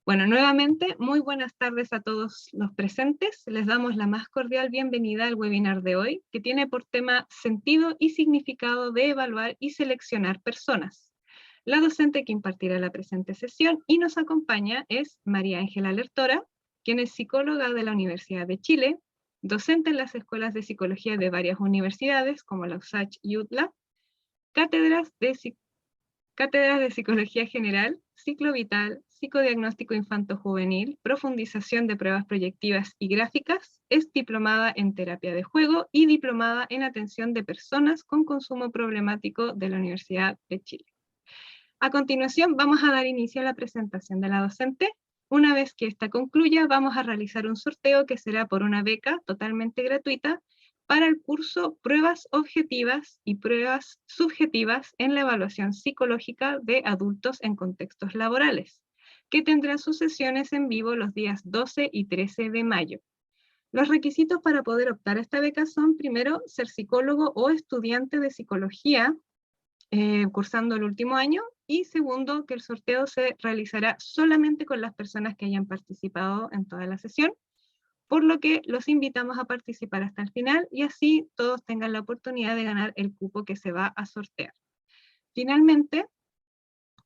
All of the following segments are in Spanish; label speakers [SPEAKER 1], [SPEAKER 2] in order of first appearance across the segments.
[SPEAKER 1] Bueno, nuevamente, muy buenas tardes a todos los presentes. Les damos la más cordial bienvenida al webinar de hoy, que tiene por tema sentido y significado de evaluar y seleccionar personas. La docente que impartirá la presente sesión y nos acompaña es María Ángela Lertora, quien es psicóloga de la Universidad de Chile, docente en las escuelas de psicología de varias universidades, como la USACH y UTLA, cátedras de Cátedras de Psicología General, Ciclo Vital, Psicodiagnóstico Infanto-Juvenil, Profundización de Pruebas Proyectivas y Gráficas, es diplomada en Terapia de Juego y diplomada en Atención de Personas con Consumo Problemático de la Universidad de Chile. A continuación, vamos a dar inicio a la presentación de la docente. Una vez que esta concluya, vamos a realizar un sorteo que será por una beca totalmente gratuita para el curso Pruebas Objetivas y Pruebas Subjetivas en la Evaluación Psicológica de Adultos en Contextos Laborales, que tendrá sus sesiones en vivo los días 12 y 13 de mayo. Los requisitos para poder optar a esta beca son, primero, ser psicólogo o estudiante de psicología cursando el último año, y segundo, que el sorteo se realizará solamente con las personas que hayan participado en toda la sesión, por lo que los invitamos a participar hasta el final y así todos tengan la oportunidad de ganar el cupo que se va a sortear. Finalmente,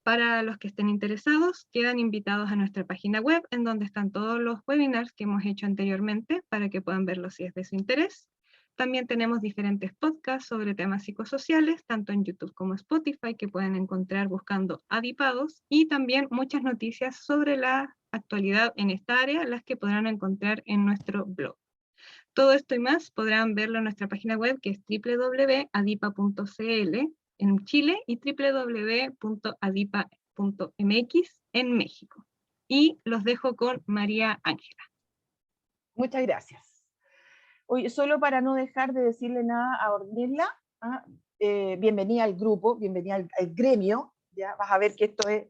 [SPEAKER 1] para los que estén interesados, quedan invitados a nuestra página web, en donde están todos los webinars que hemos hecho anteriormente, para que puedan verlos si es de su interés. También tenemos diferentes podcasts sobre temas psicosociales, tanto en YouTube como Spotify, que pueden encontrar buscando Adipados, y también muchas noticias sobre la actualidad en esta área, las que podrán encontrar en nuestro blog. Todo esto y más podrán verlo en nuestra página web, que es www.adipa.cl en Chile y www.adipa.mx en México. Y los dejo con María Ángela.
[SPEAKER 2] Muchas gracias. Oye, solo para no dejar de decirle nada a Ornella, bienvenida al grupo, bienvenida al gremio, ya vas a ver que esto es,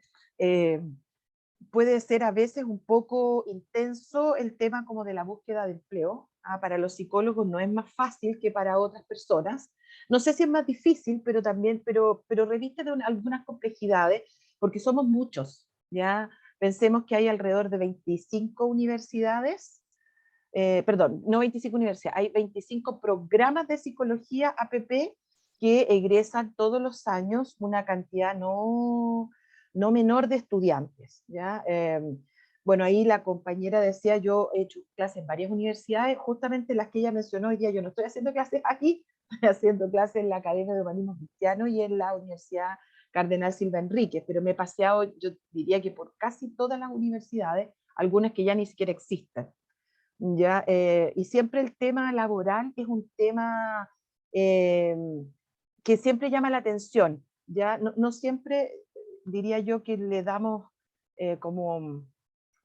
[SPEAKER 2] puede ser a veces un poco intenso el tema como de la búsqueda de empleo. Para los psicólogos no es más fácil que para otras personas. No sé si es más difícil, pero también, pero reviste de algunas complejidades, porque somos muchos, ¿ya? Pensemos que hay alrededor de 25 universidades, perdón, no 25 universidades, hay 25 programas de psicología APP que egresan todos los años una cantidad no menor de estudiantes, ¿ya? Bueno, ahí la compañera decía, yo he hecho clases en varias universidades, justamente las que ella mencionó hoy día, yo no estoy haciendo clases aquí, estoy haciendo clases en la Academia de Humanismo Cristiano y en la Universidad Cardenal Silva Enríquez, pero me he paseado, yo diría que por casi todas las universidades, algunas que ya ni siquiera existen. ¿Ya? Y siempre el tema laboral es un tema eh, que siempre llama la atención, ¿ya? No siempre diría yo que le damos como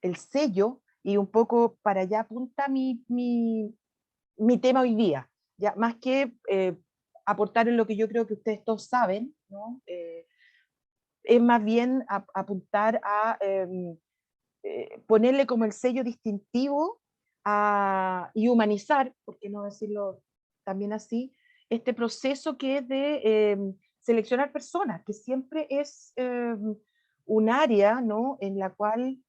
[SPEAKER 2] el sello, y un poco para allá apunta mi tema hoy día, ¿ya? Más que aportar en lo que yo creo que ustedes todos saben, ¿no? Es más bien apuntar a ponerle como el sello distintivo y humanizar, por qué no decirlo también así, este proceso que es de seleccionar personas, que siempre es un área, ¿no?, en la cual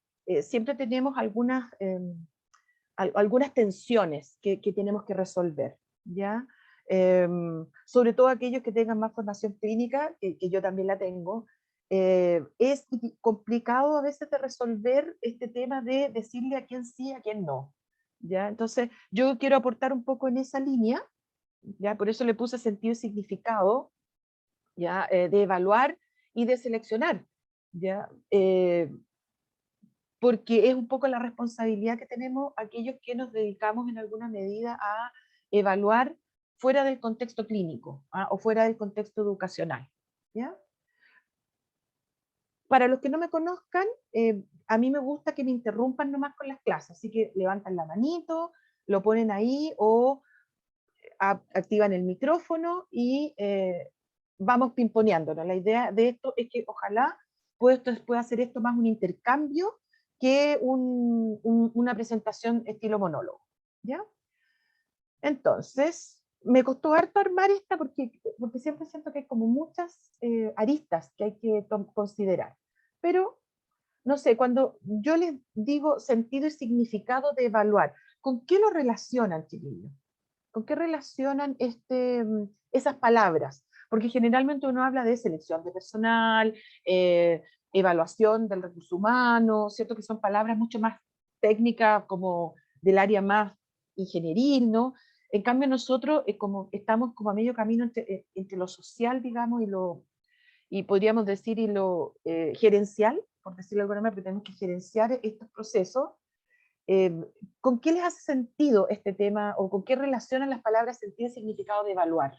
[SPEAKER 2] siempre tenemos algunas tensiones que tenemos que resolver, ¿ya? Sobre todo aquellos que tengan más formación clínica, que yo también la tengo, es complicado a veces de resolver este tema de decirle a quién sí, a quién no, ¿ya? Entonces, yo quiero aportar un poco en esa línea, ¿ya? Por eso le puse sentido y significado, ¿ya? De evaluar y de seleccionar, ¿ya? Porque es un poco la responsabilidad que tenemos aquellos que nos dedicamos en alguna medida a evaluar fuera del contexto clínico, o fuera del contexto educacional, ¿ya? Para los que no me conozcan, a mí me gusta que me interrumpan nomás con las clases, así que levantan la manito, lo ponen ahí o activan el micrófono y vamos pimponeándonos. La idea de esto es que ojalá pueda hacer esto más un intercambio que una presentación estilo monólogo, ¿ya? Entonces, me costó harto armar esta porque siempre siento que hay como muchas aristas que hay que considerar, pero no sé, cuando yo les digo sentido y significado de evaluar, ¿con qué lo relacionan, chiquillos? ¿Con qué relacionan esas palabras? Porque generalmente uno habla de selección de personal, evaluación del recurso humano, ¿cierto? Que son palabras mucho más técnicas, como del área más ingenieril, ¿no? En cambio nosotros como, estamos como a medio camino entre lo social, digamos, y podríamos decir, y lo gerencial, por decirlo de alguna manera, porque tenemos que gerenciar estos procesos. Eh, ¿Con qué les hace sentido este tema o con qué relacionan las palabras sentido y significado de evaluar?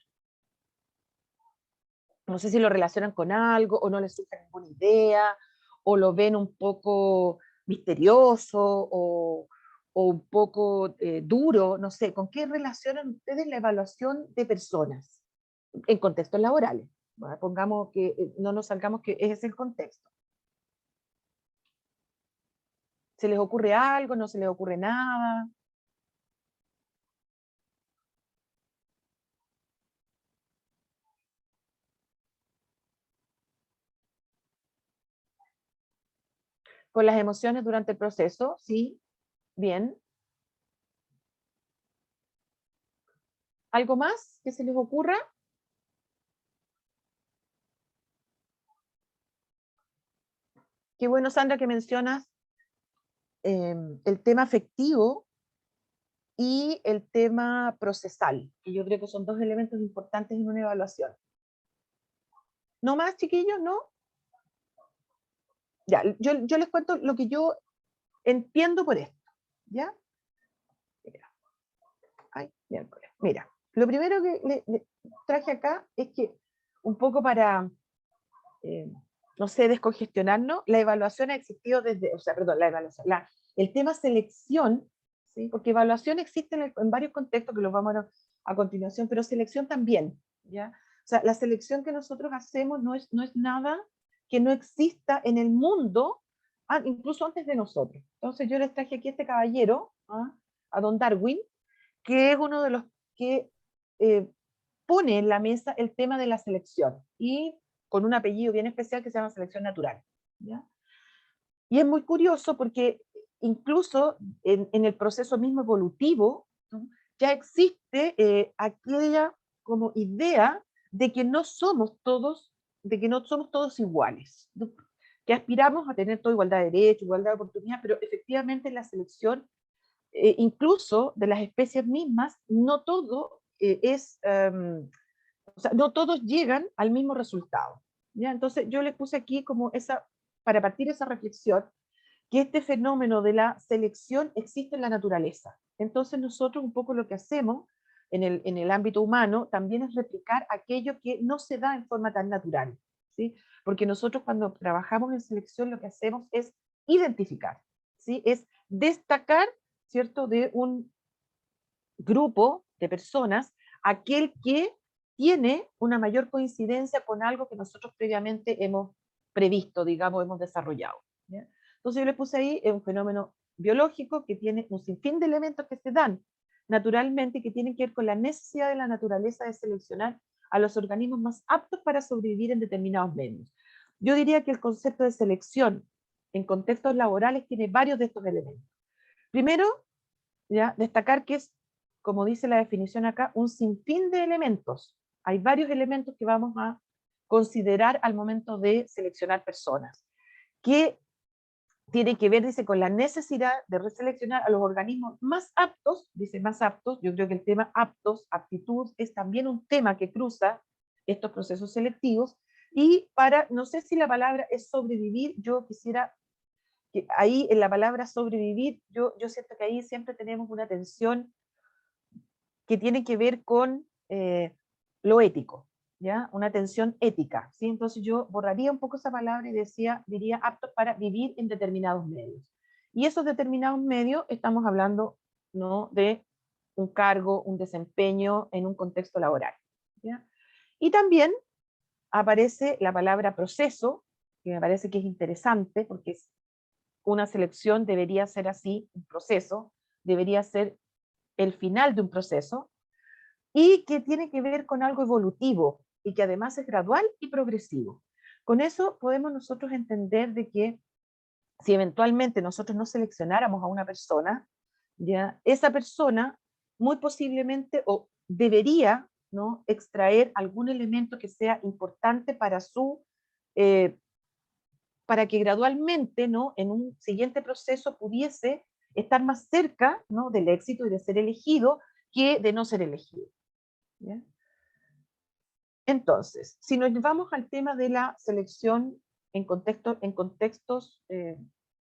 [SPEAKER 2] No sé si lo relacionan con algo o no les surge ninguna idea o lo ven un poco misterioso o un poco duro, no sé, ¿con qué relacionan ustedes la evaluación de personas en contextos laborales? ¿Vale? Pongamos que no nos salgamos que ese es el contexto. ¿Se les ocurre algo? ¿No se les ocurre nada? Con las emociones durante el proceso, sí, bien. ¿Algo más que se les ocurra? Qué bueno, Sandra, que mencionas el tema afectivo y el tema procesal, que yo creo que son dos elementos importantes en una evaluación. ¿No más, chiquillos? ¿No? Ya, yo les cuento lo que yo entiendo por esto. ¿Ya? Mira, ay, miércoles. Mira, lo primero que le traje acá es que un poco para, eh, no sé, descongestionarnos, la evaluación ha existido desde, o sea, perdón, la evaluación, el tema selección, ¿sí? Porque evaluación existe en varios contextos que los vamos a ver a continuación, pero selección también, ¿ya? O sea, la selección que nosotros hacemos no es nada que no exista en el mundo, incluso antes de nosotros. Entonces yo les traje aquí a este caballero, a don Darwin, que es uno de los que eh, pone en la mesa el tema de la selección y con un apellido bien especial que se llama selección natural. ¿Ya? Y es muy curioso porque incluso en el proceso mismo evolutivo, ¿no? Ya existe aquella como idea de que no somos todos, de que no somos todos iguales, ¿no? Que aspiramos a tener toda igualdad de derechos, igualdad de oportunidades, pero efectivamente en la selección, incluso de las especies mismas, no todo o sea, no todos llegan al mismo resultado. ¿Ya? Entonces yo le puse aquí como esa, para partir esa reflexión, que este fenómeno de la selección existe en la naturaleza. Entonces nosotros un poco lo que hacemos en el ámbito humano también es replicar aquello que no se da en forma tan natural, ¿sí? Porque nosotros cuando trabajamos en selección lo que hacemos es identificar, ¿sí? Es destacar, ¿cierto?, de un grupo de personas, aquel que tiene una mayor coincidencia con algo que nosotros previamente hemos previsto, digamos, hemos desarrollado. ¿Ya? Entonces yo le puse ahí un fenómeno biológico que tiene un sinfín de elementos que se dan naturalmente, que tienen que ver con la necesidad de la naturaleza de seleccionar a los organismos más aptos para sobrevivir en determinados medios. Yo diría que el concepto de selección en contextos laborales tiene varios de estos elementos. Primero, ¿ya? Destacar que es, como dice la definición acá, un sinfín de elementos. Hay varios elementos que vamos a considerar al momento de seleccionar personas, que tiene que ver, dice, con la necesidad de reseleccionar a los organismos más aptos, dice más aptos, yo creo que el tema aptos, aptitud, es también un tema que cruza estos procesos selectivos, y para, no sé si la palabra es sobrevivir, yo quisiera que ahí en la palabra sobrevivir, yo siento que ahí siempre tenemos una tensión que tiene que ver con lo ético, ¿ya? Una tensión ética, ¿sí? Entonces yo borraría un poco esa palabra y diría aptos para vivir en determinados medios. Y esos determinados medios estamos hablando, ¿no?, de un cargo, un desempeño en un contexto laboral, ¿ya? Y también aparece la palabra proceso, que me parece que es interesante porque es una selección debería ser así, un proceso, debería ser el final de un proceso, y que tiene que ver con algo evolutivo y que además es gradual y progresivo. Con eso podemos nosotros entender de que si eventualmente nosotros no seleccionáramos a una persona, ¿ya? Esa persona muy posiblemente o debería, ¿no?, extraer algún elemento que sea importante para para que gradualmente, ¿no?, en un siguiente proceso pudiese estar más cerca, ¿no?, del éxito y de ser elegido que de no ser elegido. ¿Ya? Entonces, si nos vamos al tema de la selección en contextos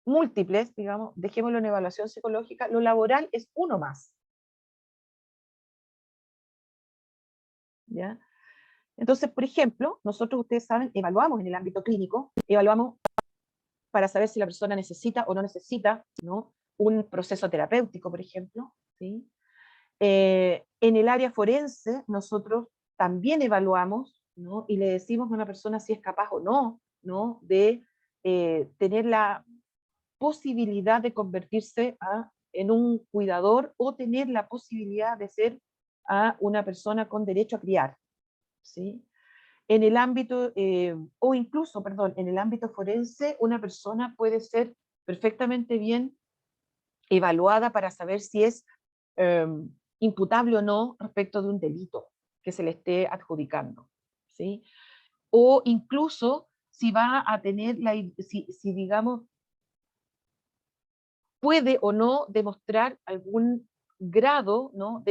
[SPEAKER 2] múltiples, digamos, dejémoslo en evaluación psicológica, lo laboral es uno más. ¿Ya? Entonces, por ejemplo, nosotros, ustedes saben, evaluamos en el ámbito clínico, evaluamos para saber si la persona necesita o no necesita, ¿no?, un proceso terapéutico, por ejemplo. ¿Sí? En el área forense, nosotros también evaluamos, ¿no?, y le decimos a una persona si es capaz o no, ¿no?, de tener la posibilidad de convertirse en un cuidador o tener la posibilidad de ser una persona con derecho a criar. ¿Sí? En el ámbito, o incluso, perdón, en el ámbito forense, una persona puede ser perfectamente bien evaluada para saber si es eh, imputable o no respecto de un delito que se le esté adjudicando. ¿Sí? O incluso si va a tener, si digamos, puede o no demostrar algún grado, ¿no?,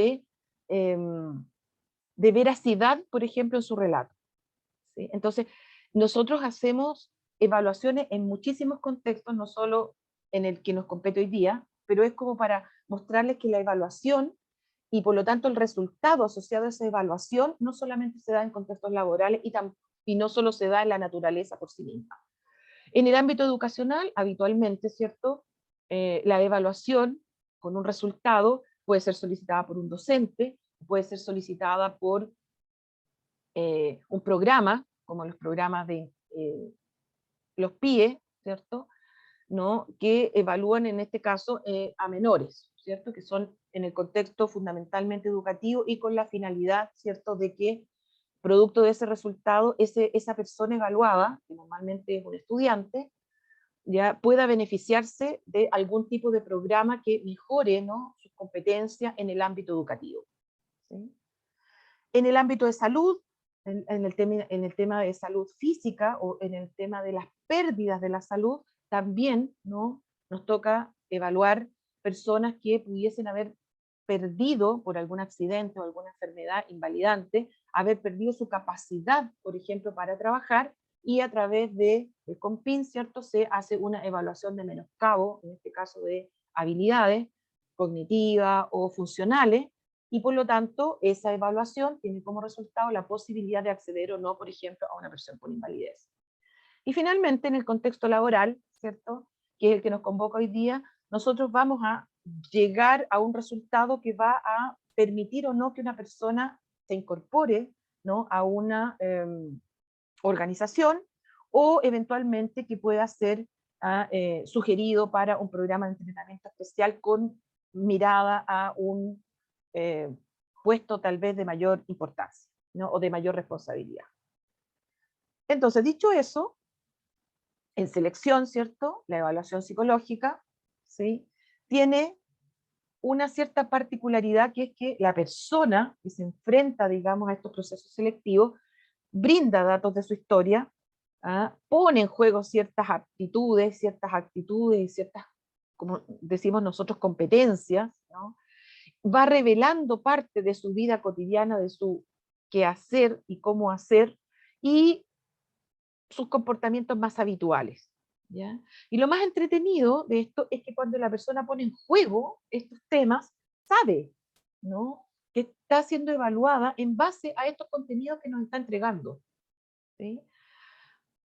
[SPEAKER 2] de veracidad, por ejemplo, en su relato. ¿Sí? Entonces, nosotros hacemos evaluaciones en muchísimos contextos, no solo en el que nos compete hoy día, pero es como para mostrarles que la evaluación y por lo tanto el resultado asociado a esa evaluación no solamente se da en contextos laborales y no solo se da en la naturaleza por sí misma. En el ámbito educacional, habitualmente, ¿cierto? La evaluación con un resultado puede ser solicitada por un docente, puede ser solicitada por un programa, como los programas de los PIE, ¿cierto?, ¿no?, que evalúan en este caso a menores, ¿cierto?, que son en el contexto fundamentalmente educativo y con la finalidad, ¿cierto?, de que producto de ese resultado, esa persona evaluada, que normalmente es un estudiante, ya pueda beneficiarse de algún tipo de programa que mejore, ¿no?, sus competencias en el ámbito educativo. ¿Sí? En el ámbito de salud, en el tema de salud física o en el tema de las pérdidas de la salud, también, ¿no?, nos toca evaluar personas que pudiesen haber perdido por algún accidente o alguna enfermedad invalidante, haber perdido su capacidad, por ejemplo, para trabajar, y a través del COMPIN, ¿cierto?, se hace una evaluación de menoscabo, en este caso de habilidades cognitivas o funcionales, y por lo tanto esa evaluación tiene como resultado la posibilidad de acceder o no, por ejemplo, a una persona con invalidez. Y finalmente, en el contexto laboral, ¿cierto?, que es el que nos convoca hoy día, nosotros vamos a llegar a un resultado que va a permitir o no que una persona se incorpore, ¿no?, a una organización, o eventualmente que pueda ser sugerido para un programa de entrenamiento especial con mirada a un puesto tal vez de mayor importancia, ¿no?, o de mayor responsabilidad. Entonces, dicho eso, en selección, ¿cierto?, la evaluación psicológica, ¿sí?, tiene una cierta particularidad, que es que la persona que se enfrenta, digamos, a estos procesos selectivos, brinda datos de su historia, pone en juego ciertas aptitudes, ciertas actitudes y ciertas, como decimos nosotros, competencias, ¿no?, va revelando parte de su vida cotidiana, de su quehacer y cómo hacer, y sus comportamientos más habituales. ¿Ya? Y lo más entretenido de esto es que cuando la persona pone en juego estos temas, sabe, ¿no?, que está siendo evaluada en base a estos contenidos que nos está entregando. ¿Sí?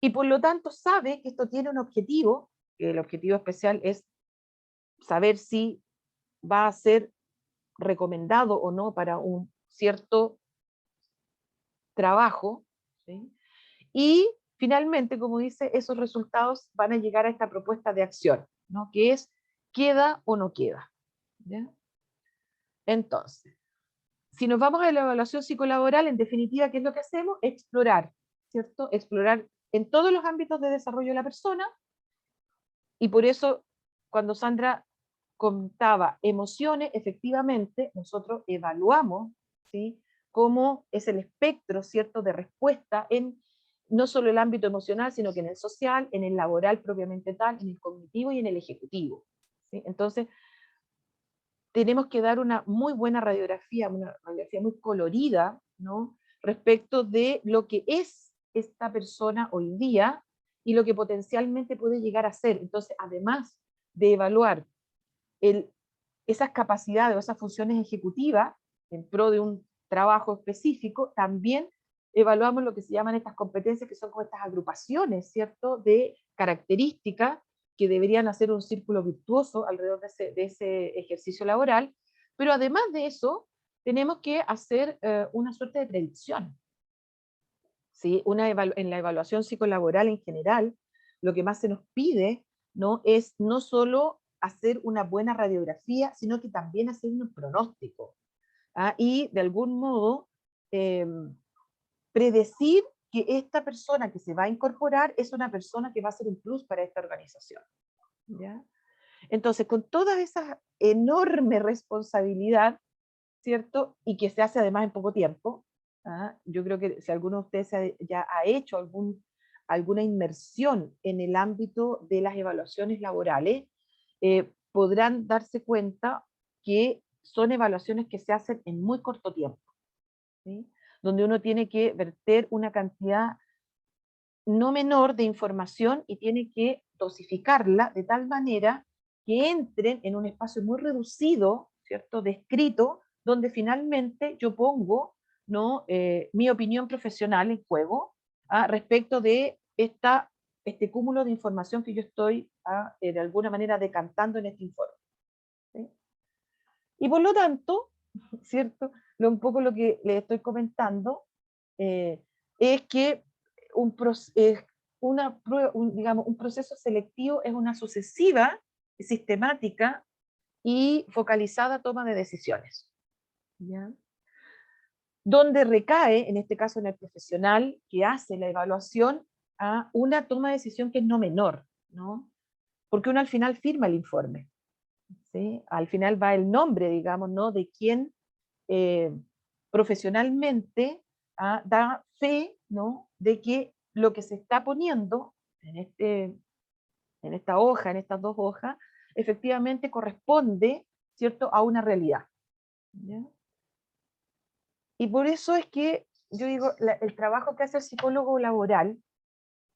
[SPEAKER 2] Y por lo tanto sabe que esto tiene un objetivo, que el objetivo especial es saber si va a ser recomendado o no para un cierto trabajo, ¿sí? Y finalmente, como dice, esos resultados van a llegar a esta propuesta de acción, ¿no?, que es queda o no queda. ¿Ya? Entonces, si nos vamos a la evaluación psicolaboral, en definitiva, ¿qué es lo que hacemos? Explorar, ¿cierto? Explorar en todos los ámbitos de desarrollo de la persona Y por eso, cuando Sandra contaba emociones, efectivamente, nosotros evaluamos, ¿sí?, cómo es el espectro, ¿cierto?, de respuesta en no solo el ámbito emocional, sino que en el social, en el laboral propiamente tal, en el cognitivo y en el ejecutivo, ¿sí? Entonces, tenemos que dar una muy buena radiografía, una radiografía muy colorida, ¿no?, respecto de lo que es esta persona hoy día y lo que potencialmente puede llegar a ser. Entonces, además de evaluar esas capacidades o esas funciones ejecutivas en pro de un trabajo específico, también evaluamos lo que se llaman estas competencias, que son como estas agrupaciones, ¿cierto?, de características que deberían hacer un círculo virtuoso alrededor de ese ejercicio laboral, pero además de eso, tenemos que hacer una suerte de predicción, ¿sí? En la evaluación psicolaboral en general, lo que más se nos pide, ¿no?, es no solo hacer una buena radiografía, sino que también hacer un pronóstico, ¿ah? Y de algún modo eh, predecir que esta persona que se va a incorporar es una persona que va a ser un plus para esta organización, ¿ya? Entonces, con toda esa enorme responsabilidad, ¿cierto? Y que se hace además en poco tiempo, ¿ah? Yo creo que si alguno de ustedes ya ha hecho alguna inmersión en el ámbito de las evaluaciones laborales, podrán darse cuenta que son evaluaciones que se hacen en muy corto tiempo, ¿sí?, donde uno tiene que verter una cantidad no menor de información y tiene que dosificarla de tal manera que entren en un espacio muy reducido, ¿cierto?, descrito, donde finalmente yo pongo, ¿no?, mi opinión profesional en juego, respecto de este cúmulo de información que yo estoy de alguna manera decantando en este informe, ¿sí? Y por lo tanto, ¿cierto?, un poco lo que les estoy comentando es que digamos, un proceso selectivo es una sucesiva, sistemática y focalizada toma de decisiones, ¿ya?, donde recae, en este caso en el profesional que hace la evaluación, a una toma de decisión que es no menor, ¿no? Porque uno al final firma el informe, ¿sí? Al final va el nombre, digamos, ¿no?, de quien eh, profesionalmente da fe, ¿no?, de que lo que se está poniendo en esta hoja, en estas dos hojas, efectivamente corresponde, ¿cierto?, a una realidad, ¿ya? Y por eso es que yo digo, el trabajo que hace el psicólogo laboral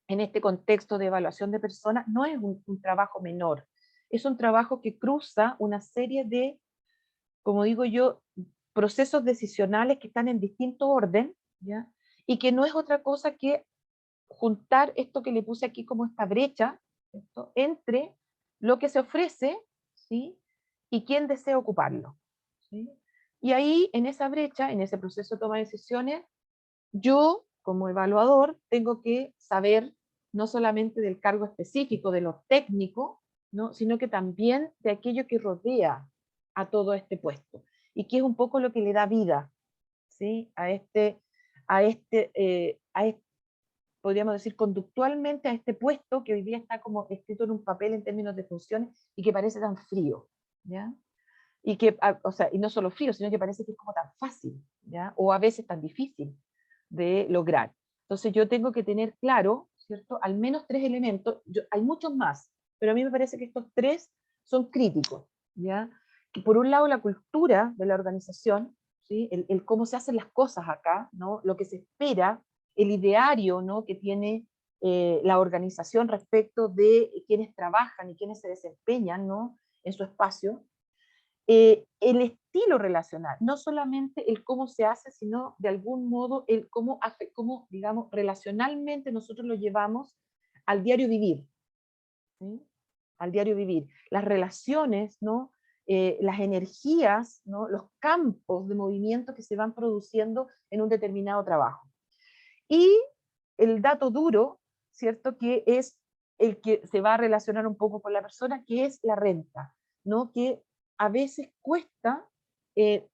[SPEAKER 2] en este contexto de evaluación de personas no es un trabajo menor, es un trabajo que cruza una serie de, como digo yo, procesos decisionales que están en distinto orden, ¿ya?, y que no es otra cosa que juntar esto que le puse aquí como esta brecha, ¿cierto?, entre lo que se ofrece, ¿sí?, y quién desea ocuparlo, ¿sí? Y ahí, en esa brecha, en ese proceso de toma de decisiones, yo, como evaluador, tengo que saber no solamente del cargo específico, de lo técnico, ¿no?, sino que también de aquello que rodea a todo este puesto, y que es un poco lo que le da vida, ¿sí?, a este, podríamos decir, conductualmente a este puesto que hoy día está como escrito en un papel en términos de funciones y que parece tan frío, ¿ya? Y que, o sea, y no solo frío, sino que parece que es como tan fácil, ¿ya?, o a veces tan difícil de lograr. Entonces yo tengo que tener claro, ¿cierto?, al menos tres elementos. Hay muchos más, pero a mí me parece que estos tres son críticos, ¿ya? Que por un lado la cultura de la organización, ¿sí?, el cómo se hacen las cosas acá, ¿no?, lo que se espera, el ideario, ¿no?, que tiene la organización respecto de quienes trabajan y quienes se desempeñan, ¿no?, en su espacio. El estilo relacional, no solamente el cómo se hace, sino de algún modo el cómo, digamos, relacionalmente nosotros lo llevamos al diario vivir, ¿sí?, al diario vivir. Las relaciones, ¿no?, las energías, ¿no?, los campos de movimiento que se van produciendo en un determinado trabajo. Y el dato duro, ¿cierto?, que es el que se va a relacionar un poco con la persona, que es la renta, ¿no?, que a veces cuesta eh,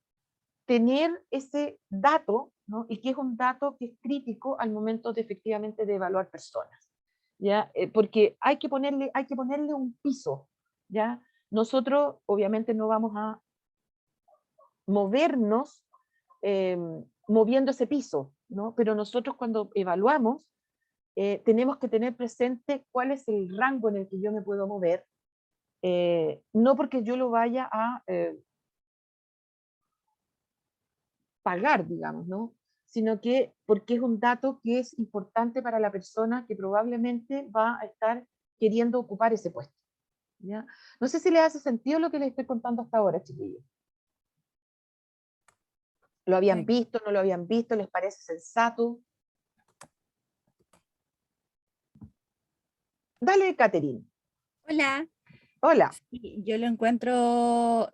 [SPEAKER 2] tener ese dato, ¿no?, y que es un dato que es crítico al momento de efectivamente de evaluar personas. ¿ya? Porque hay que ponerle un piso, ¿ya? Nosotros obviamente no vamos a movernos moviendo ese piso, ¿no? Pero nosotros cuando evaluamos, tenemos que tener presente cuál es el rango en el que yo me puedo mover, no porque yo lo vaya a pagar, digamos, ¿no? Sino que porque es un dato que es importante para la persona que probablemente va a estar queriendo ocupar ese puesto, ¿ya? No sé si les hace sentido lo que les estoy contando hasta ahora, chiquillos. ¿Lo habían visto, no lo habían visto? ¿Les parece sensato? Dale, Catherine.
[SPEAKER 3] Hola.
[SPEAKER 2] Hola.
[SPEAKER 3] Sí, yo lo encuentro,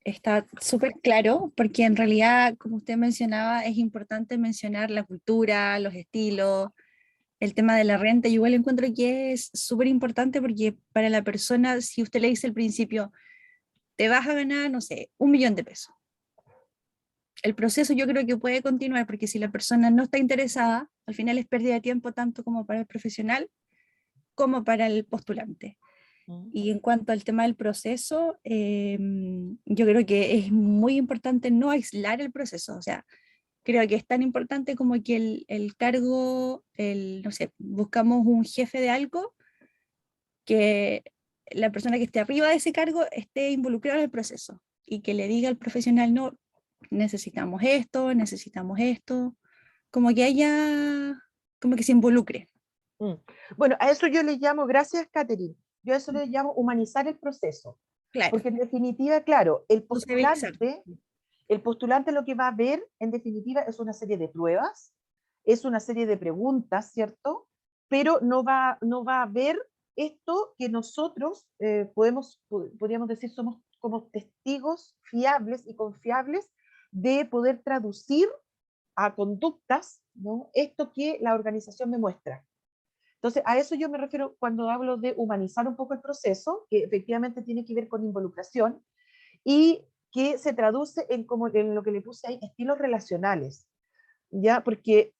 [SPEAKER 3] está súper claro, porque en realidad, como usted mencionaba, es importante mencionar la cultura, los estilos, el tema de la renta. Yo igual encuentro que es súper importante porque para la persona, si usted le dice al principio, te vas a ganar, no sé, 1 millón de pesos, el proceso yo creo que puede continuar, porque si la persona no está interesada, al final es pérdida de tiempo tanto como para el profesional como para el postulante. Y en cuanto al tema del proceso, yo creo que es muy importante no aislar el proceso. O sea, creo que es tan importante como que el cargo, no sé, buscamos un jefe de algo, que la persona que esté arriba de ese cargo esté involucrada en el proceso y que le diga al profesional, no, necesitamos esto, como que haya, como que se involucre.
[SPEAKER 2] Bueno, a eso yo le llamo, gracias, Catherine, yo a eso le llamo humanizar el proceso.
[SPEAKER 3] Claro,
[SPEAKER 2] Porque en definitiva, claro,
[SPEAKER 3] sociabilizar.
[SPEAKER 2] el postulante lo que va a ver, en definitiva, es una serie de pruebas, es una serie de preguntas, ¿cierto? Pero no va a ver esto que nosotros podríamos decir, somos como testigos fiables y confiables de poder traducir a conductas, ¿no? Esto que la organización me muestra. Entonces, a eso yo me refiero cuando hablo de humanizar un poco el proceso, que efectivamente tiene que ver con involucración y que se traduce en, como en lo que le puse ahí, estilos relacionales, ¿ya? Porque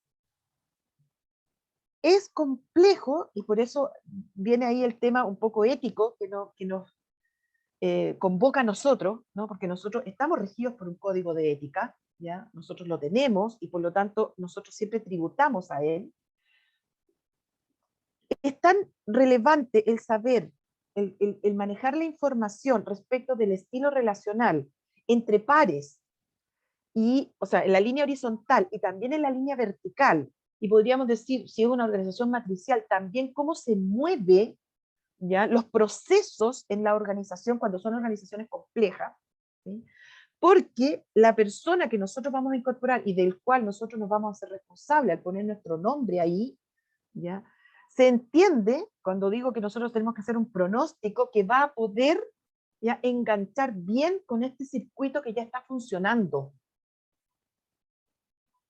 [SPEAKER 2] es complejo y por eso viene ahí el tema un poco ético que nos convoca a nosotros, ¿no? Porque nosotros estamos regidos por un código de ética, ¿ya? Nosotros lo tenemos y por lo tanto nosotros siempre tributamos a él. Es tan relevante el saber, el manejar la información respecto del estilo relacional entre pares y, o sea, en la línea horizontal y también en la línea vertical, y podríamos decir, si es una organización matricial, también cómo se mueve, ¿ya? Los procesos en la organización cuando son organizaciones complejas, ¿sí? Porque la persona que nosotros vamos a incorporar y del cual nosotros nos vamos a hacer responsable al poner nuestro nombre ahí, ¿ya? Se entiende, cuando digo que nosotros tenemos que hacer un pronóstico, que va a poder ya enganchar bien con este circuito que ya está funcionando,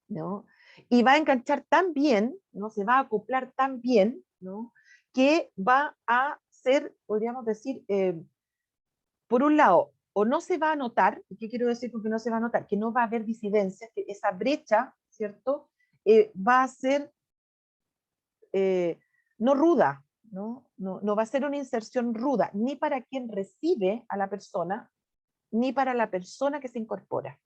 [SPEAKER 2] ¿no? Y va a enganchar tan bien, ¿no? Se va a acoplar tan bien, ¿no? Que va a ser, podríamos decir, por un lado, o no se va a notar, ¿y qué quiero decir con que no se va a notar? Que no va a haber disidencias, que esa brecha, ¿cierto? Va a ser eh, no ruda, ¿no? No va a ser una inserción ruda, ni para quien recibe a la persona, ni para la persona que se incorpora.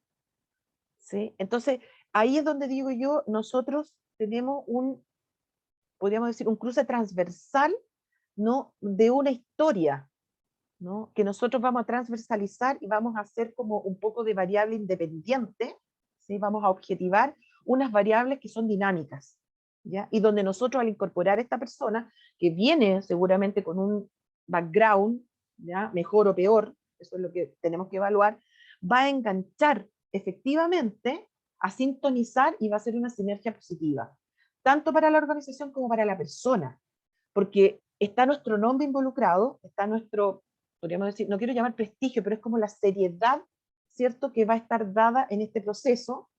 [SPEAKER 2] ¿Sí? Entonces, ahí es donde digo yo, nosotros tenemos podríamos decir, un cruce transversal, ¿no? De una historia, ¿no? Que nosotros vamos a transversalizar y vamos a hacer como un poco de variable independiente, ¿sí? Vamos a objetivar unas variables que son dinámicas, ¿ya? Y donde nosotros al incorporar a esta persona, que viene seguramente con un background, ¿ya? Mejor o peor, eso es lo que tenemos que evaluar, va a enganchar efectivamente, a sintonizar y va a ser una sinergia positiva, tanto para la organización como para la persona, porque está nuestro nombre involucrado, está nuestro, podríamos decir, no quiero llamar prestigio, pero es como la seriedad, ¿cierto?, que va a estar dada en este proceso,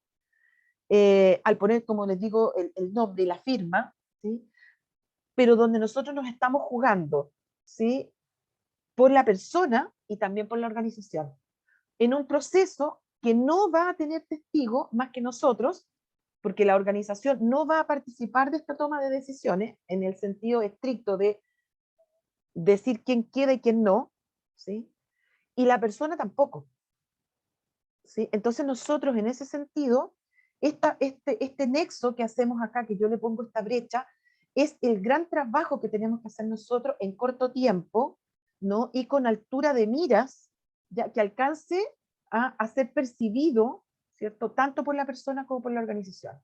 [SPEAKER 2] al poner, como les digo, el nombre y la firma, ¿sí? Pero donde nosotros nos estamos jugando, ¿sí? Por la persona y también por la organización, en un proceso que no va a tener testigo más que nosotros, porque la organización no va a participar de esta toma de decisiones en el sentido estricto de decir quién queda y quién no, ¿sí? Y la persona tampoco, ¿sí? Entonces nosotros en ese sentido, este nexo que hacemos acá, que yo le pongo esta brecha, es el gran trabajo que tenemos que hacer nosotros en corto tiempo, ¿no? Y con altura de miras, ya que alcance a ser percibido, ¿cierto? Tanto por la persona como por la organización.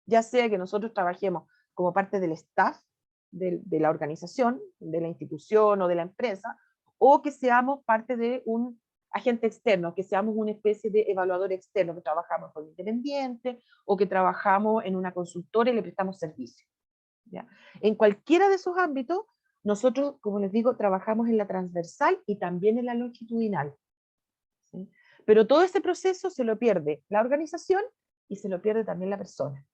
[SPEAKER 2] Ya sea que nosotros trabajemos como parte del staff de la organización, de la institución o de la empresa, o que seamos parte de un agente externo, que seamos una especie de evaluador externo, que trabajamos con independiente o que trabajamos en una consultora y le prestamos servicio. ¿Ya? En cualquiera de esos ámbitos, nosotros, como les digo, trabajamos en la transversal y también en la longitudinal. ¿Sí? Pero todo ese proceso se lo pierde la organización y se lo pierde también la persona,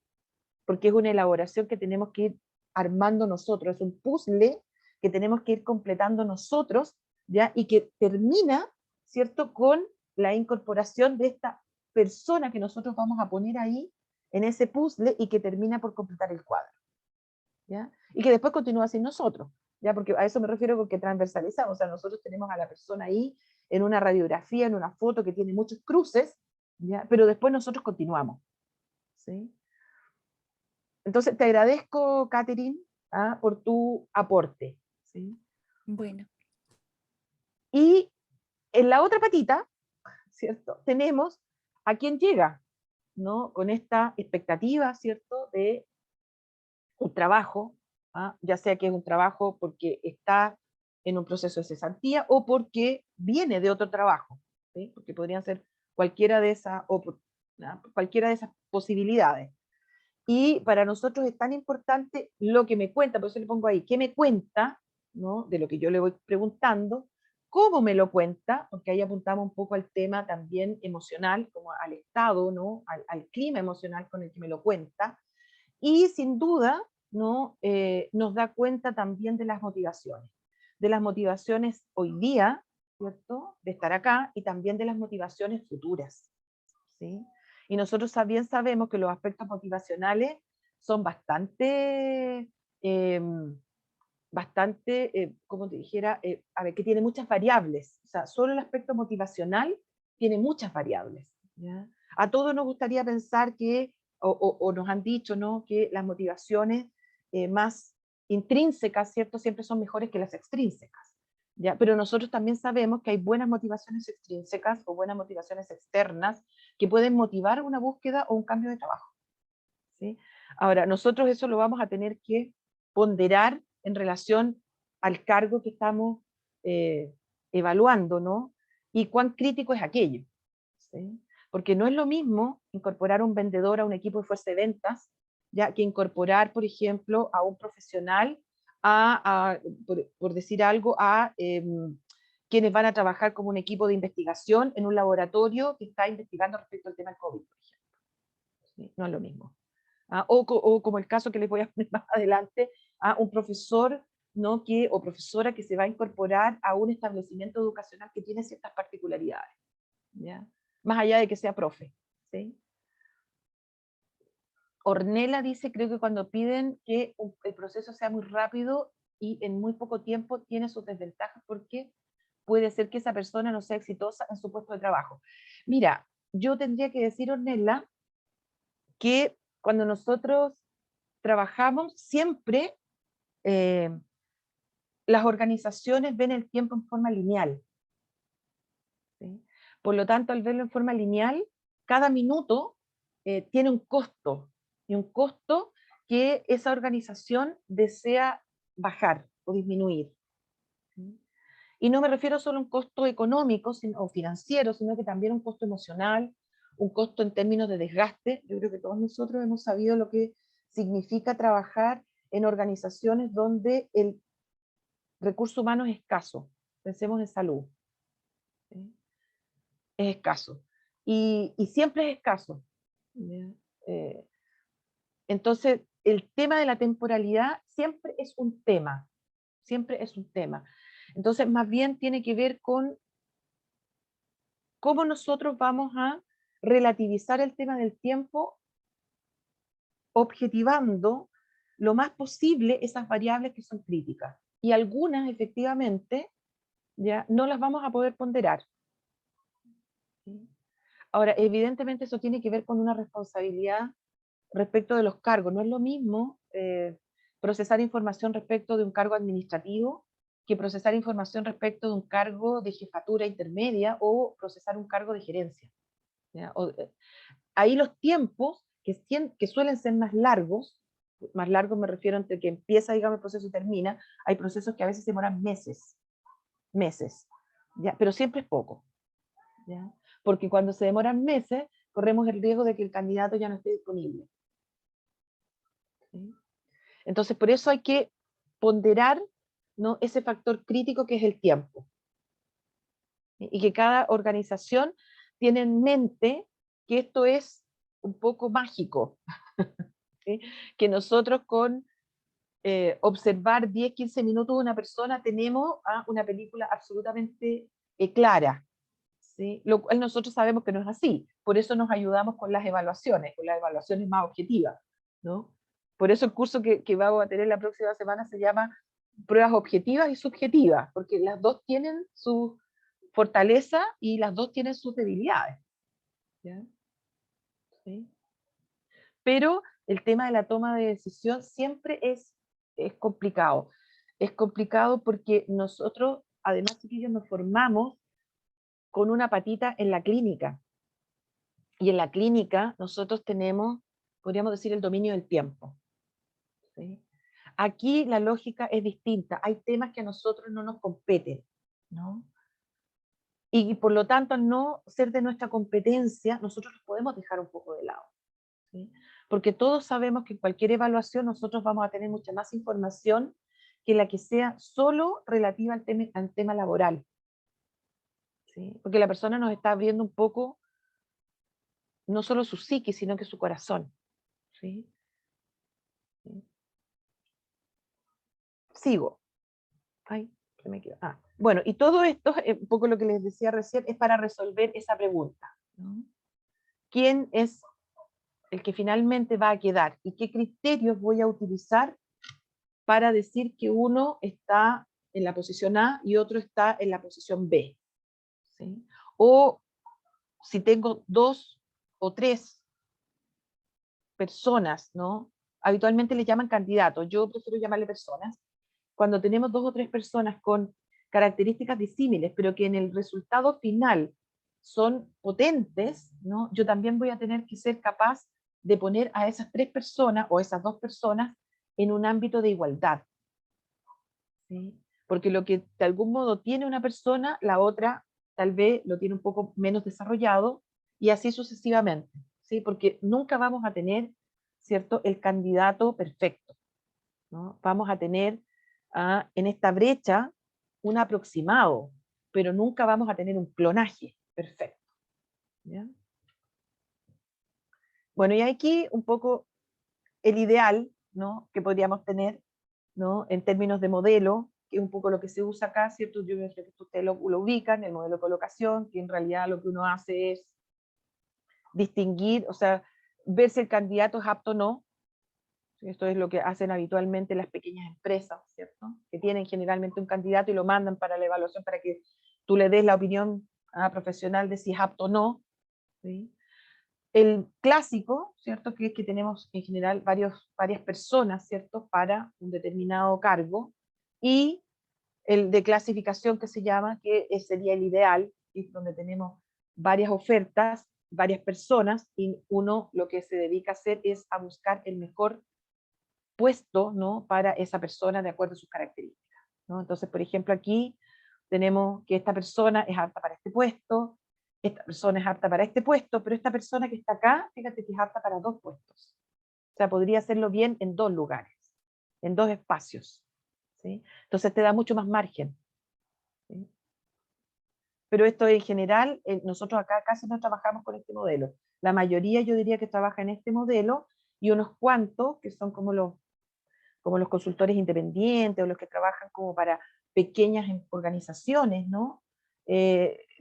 [SPEAKER 2] porque es una elaboración que tenemos que ir armando nosotros, es un puzzle que tenemos que ir completando nosotros, ¿ya? Y que termina, ¿cierto?, con la incorporación de esta persona que nosotros vamos a poner ahí en ese puzzle y que termina por completar el cuadro, ¿ya? Y que después continúa sin nosotros, ¿ya? Porque a eso me refiero con que transversalizamos, o sea, nosotros tenemos a la persona ahí en una radiografía, en una foto que tiene muchos cruces, ¿ya? Pero después nosotros continuamos, ¿sí? Entonces, te agradezco, Catherine, por tu aporte, ¿sí?
[SPEAKER 3] Bueno,
[SPEAKER 2] Y en la otra patita, ¿cierto? Tenemos a quien llega, ¿no? Con esta expectativa, ¿cierto? De un trabajo, ya sea que es un trabajo porque está en un proceso de cesantía o porque viene de otro trabajo, ¿sí? Porque podrían ser cualquiera de esas, cualquiera de esas posibilidades. Y para nosotros es tan importante lo que me cuenta, por eso le pongo ahí, ¿qué me cuenta? ¿No? De lo que yo le voy preguntando, ¿cómo me lo cuenta? Porque ahí apuntamos un poco al tema también emocional, como al estado, ¿no? Al clima emocional con el que me lo cuenta. Y sin duda, ¿no? Nos da cuenta también de las motivaciones hoy día, ¿cierto? De estar acá y también de las motivaciones futuras, ¿sí? Y nosotros también sabemos que los aspectos motivacionales son como te dijera, a ver, que tiene muchas variables. O sea, solo el aspecto motivacional tiene muchas variables, ¿ya? A todos nos gustaría pensar que, o nos han dicho, ¿no?, que las motivaciones más intrínsecas, ¿cierto?, siempre son mejores que las extrínsecas, ¿ya? Pero nosotros también sabemos que hay buenas motivaciones extrínsecas o buenas motivaciones externas que pueden motivar una búsqueda o un cambio de trabajo, ¿sí? Ahora, nosotros eso lo vamos a tener que ponderar en relación al cargo que estamos evaluando, ¿no? Y cuán crítico es aquello, ¿sí? Porque no es lo mismo incorporar un vendedor a un equipo de fuerza de ventas, ya que incorporar, por ejemplo, a un profesional, por decir algo, a quienes van a trabajar como un equipo de investigación en un laboratorio que está investigando respecto al tema del COVID, por ejemplo. ¿Sí? No es lo mismo. O como el caso que les voy a poner más adelante, a un profesor, ¿no?, o profesora que se va a incorporar a un establecimiento educacional que tiene ciertas particularidades, ¿ya? Más allá de que sea profe, ¿sí? Ornella dice, creo que cuando piden que el proceso sea muy rápido y en muy poco tiempo, tiene sus desventajas porque puede ser que esa persona no sea exitosa en su puesto de trabajo. Mira, yo tendría que decir, Ornella, que cuando nosotros trabajamos, siempre las organizaciones ven el tiempo en forma lineal, ¿sí? Por lo tanto, al verlo en forma lineal, cada minuto tiene un costo, y un costo que esa organización desea bajar o disminuir, ¿sí? Y no me refiero solo a un costo económico o financiero, sino que también un costo emocional, un costo en términos de desgaste. Yo creo que todos nosotros hemos sabido lo que significa trabajar en organizaciones donde el recurso humano es escaso. Pensemos en salud, ¿sí? Es escaso. Y siempre es escaso. Eh, entonces, el tema de la temporalidad siempre es un tema. Siempre es un tema. Entonces, más bien tiene que ver con cómo nosotros vamos a relativizar el tema del tiempo objetivando lo más posible esas variables que son críticas. Y algunas, efectivamente, ya no las vamos a poder ponderar. ¿Sí? Ahora, evidentemente eso tiene que ver con una responsabilidad respecto de los cargos. No es lo mismo procesar información respecto de un cargo administrativo que procesar información respecto de un cargo de jefatura intermedia o procesar un cargo de gerencia. ¿Ya? Ahí los tiempos que suelen ser más largos me refiero entre que empieza, digamos, el proceso y termina, hay procesos que a veces demoran meses, ¿ya? Pero siempre es poco, ¿ya? Porque cuando se demoran meses, corremos el riesgo de que el candidato ya no esté disponible. ¿Sí? Entonces, por eso hay que ponderar, ¿no?, ese factor crítico que es el tiempo. ¿Sí? Y que cada organización tiene en mente que esto es un poco mágico. ¿Sí? Que nosotros con observar 10, 15 minutos de una persona tenemos una película absolutamente clara. ¿Sí? Lo cual nosotros sabemos que no es así. Por eso nos ayudamos con las evaluaciones más objetivas, ¿no? Por eso el curso que vamos a tener la próxima semana se llama Pruebas Objetivas y Subjetivas, porque las dos tienen su fortaleza y las dos tienen sus debilidades. ¿Ya? ¿Sí? Pero el tema de la toma de decisión siempre es complicado. Es complicado porque nosotros, además, chiquillos, nos formamos con una patita en la clínica. Y en la clínica nosotros tenemos, podríamos decir, el dominio del tiempo. ¿Sí? Aquí la lógica es distinta. Hay temas que a nosotros no nos competen, ¿no? Y por lo tanto, al no ser de nuestra competencia, nosotros los podemos dejar un poco de lado. ¿Sí? Porque todos sabemos que en cualquier evaluación nosotros vamos a tener mucha más información que la que sea solo relativa al tema laboral. ¿Sí? Porque la persona nos está abriendo un poco, no solo su psique, sino que su corazón. ¿Sí? ¿Sí? Sigo. Ay, se me quedó. Bueno, y todo esto, un poco lo que les decía recién, es para resolver esa pregunta, ¿no? ¿Quién es el que finalmente va a quedar? ¿Y qué criterios voy a utilizar para decir que uno está en la posición A y otro está en la posición B? ¿Sí? O si tengo 2 o 3 personas, ¿no? Habitualmente les llaman candidatos, yo prefiero llamarle personas. Cuando tenemos 2 o 3 personas con características disímiles, pero que en el resultado final son potentes, ¿no? Yo también voy a tener que ser capaz de poner a esas 3 personas o esas 2 personas en un ámbito de igualdad. ¿Sí? Porque lo que de algún modo tiene una persona, la otra tal vez lo tiene un poco menos desarrollado, y así sucesivamente, ¿sí? Porque nunca vamos a tener, ¿cierto?, el candidato perfecto, ¿no? Vamos a tener en esta brecha un aproximado, pero nunca vamos a tener un clonaje perfecto. ¿Ya? Bueno, y aquí un poco el ideal, ¿no?, que podríamos tener, ¿no?, en términos de modelo, que es un poco lo que se usa acá, ¿cierto? Yo creo que ustedes lo ubican, el modelo de colocación, que en realidad lo que uno hace es distinguir, o sea, ver si el candidato es apto o no. Esto es lo que hacen habitualmente las pequeñas empresas, ¿cierto? Que tienen generalmente un candidato y lo mandan para la evaluación para que tú le des la opinión profesional de si es apto o no. ¿Sí? El clásico, ¿cierto?, que es que tenemos en general varias personas, ¿cierto?, para un determinado cargo, y el de clasificación que se llama, que sería el ideal, que es donde tenemos varias ofertas, varias personas, y uno lo que se dedica a hacer es a buscar el mejor puesto, ¿no?, para esa persona de acuerdo a sus características, ¿no? Entonces, por ejemplo, aquí tenemos que esta persona es apta para este puesto, esta persona es apta para este puesto, pero esta persona que está acá, fíjate que es apta para 2 puestos. O sea, podría hacerlo bien en 2 lugares, en 2 espacios. ¿Sí? Entonces te da mucho más margen. ¿Sí? Pero esto en general, nosotros acá casi no trabajamos con este modelo. La mayoría yo diría que trabaja en este modelo, y unos cuantos, que son como los consultores independientes o los que trabajan como para pequeñas organizaciones, ¿no?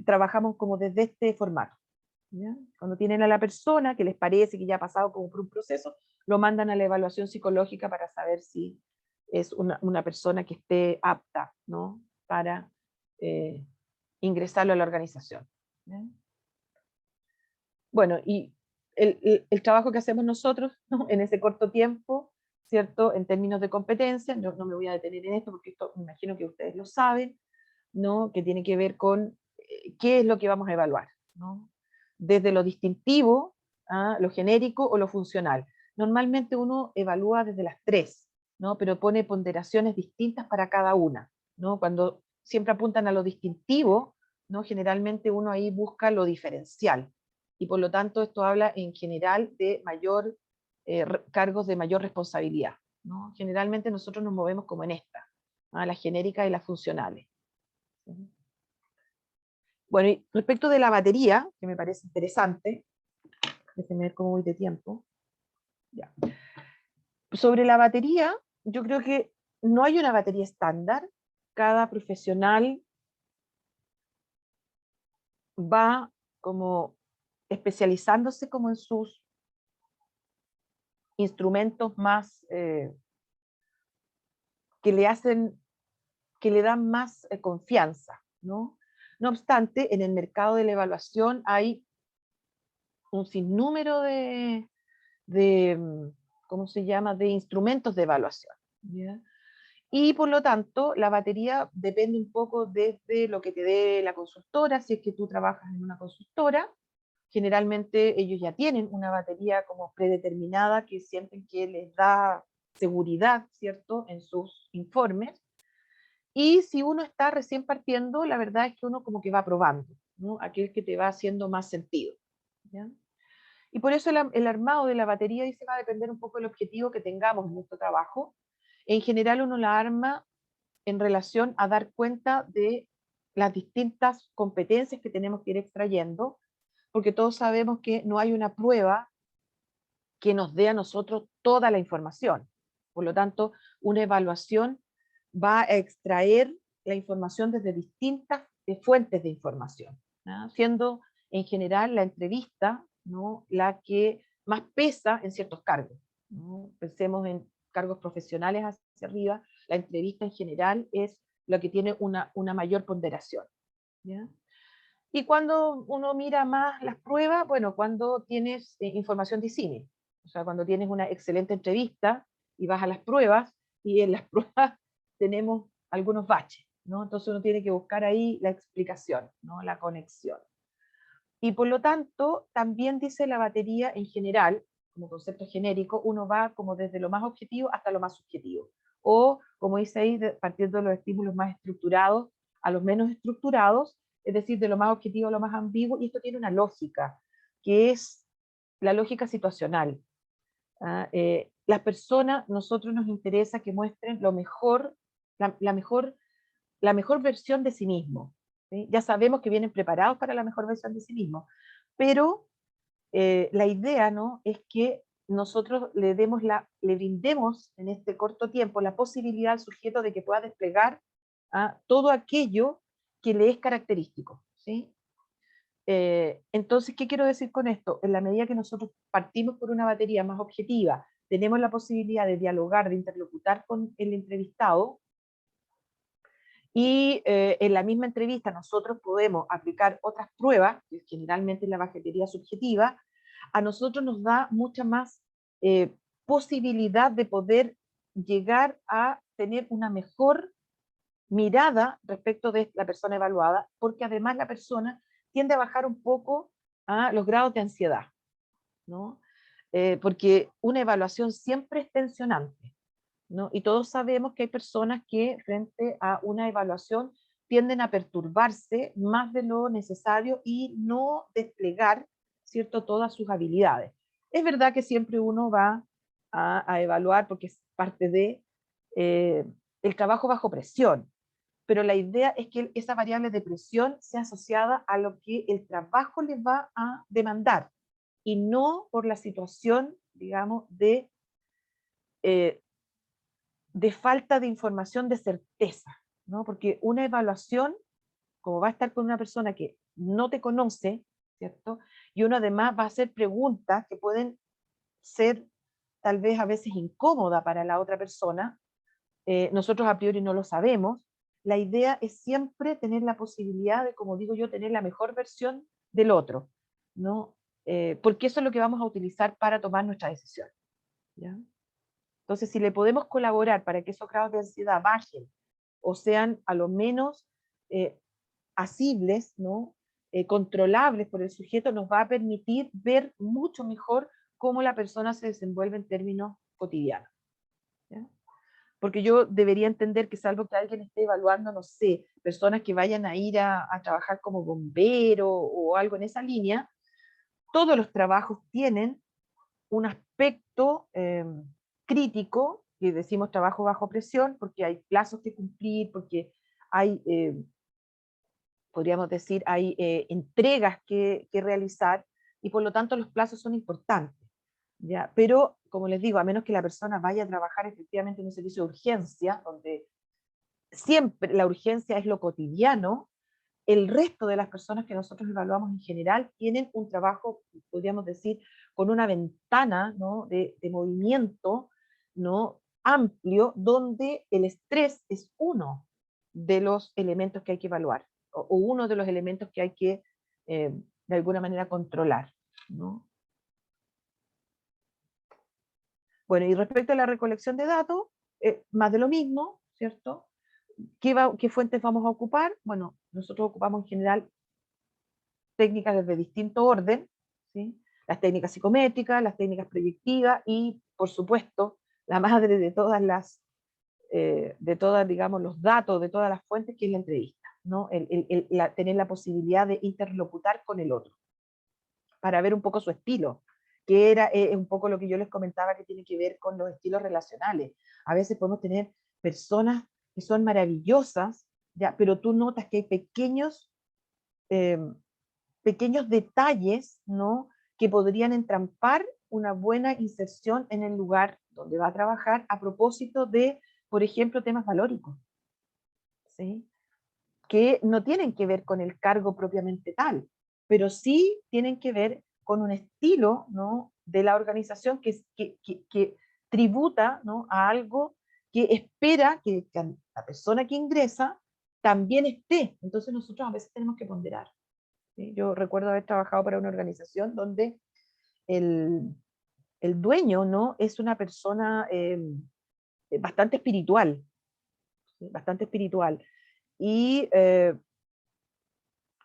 [SPEAKER 2] Trabajamos como desde este formato. ¿ya? Cuando tienen a la persona que les parece que ya ha pasado como por un proceso, lo mandan a la evaluación psicológica para saber si es una persona que esté apta, ¿no? Para ingresarlo a la organización, ¿ya? Bueno, y el trabajo que hacemos nosotros, ¿no? En ese corto tiempo, ¿cierto? En términos de competencia, no me voy a detener en esto porque esto me imagino que ustedes lo saben, ¿no? Que tiene que ver con qué es lo que vamos a evaluar, ¿no? Desde lo distintivo, ¿ah? Lo genérico o lo funcional. Normalmente uno evalúa desde las tres, ¿no? Pero pone ponderaciones distintas para cada una, ¿no? Cuando siempre apuntan a lo distintivo, ¿no? Generalmente uno ahí busca lo diferencial. Y por lo tanto esto habla en general de cargos de mayor responsabilidad, ¿no? Generalmente nosotros nos movemos como en esta, ¿ah? Las genéricas y las funcionales. Bueno, y respecto de la batería, que me parece interesante, déjenme ver cómo voy de tiempo. Ya. Sobre la batería, yo creo que no hay una batería estándar. Cada profesional va como especializándose como en sus instrumentos más que le hacen, que le dan más confianza, ¿no? No obstante, en el mercado de la evaluación hay un sinnúmero de ¿cómo se llama?, de instrumentos de evaluación, ¿ya? Y por lo tanto, la batería depende un poco desde lo que te dé la consultora. Si es que tú trabajas en una consultora, generalmente ellos ya tienen una batería como predeterminada que sienten que les da seguridad, ¿cierto?, en sus informes. Y si uno está recién partiendo, la verdad es que uno como que va probando, ¿no? Aquel que te va haciendo más sentido, ¿ya? Y por eso el armado de la batería dice va a depender un poco del objetivo que tengamos en nuestro trabajo. En general uno la arma en relación a dar cuenta de las distintas competencias que tenemos que ir extrayendo, porque todos sabemos que no hay una prueba que nos dé a nosotros toda la información. Por lo tanto, una evaluación va a extraer la información desde distintas fuentes de información, ¿no? Siendo en general la entrevista, ¿no?, la que más pesa en ciertos cargos, ¿no? Pensemos en cargos profesionales hacia arriba, la entrevista en general es la que tiene una mayor ponderación, ¿ya? Y cuando uno mira más las pruebas, bueno, cuando tienes información de cine, o sea, cuando tienes una excelente entrevista y vas a las pruebas, y en las pruebas tenemos algunos baches, ¿no? Entonces uno tiene que buscar ahí la explicación, ¿no?, la conexión. Y por lo tanto, también dice la batería en general, como concepto genérico, uno va como desde lo más objetivo hasta lo más subjetivo. O, como dice ahí, partiendo de los estímulos más estructurados a los menos estructurados, es decir, de lo más objetivo a lo más ambiguo, y esto tiene una lógica, que es la lógica situacional. Las personas, nosotros nos interesa que muestren lo mejor, la mejor versión de sí mismo, ¿sí? Ya sabemos que vienen preparados para la mejor versión de sí mismo, pero la idea, ¿no?, es que nosotros le brindemos en este corto tiempo la posibilidad al sujeto de que pueda desplegar todo aquello que le es característico, ¿sí? Entonces, ¿qué quiero decir con esto? En la medida que nosotros partimos por una batería más objetiva, tenemos la posibilidad de dialogar, de interlocutar con el entrevistado, y en la misma entrevista nosotros podemos aplicar otras pruebas, que generalmente es la batería subjetiva, a nosotros nos da mucha más posibilidad de poder llegar a tener una mejor mirada respecto de la persona evaluada, porque además la persona tiende a bajar un poco a los grados de ansiedad, ¿no? Porque una evaluación siempre es tensionante, ¿no? Y todos sabemos que hay personas que frente a una evaluación tienden a perturbarse más de lo necesario y no desplegar, ¿cierto?, todas sus habilidades. Es verdad que siempre uno va a evaluar porque es parte de el trabajo bajo presión, pero la idea es que esa variable de presión sea asociada a lo que el trabajo les va a demandar y no por la situación, digamos, eh, de falta de información de certeza, ¿no? Porque una evaluación, como va a estar con una persona que no te conoce, ¿cierto? Y uno además va a hacer preguntas que pueden ser tal vez a veces incómodas para la otra persona. Nosotros a priori no lo sabemos. La idea es siempre tener la posibilidad de, como digo yo, tener la mejor versión del otro, ¿no? Porque eso es lo que vamos a utilizar para tomar nuestra decisión, ¿ya? Entonces, si le podemos colaborar para que esos grados de ansiedad bajen o sean a lo menos asibles, ¿no? Controlables por el sujeto, nos va a permitir ver mucho mejor cómo la persona se desenvuelve en términos cotidianos, ¿ya? Porque yo debería entender que salvo que alguien esté evaluando, no sé, personas que vayan a ir a trabajar como bombero o algo en esa línea, todos los trabajos tienen un aspecto crítico, que decimos trabajo bajo presión, porque hay plazos que cumplir, porque hay, podríamos decir, hay entregas que realizar, y por lo tanto los plazos son importantes, ¿ya? Pero, como les digo, a menos que la persona vaya a trabajar efectivamente en un servicio de urgencia, donde siempre la urgencia es lo cotidiano, el resto de las personas que nosotros evaluamos en general tienen un trabajo, podríamos decir, con una ventana, ¿no? de movimiento, ¿no? amplio, donde el estrés es uno de los elementos que hay que evaluar, o uno de los elementos que hay que, de alguna manera, controlar, ¿no? Bueno, y respecto a la recolección de datos, más de lo mismo, ¿cierto? ¿Qué fuentes vamos a ocupar? Bueno, nosotros ocupamos en general técnicas desde distinto orden, ¿sí? Las técnicas psicométricas, las técnicas proyectivas y, por supuesto, la madre de todas las, de todas, digamos, los datos, de todas las fuentes, que es la entrevista, ¿no? Tener la posibilidad de interlocutar con el otro, para ver un poco su estilo, que era un poco lo que yo les comentaba que tiene que ver con los estilos relacionales. A veces podemos tener personas que son maravillosas, ¿ya? Pero tú notas que hay eh, pequeños detalles, ¿no? que podrían entrampar una buena inserción en el lugar donde va a trabajar a propósito de, por ejemplo, temas valóricos, ¿sí? que no tienen que ver con el cargo propiamente tal, pero sí tienen que ver con un estilo, ¿no? de la organización que tributa, ¿no? a algo que espera que la persona que ingresa también esté. Entonces nosotros a veces tenemos que ponderar. ¿Sí? Yo recuerdo haber trabajado para una organización donde el, el dueño, ¿no? es una persona bastante espiritual, ¿sí? bastante espiritual, y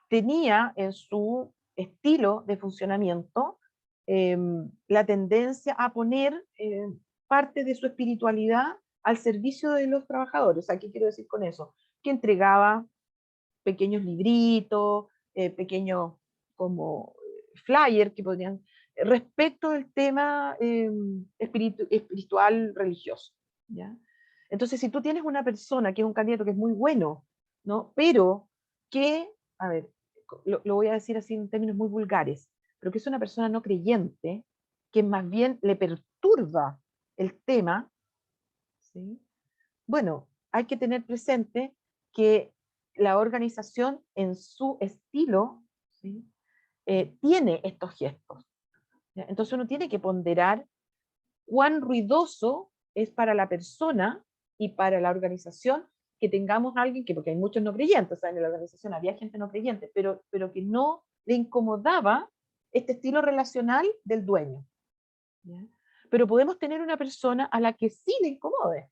[SPEAKER 2] tenía en su estilo de funcionamiento eh, la tendencia a poner parte de su espiritualidad al servicio de los trabajadores. O sea, ¿qué quiero decir con eso? Que entregaba pequeños libritos, pequeños como flyer que podrían, respecto del tema espiritual religioso, ¿ya? Entonces, si tú tienes una persona que es un candidato que es muy bueno, ¿no? Pero que, a ver, lo voy a decir así en términos muy vulgares, pero que es una persona no creyente, que más bien le perturba el tema, ¿sí? Bueno, hay que tener presente que la organización en su estilo, ¿sí? Tiene estos gestos, ¿ya? Entonces uno tiene que ponderar cuán ruidoso es para la persona y para la organización que tengamos a alguien que, porque hay muchos no creyentes, o sea, en la organización había gente no creyente, pero que no le incomodaba este estilo relacional del dueño, ¿ya? Pero podemos tener una persona a la que sí le incomode,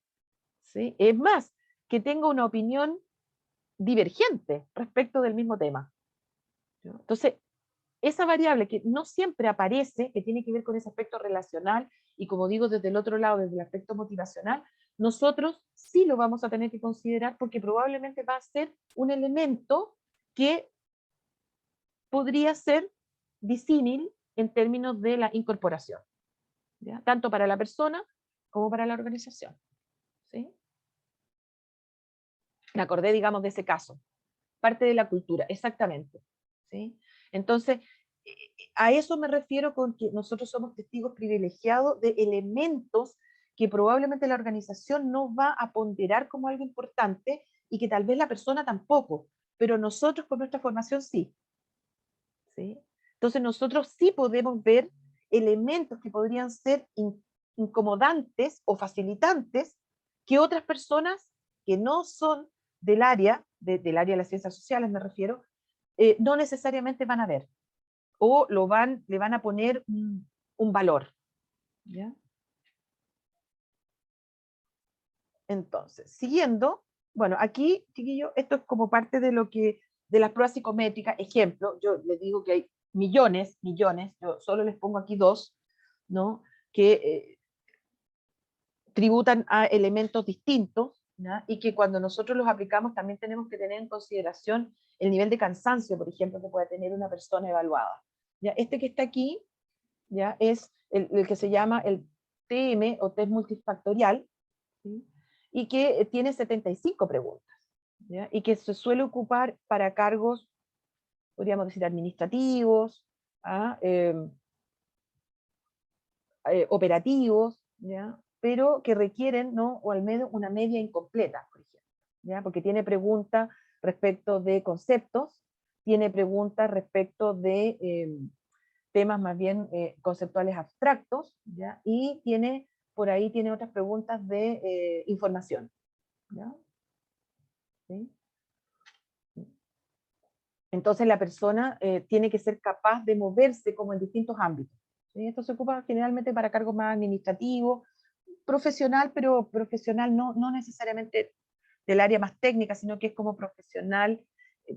[SPEAKER 2] ¿sí? Es más, que tenga una opinión divergente respecto del mismo tema, ¿no? Entonces, esa variable que no siempre aparece, que tiene que ver con ese aspecto relacional, y como digo, desde el otro lado, desde el aspecto motivacional, nosotros sí lo vamos a tener que considerar porque probablemente va a ser un elemento que podría ser disímil en términos de la incorporación, ¿ya? Tanto para la persona como para la organización, ¿sí? Me acordé, digamos, de ese caso. Parte de la cultura, exactamente, ¿sí? Entonces, a eso me refiero con que nosotros somos testigos privilegiados de elementos que probablemente la organización no va a ponderar como algo importante y que tal vez la persona tampoco, pero nosotros con nuestra formación sí, ¿sí? Entonces nosotros sí podemos ver elementos que podrían ser incomodantes o facilitantes que otras personas que no son del área, del área de las ciencias sociales me refiero, no necesariamente van a ver o le van a poner un valor. ¿Ya? Entonces, siguiendo, bueno, aquí, chiquillos, esto es como parte de lo que, de las pruebas psicométricas, ejemplo, yo les digo que hay millones, yo solo les pongo aquí dos, ¿no? Que tributan a elementos distintos, ¿ya? Y que cuando nosotros los aplicamos también tenemos que tener en consideración el nivel de cansancio, por ejemplo, que puede tener una persona evaluada. ¿Ya? Este que está aquí, ¿ya? Es el que se llama el TM o test multifactorial, ¿sí? Y que tiene 75 preguntas, ¿ya? Y que se suele ocupar para cargos, podríamos decir, administrativos, ¿ah? Operativos, ¿ya? Pero que requieren, ¿no? O al menos una media incompleta, por ejemplo, ¿ya? Porque tiene preguntas respecto de conceptos, tiene preguntas respecto de temas más bien conceptuales abstractos, ¿ya? Y tiene, por ahí tiene otras preguntas de información, ¿ya? ¿Sí? Entonces la persona tiene que ser capaz de moverse como en distintos ámbitos, ¿sí? Esto se ocupa generalmente para cargos más administrativos, profesional, pero profesional no necesariamente del área más técnica, sino que es como profesional,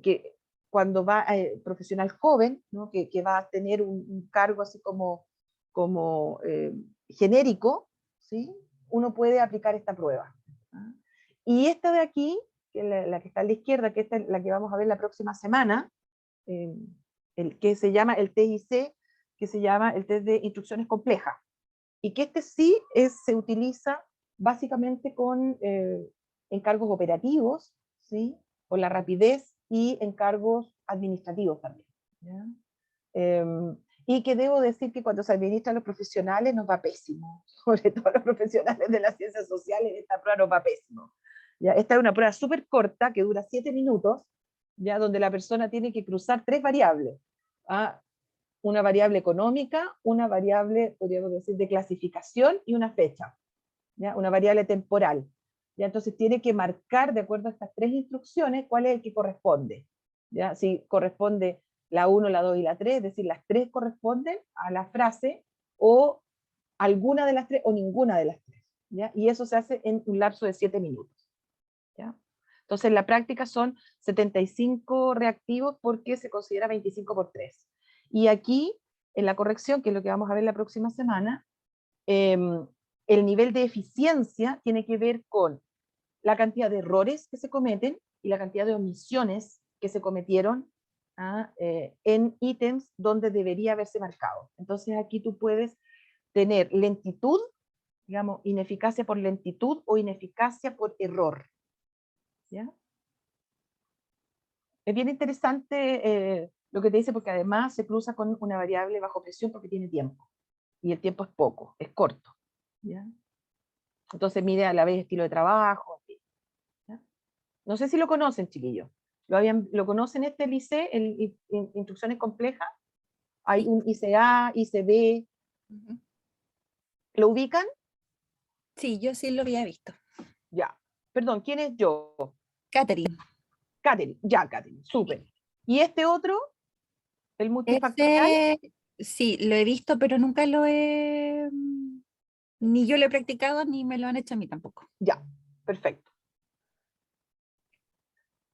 [SPEAKER 2] que cuando va, profesional joven, ¿no? Que va a tener un cargo así como genérico, ¿sí? Uno puede aplicar esta prueba. ¿Ah? Y esta de aquí, que la que está a la izquierda, que esta es la que vamos a ver la próxima semana, el que se llama el TIC, que se llama el test de instrucciones complejas, y que este sí se utiliza básicamente con encargos operativos, ¿sí? Por la rapidez, y encargos administrativos también, ¿ya? Y que debo decir que cuando se administran los profesionales nos va pésimo, sobre todo los profesionales de las ciencias sociales, esta prueba nos va pésimo. ¿Ya? Esta es una prueba súper corta que dura 7 minutos, ¿ya? Donde la persona tiene que cruzar 3 variables. ¿Ah? Una variable económica, una variable, podríamos decir, de clasificación y una fecha, ¿ya? Una variable temporal. ¿Ya? Entonces tiene que marcar, de acuerdo a estas 3 instrucciones, cuál es el que corresponde. ¿Ya? Si corresponde la 1, la 2 y la 3, es decir, las 3 corresponden a la frase, o alguna de las 3 o ninguna de las 3. ¿Ya? Y eso se hace en un lapso de 7 minutos. ¿Ya? Entonces, en la práctica son 75 reactivos porque se considera 25 por 3. Y aquí, en la corrección, que es lo que vamos a ver la próxima semana, el nivel de eficiencia tiene que ver con la cantidad de errores que se cometen y la cantidad de omisiones que se cometieron en ítems donde debería haberse marcado. Entonces, aquí tú puedes tener lentitud, digamos, ineficacia por lentitud o ineficacia por error. ¿Ya? Es bien interesante lo que te dice, porque además se cruza con una variable bajo presión porque tiene tiempo, y el tiempo es poco, es corto. ¿Ya? Entonces mide a la vez estilo de trabajo. ¿Ya? No sé si lo conocen, chiquillos. ¿Lo conocen este liceo, instrucciones complejas? Hay
[SPEAKER 3] Sí.
[SPEAKER 2] un ICA, ICB. ¿Lo ubican?
[SPEAKER 3] Sí, yo sí lo había visto.
[SPEAKER 2] Ya. Perdón, ¿quién es yo?
[SPEAKER 3] Catherine.
[SPEAKER 2] Katherine. Ya, Katherine. Súper. ¿Y este otro? ¿El multifactorial?
[SPEAKER 3] Ese sí, lo he visto, pero nunca lo he, ni yo lo he practicado, ni me lo han hecho a mí tampoco.
[SPEAKER 2] Ya. Perfecto.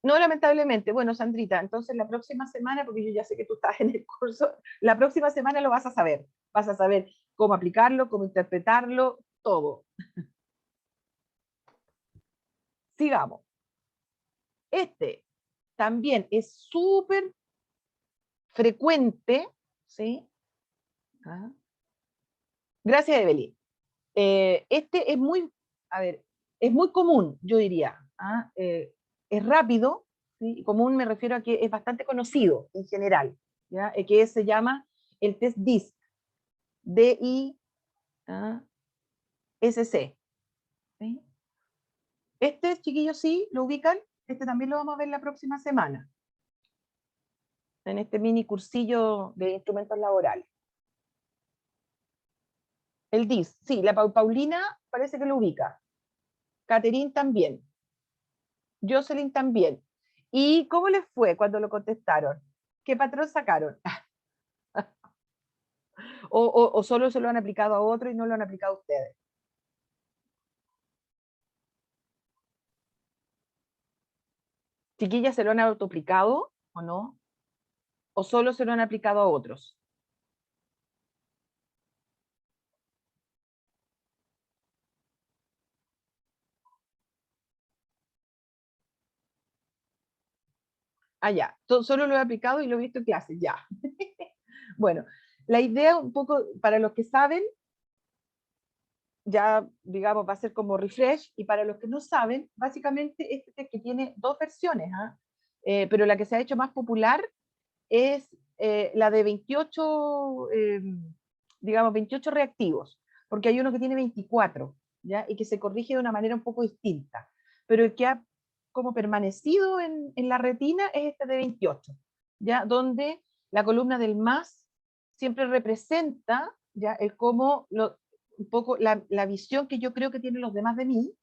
[SPEAKER 2] No, lamentablemente. Bueno, Sandrita, entonces la próxima semana, porque yo ya sé que tú estás en el curso, la próxima semana lo vas a saber. Vas a saber cómo aplicarlo, cómo interpretarlo, todo. Sigamos. Este también es súper frecuente, ¿sí? ¿Ah? Gracias, Evelyn. Este es muy, a ver, es muy común, yo diría. ¿Ah? Es rápido, ¿sí? Y común me refiero a que es bastante conocido en general, ¿ya? Que se llama el test DISC, D-I-S-C. ¿Sí? Este, chiquillos, sí, lo ubican. Este también lo vamos a ver la próxima semana. en este mini cursillo de instrumentos laborales. El DIS, sí, la Paulina parece que lo ubica. Caterín también. Jocelyn también. ¿Y cómo les fue cuando lo contestaron? ¿Qué patrón sacaron? ¿O solo se lo han aplicado a otro y no lo han aplicado a ustedes? ¿Chiquillas se lo han autoaplicado o no? ¿O solo se lo han aplicado a otros? Ah, ya, solo lo he aplicado y lo he visto en clase, ya. Bueno, la idea un poco, para los que saben, ya, digamos, va a ser como refresh, y para los que no saben, básicamente este test que tiene dos versiones, ¿ah? Pero la que se ha hecho más popular es la de 28, digamos, 28 reactivos, porque hay uno que tiene 24, ¿ya? Y que se corrige de una manera un poco distinta, pero el que ha como permanecido en la retina es este de 28, ¿ya? Donde la columna del más siempre representa, ¿ya? El cómo, un poco la visión que yo creo que tienen los demás de mí.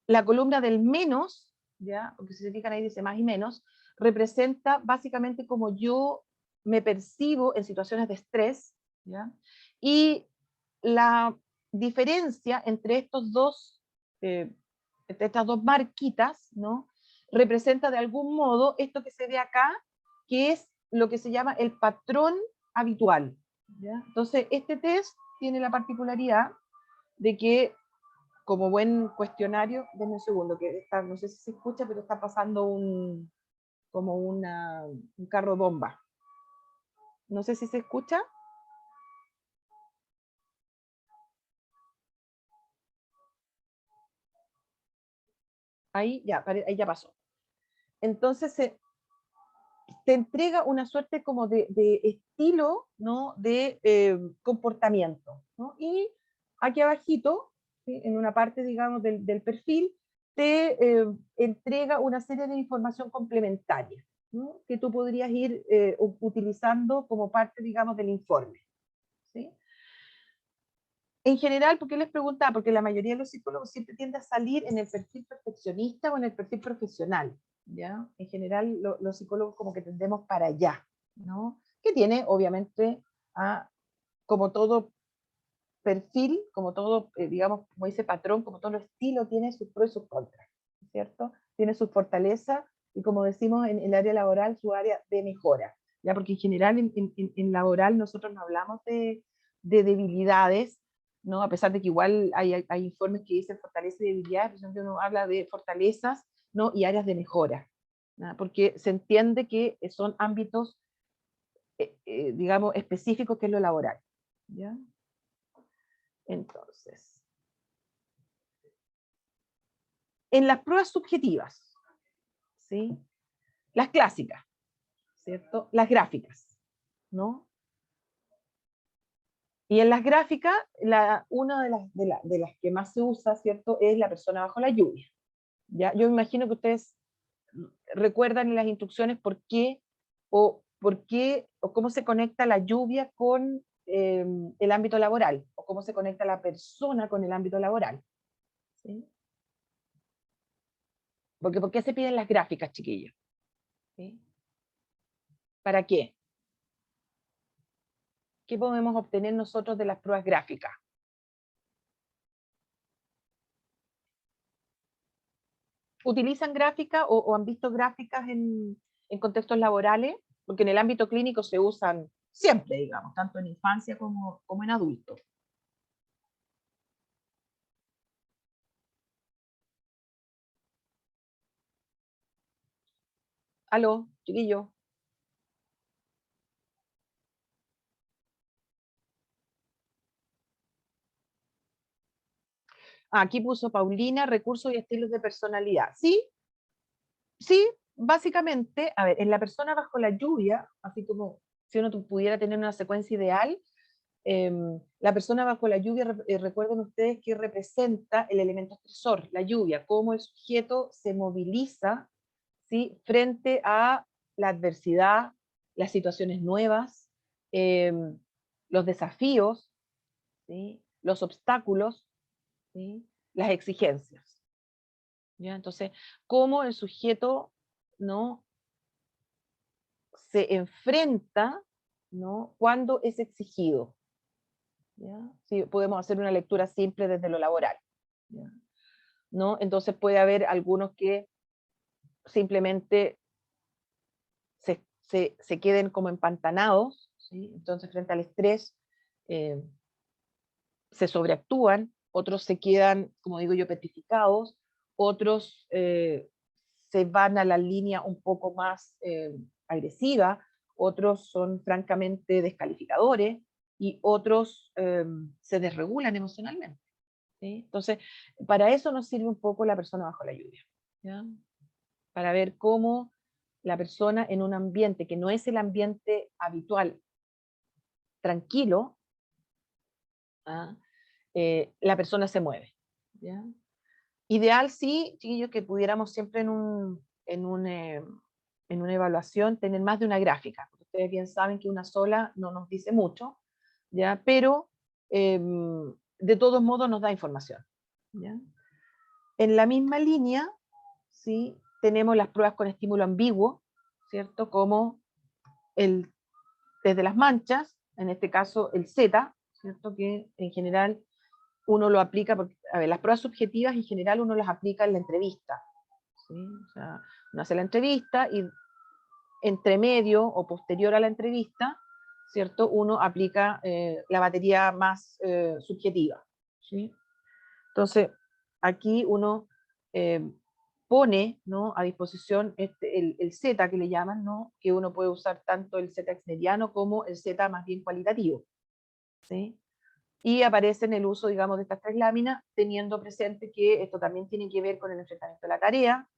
[SPEAKER 2] La columna del menos, ¿ya? Porque si se fijan ahí dice más y menos, representa básicamente como yo me percibo en situaciones de estrés, ¿ya? Y la diferencia entre entre estas dos marquitas, ¿no? Representa de algún modo esto que se ve acá, que es lo que se llama el patrón habitual, ¿ya? Entonces, este test tiene la particularidad de que, como buen cuestionario, denme un segundo, que está, no sé si se escucha, pero está pasando como un carro bomba. No sé si se escucha. Ahí ya pasó. Entonces te entrega una suerte como de estilo, ¿no? De comportamiento, ¿no? Y aquí abajito, ¿sí? En una parte, digamos, del perfil, te entrega una serie de información complementaria, ¿no? Que tú podrías ir utilizando como parte, digamos, del informe, ¿sí? En general, ¿por qué les preguntaba? Porque la mayoría de los psicólogos siempre tiende a salir en el perfil perfeccionista o en el perfil profesional, ¿ya? En general, los psicólogos como que tendemos para allá, ¿no? Que tiene, obviamente, como todo perfil, como todo, digamos, como dice patrón, como todo estilo, tiene sus pros y sus contras, ¿cierto? Tiene sus fortalezas y, como decimos en el área laboral, su área de mejora, ¿ya? Porque en general en laboral nosotros no hablamos de debilidades, ¿no? A pesar de que igual hay informes que dicen fortaleza y debilidad, pero uno habla de fortalezas, ¿no? Y áreas de mejora, ¿no? Porque se entiende que son ámbitos, digamos, específicos, que es lo laboral, ¿ya? Entonces, en las pruebas subjetivas, ¿sí? Las clásicas, ¿cierto? Las gráficas, ¿no? Y en las gráficas, una de las que más se usa, ¿cierto? Es la persona bajo la lluvia, ¿ya? Yo me imagino que ustedes recuerdan en las instrucciones por qué o cómo se conecta la lluvia con el ámbito laboral, o cómo se conecta la persona con el ámbito laboral, ¿sí? Porque ¿por qué se piden las gráficas, chiquillos? ¿Sí? ¿Para qué? ¿Qué podemos obtener nosotros de las pruebas gráficas? ¿Utilizan gráficas o han visto gráficas en contextos laborales? Porque en el ámbito clínico se usan siempre, digamos, tanto en infancia como en adultos. Aló, chiquillo. Aquí puso Paulina, recursos y estilos de personalidad. Sí, sí, básicamente, a ver, en la persona bajo la lluvia, así como si uno pudiera tener una secuencia ideal, la persona bajo la lluvia, recuerden ustedes que representa el elemento estresor, la lluvia, cómo el sujeto se moviliza, ¿sí? Frente a la adversidad, las situaciones nuevas, los desafíos, ¿sí? Los obstáculos, ¿sí? Las exigencias. ¿Ya? Entonces, cómo el sujeto, ¿no?, se enfrenta, ¿no?, cuando es exigido. ¿Ya? Sí, podemos hacer una lectura simple desde lo laboral. ¿Ya? ¿No? Entonces puede haber algunos que simplemente se queden como empantanados, ¿sí? Entonces frente al estrés eh, se sobreactúan, otros se quedan, como digo yo, petrificados, otros se van a la línea un poco más agresiva, otros son francamente descalificadores y otros se desregulan emocionalmente. ¿Sí? Entonces, para eso nos sirve un poco la persona bajo la lluvia, ¿ya? Para ver cómo la persona en un ambiente que no es el ambiente habitual, tranquilo, ¿ah? La persona se mueve. ¿Ya? Ideal, sí, chiquillos, que pudiéramos siempre en una evaluación tener más de una gráfica. Ustedes bien saben que una sola no nos dice mucho, ¿ya? Pero de todos modos nos da información. ¿Ya? En la misma línea, ¿sí?, tenemos las pruebas con estímulo ambiguo, ¿cierto? Como desde las manchas, en este caso el Z, ¿cierto? Que en general uno lo aplica, porque, a ver, las pruebas subjetivas en general uno las aplica en la entrevista, ¿sí? O sea, uno hace la entrevista y entre medio o posterior a la entrevista, ¿cierto?, uno aplica la batería más subjetiva, ¿sí? Entonces, aquí uno pone, ¿no?, a disposición el Z que le llaman, ¿no?, que uno puede usar tanto el Z mediano como el Z más bien cualitativo, ¿sí? Y aparece en el uso, digamos, de estas tres láminas, teniendo presente que esto también tiene que ver con el enfrentamiento de la tarea,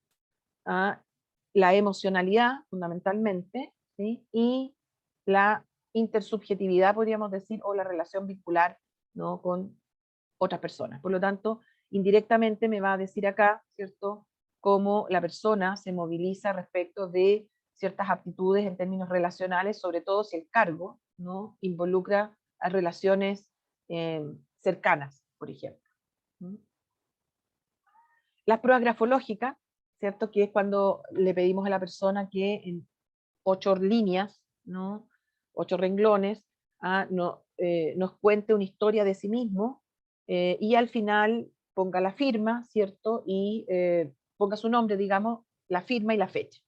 [SPEAKER 2] la emocionalidad, fundamentalmente, ¿sí?, y la intersubjetividad, podríamos decir, o la relación vincular, ¿no?, con otras personas. Por lo tanto, indirectamente me va a decir acá, ¿cierto?, cómo la persona se moviliza respecto de ciertas aptitudes en términos relacionales, sobre todo si el cargo, ¿no?, involucra a relaciones cercanas, por ejemplo. Las pruebas grafológicas, ¿cierto?, que es cuando le pedimos a la persona que en 8 líneas, ¿no?, 8 renglones, nos cuente una historia de sí mismo, y al final ponga la firma, ¿cierto?, y ponga su nombre, digamos, la firma y la fecha,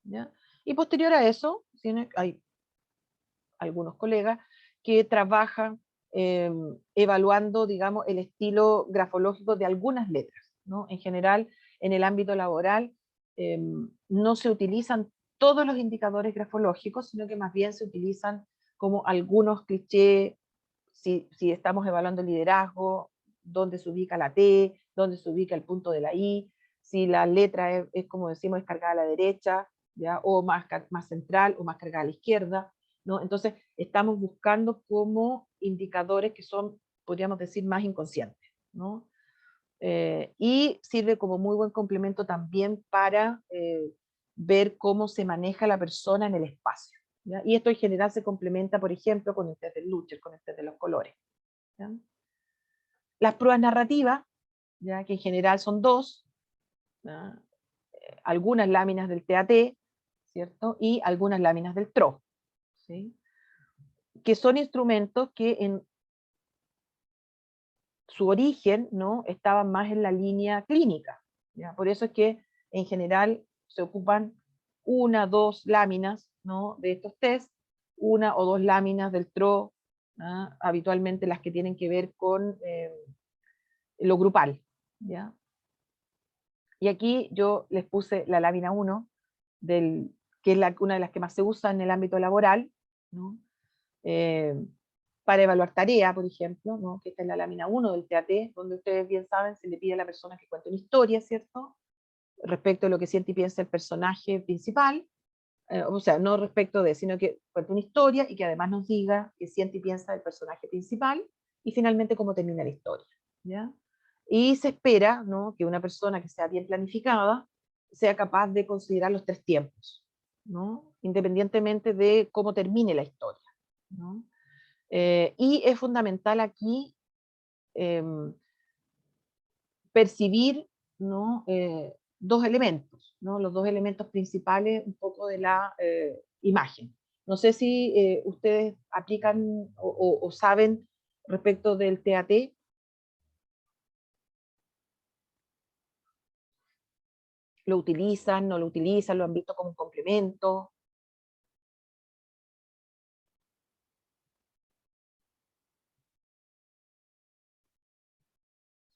[SPEAKER 2] ¿ya? Y posterior a eso, hay algunos colegas que trabajan evaluando, digamos, el estilo grafológico de algunas letras, ¿no? En general, en el ámbito laboral, no se utilizan todos los indicadores grafológicos, sino que más bien se utilizan como algunos clichés, si estamos evaluando el liderazgo, dónde se ubica la T, dónde se ubica el punto de la I, si la letra es como decimos, es cargada a la derecha, ¿ya?, o más central, o más cargada a la izquierda, ¿no? Entonces, estamos buscando como indicadores que son, podríamos decir, más inconscientes, ¿no? Y sirve como muy buen complemento también para ver cómo se maneja la persona en el espacio, ¿ya? Y esto en general se complementa, por ejemplo, con el test del Lucher, con el test de los colores, ¿ya? Las pruebas narrativas, ¿ya?, que en general son dos, ¿ya?, algunas láminas del TAT, ¿cierto?, y algunas láminas del TRO, ¿sí?, que son instrumentos que en su origen, ¿no?, estaban más en la línea clínica, ¿ya? Por eso es que en general se ocupan 1, 2 láminas, ¿no?, de estos test, 1 o 2 láminas del TRO, ¿ah?, habitualmente las que tienen que ver con lo grupal, ¿ya? Y aquí yo les puse la lámina 1, que es una de las que más se usa en el ámbito laboral, ¿no?, para evaluar tarea, por ejemplo, ¿no?, que esta es la lámina 1 del TAT, donde ustedes bien saben, se le pide a la persona que cuente una historia, ¿cierto?, respecto a lo que siente y piensa el personaje principal, o sea, no respecto de, sino que cuente una historia y que además nos diga qué siente y piensa el personaje principal, y finalmente cómo termina la historia, ¿ya? Y se espera, ¿no?, que una persona que sea bien planificada sea capaz de considerar los 3 tiempos, ¿no? independientemente de cómo termine la historia, ¿no? Y es fundamental aquí percibir, ¿no? Dos elementos, ¿no? Los dos elementos principales un poco de la imagen. No sé si ustedes aplican o saben respecto del TAT. ¿Lo utilizan, no lo utilizan, lo han visto como un complemento?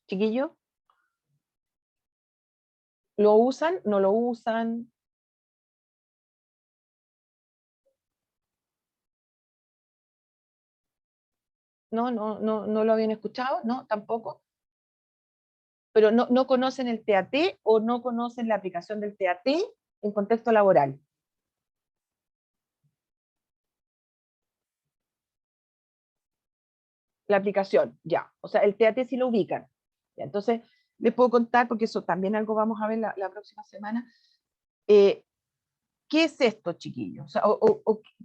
[SPEAKER 2] ¿Chiquillo? ¿Lo usan? ¿No lo usan? ¿No lo habían escuchado? ¿No? ¿Tampoco? Pero no conocen el TAT o no conocen la aplicación del TAT en contexto laboral. La aplicación, ya. O sea, el TAT sí lo ubican. Ya, entonces, les puedo contar, porque eso también algo vamos a ver la próxima semana. ¿Qué es esto, chiquillos? O sea,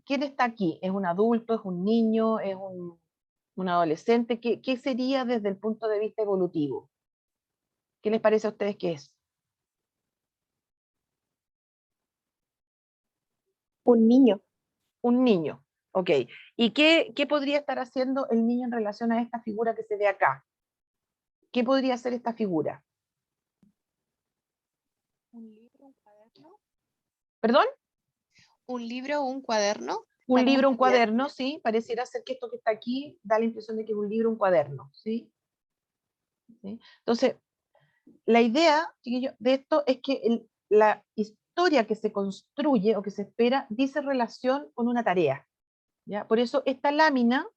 [SPEAKER 2] ¿quién está aquí? ¿Es un adulto? ¿Es un niño? ¿Es un adolescente? ¿Qué sería desde el punto de vista evolutivo? ¿Qué les parece a ustedes que es?
[SPEAKER 4] Un niño.
[SPEAKER 2] Un niño, ok. ¿Y qué podría estar haciendo el niño en relación a esta figura que se ve acá? ¿Qué podría ser esta figura?
[SPEAKER 4] ¿Un libro, un cuaderno?
[SPEAKER 2] ¿Perdón?
[SPEAKER 4] ¿Un libro o un cuaderno?
[SPEAKER 2] Un
[SPEAKER 4] Para
[SPEAKER 2] libro, un
[SPEAKER 4] estudiar.
[SPEAKER 2] cuaderno, sí. Pareciera ser que esto que está aquí da la impresión de que es un libro, un cuaderno, ¿sí? ¿Sí? Entonces, la idea, chiquillos, de esto es que la historia que se construye o que se espera dice relación con una tarea, ¿ya? Por eso esta lámina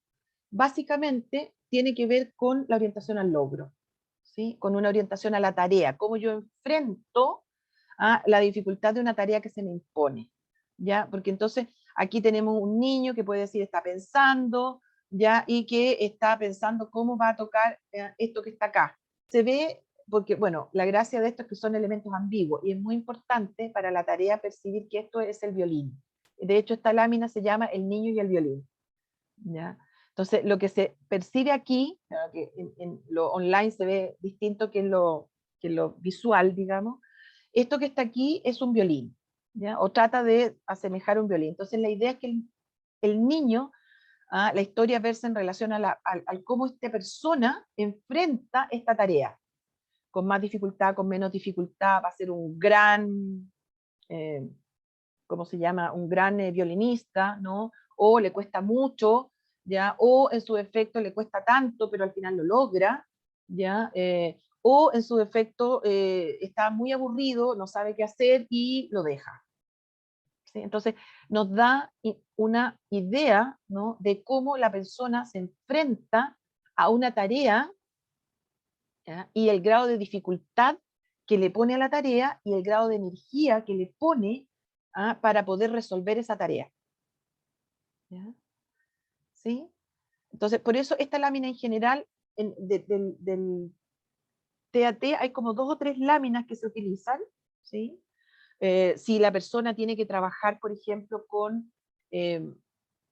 [SPEAKER 2] básicamente tiene que ver con la orientación al logro, ¿sí? Con una orientación a la tarea, cómo yo enfrento a la dificultad de una tarea que se me impone, ¿ya? Porque entonces aquí tenemos un niño que puede decir está pensando, ¿ya? Y que está pensando cómo va a tocar esto que está acá. Se ve, porque, bueno, la gracia de esto es que son elementos ambiguos y es muy importante para la tarea percibir que esto es el violín. De hecho, esta lámina se llama El niño y el violín, ¿ya? Entonces, lo que se percibe aquí, claro que en lo online se ve distinto que en lo visual, digamos, esto que está aquí es un violín, ¿ya? O trata de asemejar un violín. Entonces, la idea es que el niño, la historia verse en relación al cómo esta persona enfrenta esta tarea, con más dificultad, con menos dificultad, va a ser un gran, eh, ¿cómo se llama? Un gran violinista, ¿no? O le cuesta mucho, ¿ya? O en su defecto le cuesta tanto, pero al final lo logra, ¿ya? O en su defecto está muy aburrido, no sabe qué hacer y lo deja. ¿Sí? Entonces, nos da una idea, ¿no? De cómo la persona se enfrenta a una tarea, ¿ya? Y el grado de dificultad que le pone a la tarea y el grado de energía que le pone para poder resolver esa tarea. ¿Ya? ¿Sí? Entonces, por eso esta lámina en general, del TAT, hay como 2 o 3 láminas que se utilizan, ¿sí? Si la persona tiene que trabajar, por ejemplo, con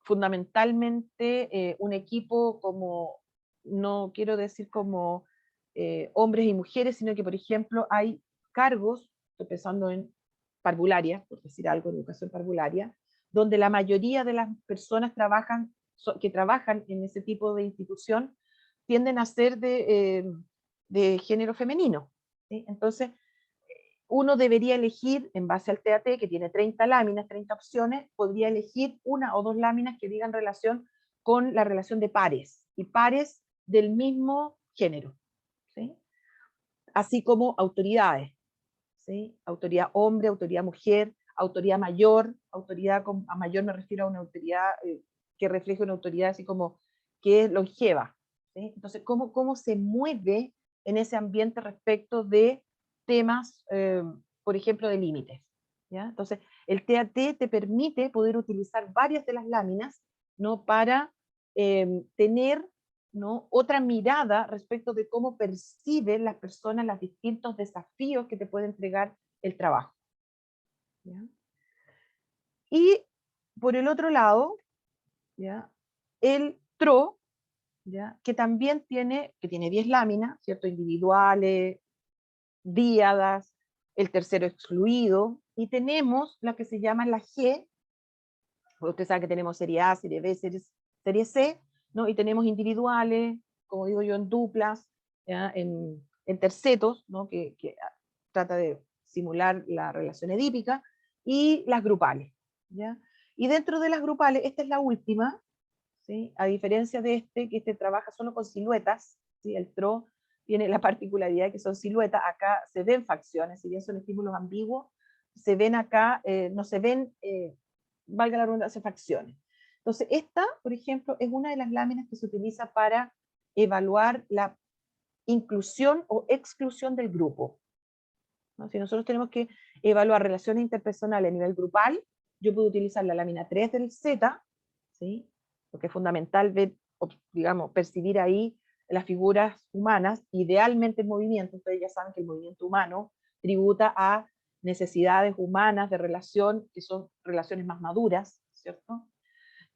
[SPEAKER 2] fundamentalmente un equipo como, no quiero decir como hombres y mujeres, sino que, por ejemplo, hay cargos, estoy pensando en parvularia, por decir algo, en educación parvularia, donde la mayoría de las personas que trabajan en ese tipo de institución tienden a ser de género femenino, ¿sí? Entonces, uno debería elegir, en base al TAT, que tiene 30 láminas, 30 opciones, podría elegir una o dos láminas que digan relación con la relación de pares, y pares del mismo género, ¿sí? Así como autoridades, ¿sí? Autoridad hombre, autoridad mujer, autoridad mayor, a mayor me refiero a una autoridad que refleje una autoridad así como que es longeva, ¿sí? Entonces, ¿cómo se mueve en ese ambiente respecto de temas, por ejemplo, de límites? ¿Ya? Entonces, el TAT te permite poder utilizar varias de las láminas, ¿no? Para tener, ¿no? Otra mirada respecto de cómo perciben las personas los distintos desafíos que te puede entregar el trabajo. ¿Ya? Y por el otro lado, ¿ya? El TRO, ¿ya? Que también tiene 10 láminas, ¿cierto? Individuales, díadas, el tercero excluido, y tenemos la que se llama la G, usted sabe que tenemos serie A, serie B, serie C, ¿no? Y tenemos individuales, como digo yo, en duplas, ¿ya? En tercetos, ¿no? Que trata de simular la relación edípica, y las grupales, ¿ya? Y dentro de las grupales, esta es la última, ¿sí? A diferencia de que este trabaja solo con siluetas, ¿sí? El TRO tiene la particularidad de que son siluetas, acá se ven facciones, si bien son estímulos ambiguos, se ven acá, no se ven, valga la redundancia, facciones. Entonces, esta, por ejemplo, es una de las láminas que se utiliza para evaluar la inclusión o exclusión del grupo, ¿no? Si nosotros tenemos que evaluar relaciones interpersonales a nivel grupal, yo puedo utilizar la lámina 3 del Z, ¿sí? Porque es fundamental ver, digamos, percibir ahí las figuras humanas, idealmente en movimiento. Ustedes ya saben que el movimiento humano tributa a necesidades humanas de relación, que son relaciones más maduras, ¿cierto?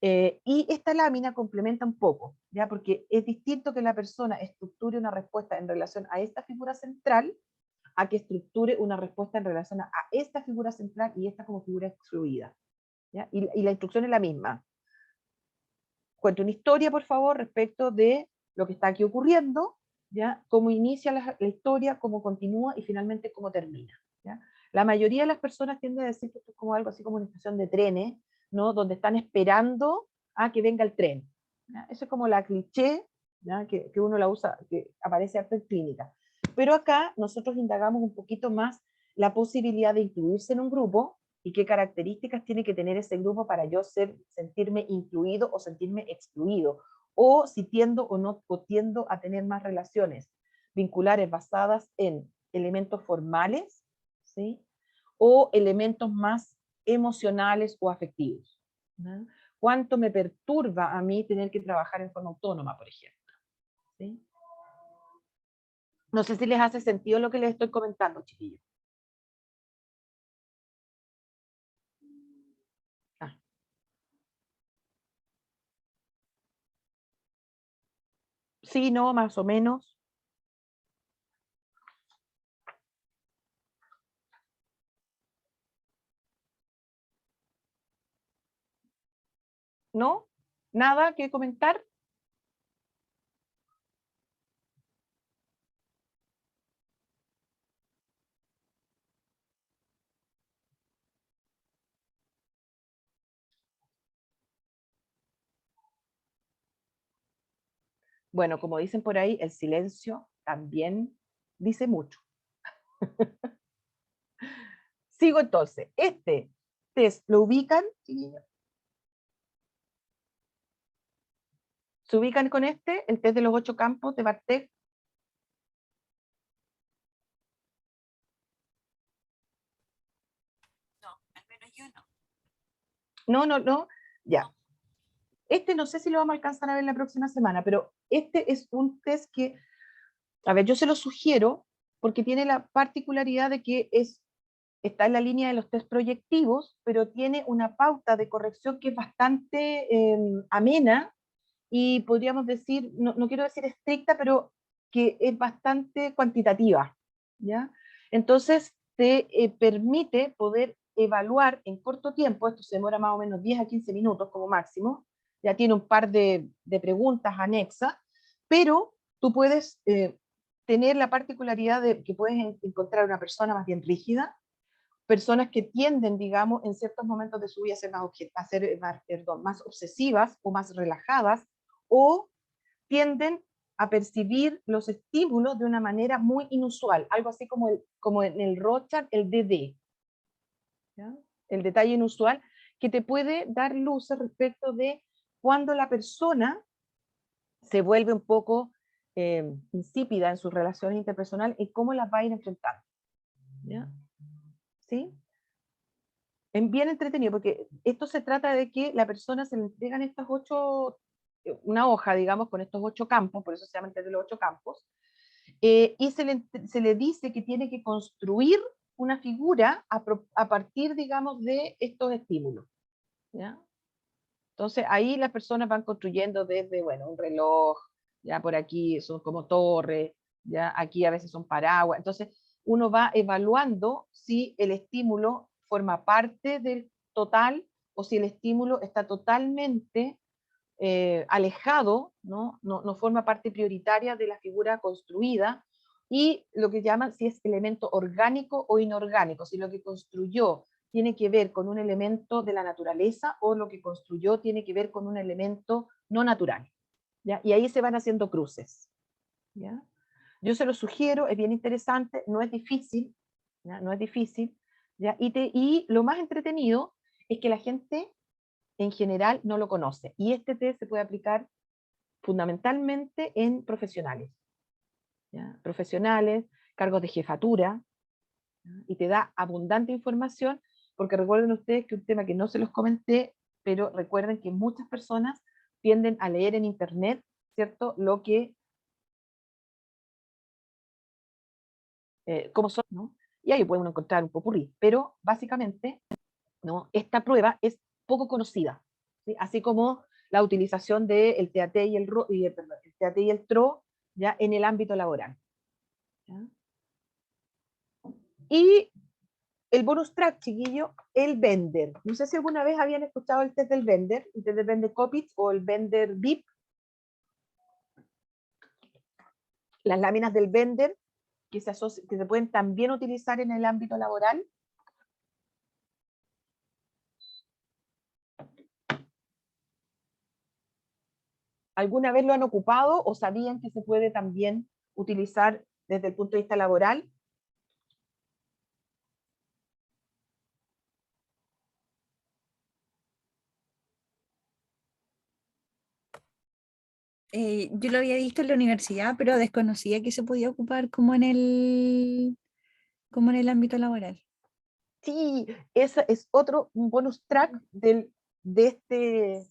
[SPEAKER 2] Y esta lámina complementa un poco, ¿ya? Porque es distinto que la persona estructure una respuesta en relación a esta figura central, a que estructure una respuesta en relación a esta figura central y esta como figura excluida, ¿ya? Y la instrucción es la misma. Cuente una historia, por favor, respecto de lo que está aquí ocurriendo, ¿ya? Cómo inicia la historia, cómo continúa y finalmente cómo termina, ¿ya? La mayoría de las personas tienden a decir que esto es como algo así como una estación de trenes, ¿no? Donde están esperando a que venga el tren, ¿ya? Eso es como la cliché, ¿ya? Que uno la usa, que aparece harto en clínica. Pero acá nosotros indagamos un poquito más la posibilidad de incluirse en un grupo y qué características tiene que tener ese grupo para yo sentirme incluido o sentirme excluido, o si tiendo o no, o tiendo a tener más relaciones vinculares basadas en elementos formales, ¿sí? O elementos más emocionales o afectivos, ¿no? ¿Cuánto me perturba a mí tener que trabajar en forma autónoma, por ejemplo? ¿Sí? No sé si les hace sentido lo que les estoy comentando, chiquillos. Ah. Sí, no, más o menos. ¿No? ¿Nada que comentar? Bueno, como dicen por ahí, el silencio también dice mucho. Sigo entonces. Este test lo ubican, se ubican con este, el test de los 8 campos de Bartek.
[SPEAKER 3] No, al menos yo no.
[SPEAKER 2] No, ya. Este no sé si lo vamos a alcanzar a ver la próxima semana, pero este es un test que, a ver, yo se lo sugiero porque tiene la particularidad de que está en la línea de los test proyectivos, pero tiene una pauta de corrección que es bastante amena y podríamos decir, no quiero decir estricta, pero que es bastante cuantitativa, ¿ya? Entonces, te permite poder evaluar en corto tiempo, esto se demora más o menos 10 a 15 minutos como máximo, ya tiene un par de preguntas anexas, pero tú puedes tener la particularidad de que puedes encontrar una persona más bien rígida, personas que tienden, digamos, en ciertos momentos de su vida a ser más obsesivas o más relajadas, o tienden a percibir los estímulos de una manera muy inusual, algo así como en el Rorschach, el DD, ¿ya? El detalle inusual, que te puede dar luces respecto de cuando la persona se vuelve un poco insípida en sus relaciones interpersonales y cómo las va a ir enfrentando, ¿ya? ¿Sí? Es bien entretenido, porque esto se trata de que la persona se le entregan estas 8, una hoja, digamos, con estos 8 campos, por eso se llama el test de los 8 campos, y se le dice que tiene que construir una figura a partir, digamos, de estos estímulos, ¿ya? Entonces ahí las personas van construyendo desde, bueno, un reloj, ya por aquí son como torres, ya aquí a veces son paraguas. Entonces uno va evaluando si el estímulo forma parte del total o si el estímulo está totalmente alejado, ¿no? Forma parte prioritaria de la figura construida, y lo que llaman si es elemento orgánico o inorgánico, si lo que construyó tiene que ver con un elemento de la naturaleza o lo que construyó tiene que ver con un elemento no natural, ¿ya? Y ahí se van haciendo cruces, ¿ya? Yo se lo sugiero, es bien interesante, no es difícil, ¿ya? No es difícil, ¿ya? Y lo más entretenido es que la gente en general no lo conoce, y este test se puede aplicar fundamentalmente en profesionales, ¿ya? Profesionales, cargos de jefatura, ¿ya? Y te da abundante información, porque recuerden ustedes que un tema que no se los comenté, pero recuerden que muchas personas tienden a leer en internet, ¿cierto? Lo que, cómo son, ¿no? Y ahí podemos encontrar un popurrí, pero básicamente, ¿no? Esta prueba es poco conocida, ¿sí? Así como la utilización del TAT y perdón, el TAT y el TRO, ya en el ámbito laboral, ¿ya? Y el bonus track, chiquillo, el Bender. No sé si alguna vez habían escuchado el test del Bender, el test del Bender Kopitz o el Bender VIP. Las láminas del Bender que se pueden también utilizar en el ámbito laboral. ¿Alguna vez lo han ocupado o sabían que se puede también utilizar desde el punto de vista laboral?
[SPEAKER 3] Yo lo había visto en la universidad, pero desconocía que se podía ocupar como en el ámbito laboral.
[SPEAKER 2] Sí, ese es otro bonus track de este,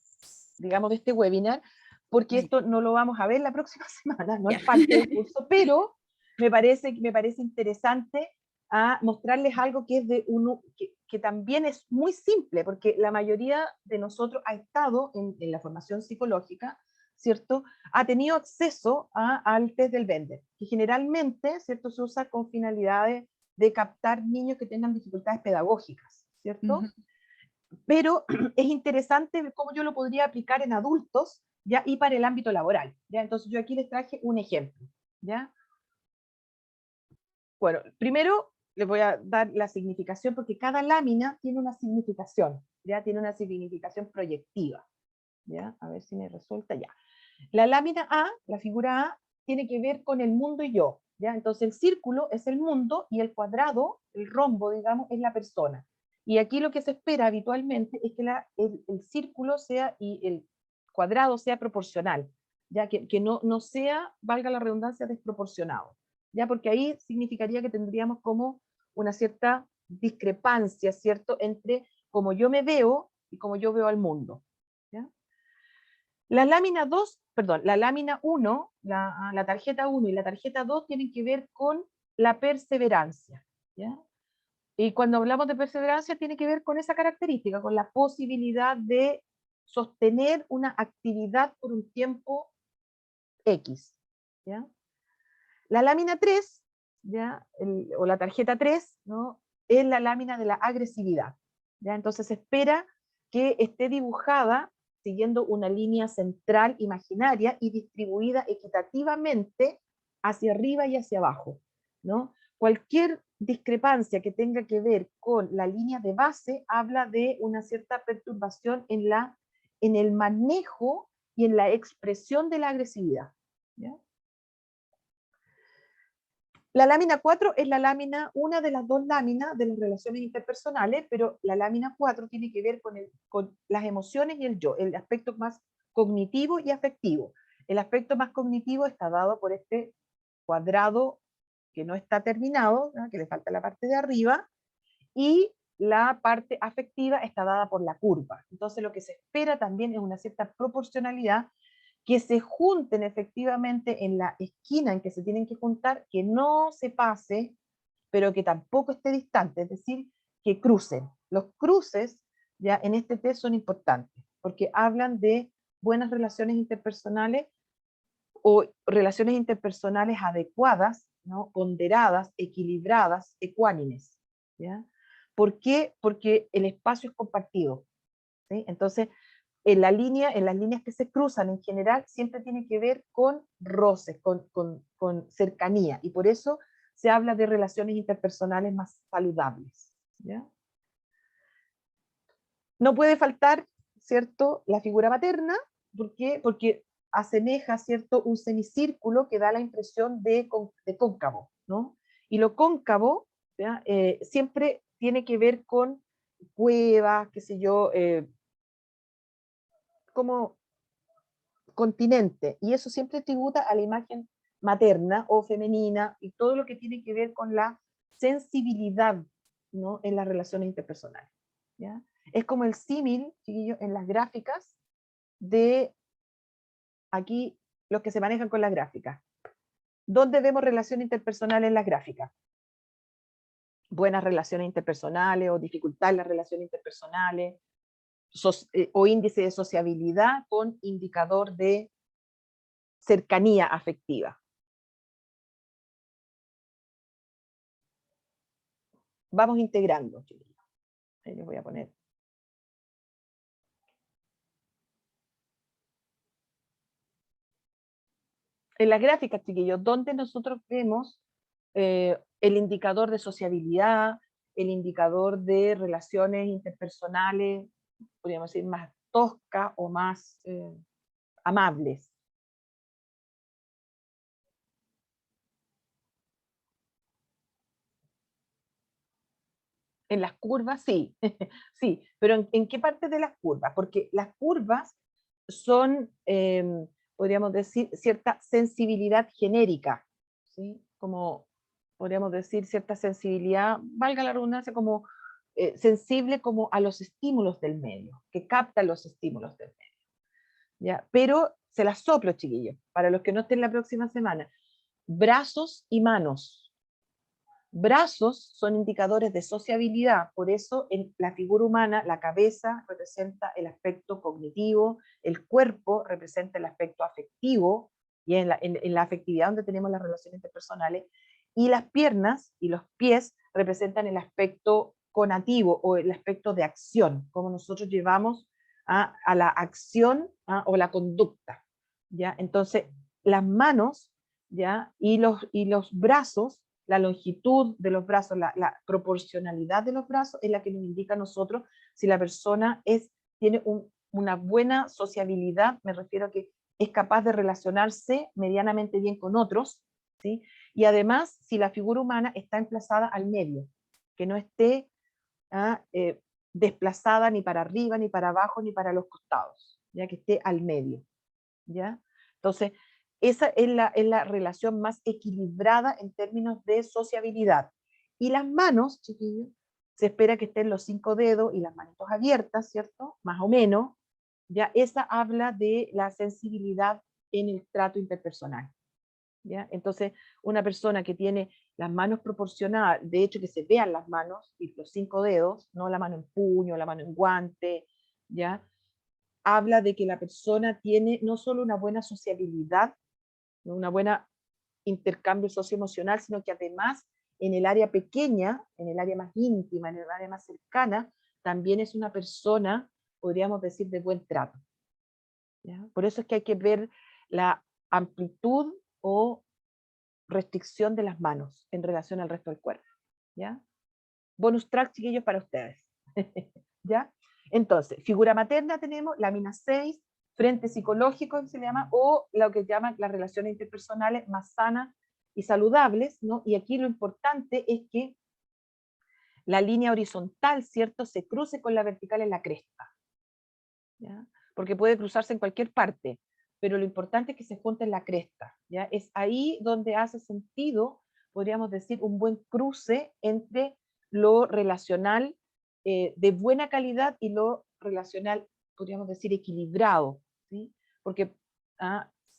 [SPEAKER 2] digamos, de este webinar, porque esto no lo vamos a ver la próxima semana, no
[SPEAKER 3] Ya.
[SPEAKER 2] es parte del curso, pero me parece interesante a mostrarles algo que es que también es muy simple, porque la mayoría de nosotros ha estado en la formación psicológica, ¿cierto? Ha tenido acceso al test del Bender, que generalmente, ¿cierto?, se usa con finalidades de captar niños que tengan dificultades pedagógicas, ¿cierto?
[SPEAKER 3] Ujú.
[SPEAKER 2] Pero es interesante ver cómo yo lo podría aplicar en adultos, ¿ya? Y para el ámbito laboral, ¿ya? Entonces yo aquí les traje un ejemplo, ¿ya? Bueno, primero les voy a dar la significación, porque cada lámina tiene una significación, ¿ya? Tiene una significación proyectiva, ¿ya? A ver si me resulta, ya. La lámina A, la figura A, tiene que ver con el mundo y yo, ¿ya? Entonces el círculo es el mundo y el cuadrado, el rombo, digamos, es la persona. Y aquí lo que se espera habitualmente es que el círculo sea y el cuadrado sea proporcional, ya que no sea, valga la redundancia, desproporcionado, ya, porque ahí significaría que tendríamos como una cierta discrepancia, ¿cierto?, entre cómo yo me veo y cómo yo veo al mundo, ¿ya? La lámina 2, perdón, la lámina 1, la tarjeta 1 y la tarjeta 2 tienen que ver con la perseverancia, ¿ya? Y cuando hablamos de perseverancia tiene que ver con esa característica, con la posibilidad de sostener una actividad por un tiempo X, ¿ya? La lámina 3, ¿ya? O la tarjeta 3, ¿no?, es la lámina de la agresividad, ¿ya? Entonces se espera que esté dibujada siguiendo una línea central imaginaria y distribuida equitativamente hacia arriba y hacia abajo, ¿no? Cualquier discrepancia que tenga que ver con la línea de base habla de una cierta perturbación en el manejo y en la expresión de la agresividad, ¿ya? La lámina 4 es una de las dos láminas de las relaciones interpersonales, pero la lámina 4 tiene que ver con las emociones y el yo, el aspecto más cognitivo y afectivo. El aspecto más cognitivo está dado por este cuadrado que no está terminado, ¿no?, que le falta la parte de arriba, y la parte afectiva está dada por la curva. Entonces lo que se espera también es una cierta proporcionalidad, que se junten efectivamente en la esquina en que se tienen que juntar, que no se pase, pero que tampoco esté distante, es decir, que crucen. Los cruces ya en este test son importantes, porque hablan de buenas relaciones interpersonales o relaciones interpersonales adecuadas, ¿no? Ponderadas, equilibradas, ecuánimes, ¿ya? ¿Por qué? Porque el espacio es compartido, ¿sí? Entonces, en las líneas que se cruzan en general, siempre tiene que ver con roces, con cercanía, y por eso se habla de relaciones interpersonales más saludables, ¿ya? No puede faltar, ¿cierto?, la figura materna. ¿Por qué? Porque asemeja, ¿cierto?, un semicírculo que da la impresión de cóncavo, ¿no? Y lo cóncavo, ¿ya? Siempre tiene que ver con cuevas, qué sé yo, como continente, y eso siempre tributa a la imagen materna o femenina y todo lo que tiene que ver con la sensibilidad, ¿no?, en las relaciones interpersonales, ¿ya? Es como el símil, chiquillos, en las gráficas de aquí, los que se manejan con las gráficas. ¿Dónde vemos relaciones interpersonales en las gráficas? Buenas relaciones interpersonales o dificultad en las relaciones interpersonales, o índice de sociabilidad con indicador de cercanía afectiva. Vamos integrando, chiquillos. Ahí les voy a poner. En las gráficas, chiquillos, donde nosotros vemos el indicador de sociabilidad, el indicador de relaciones interpersonales, podríamos decir, más toscas o más amables. En las curvas, sí, sí, pero ¿en qué parte de las curvas? Porque las curvas son, podríamos decir, cierta sensibilidad genérica, ¿sí? Como, podríamos decir, cierta sensibilidad, valga la redundancia, como sensible como a los estímulos del medio, que capta los estímulos del medio, ¿ya? Pero se las soplo, chiquillos, para los que no estén la próxima semana. Brazos y manos. Brazos son indicadores de sociabilidad, por eso en la figura humana la cabeza representa el aspecto cognitivo, el cuerpo representa el aspecto afectivo, y en la afectividad donde tenemos las relaciones interpersonales, y las piernas y los pies representan el aspecto conativo o el aspecto de acción, como nosotros llevamos a la acción o la conducta, ¿ya? Entonces, las manos, ¿ya? Y los brazos, la longitud de los brazos, la proporcionalidad de los brazos es la que nos indica a nosotros si la persona tiene una buena sociabilidad, me refiero a que es capaz de relacionarse medianamente bien con otros, ¿sí? Y además, si la figura humana está emplazada al medio, que no esté desplazada ni para arriba, ni para abajo, ni para los costados, ya que esté al medio, ¿ya? Entonces, esa es la relación más equilibrada en términos de sociabilidad. Y las manos, chiquillos, se espera que estén los 5 dedos y las manitos abiertas, ¿cierto? Más o menos. Ya esa habla de la sensibilidad en el trato interpersonal, ¿ya? Entonces, una persona que tiene las manos proporcionadas, de hecho que se vean las manos y los 5 dedos, no la mano en puño, la mano en guante, ¿ya? Habla de que la persona tiene no solo una buena sociabilidad, una buena intercambio socioemocional, sino que además en el área pequeña, en el área más íntima, en el área más cercana, también es una persona, podríamos decir, de buen trato, ¿ya? Por eso es que hay que ver la amplitud o restricción de las manos en relación al resto del cuerpo, ¿ya? Bonus track, chiquillos, para ustedes. ¿Ya? Entonces, figura materna tenemos, lámina 6, frente psicológico, que se le llama, o lo que llaman las relaciones interpersonales más sanas y saludables, ¿no? Y aquí lo importante es que la línea horizontal, ¿cierto?, se cruce con la vertical en la cresta, ¿ya? Porque puede cruzarse en cualquier parte, pero lo importante es que se junte en la cresta, ¿ya? Es ahí donde hace sentido, podríamos decir, un buen cruce entre lo relacional de buena calidad y lo relacional, podríamos decir, equilibrado, ¿sí? Porque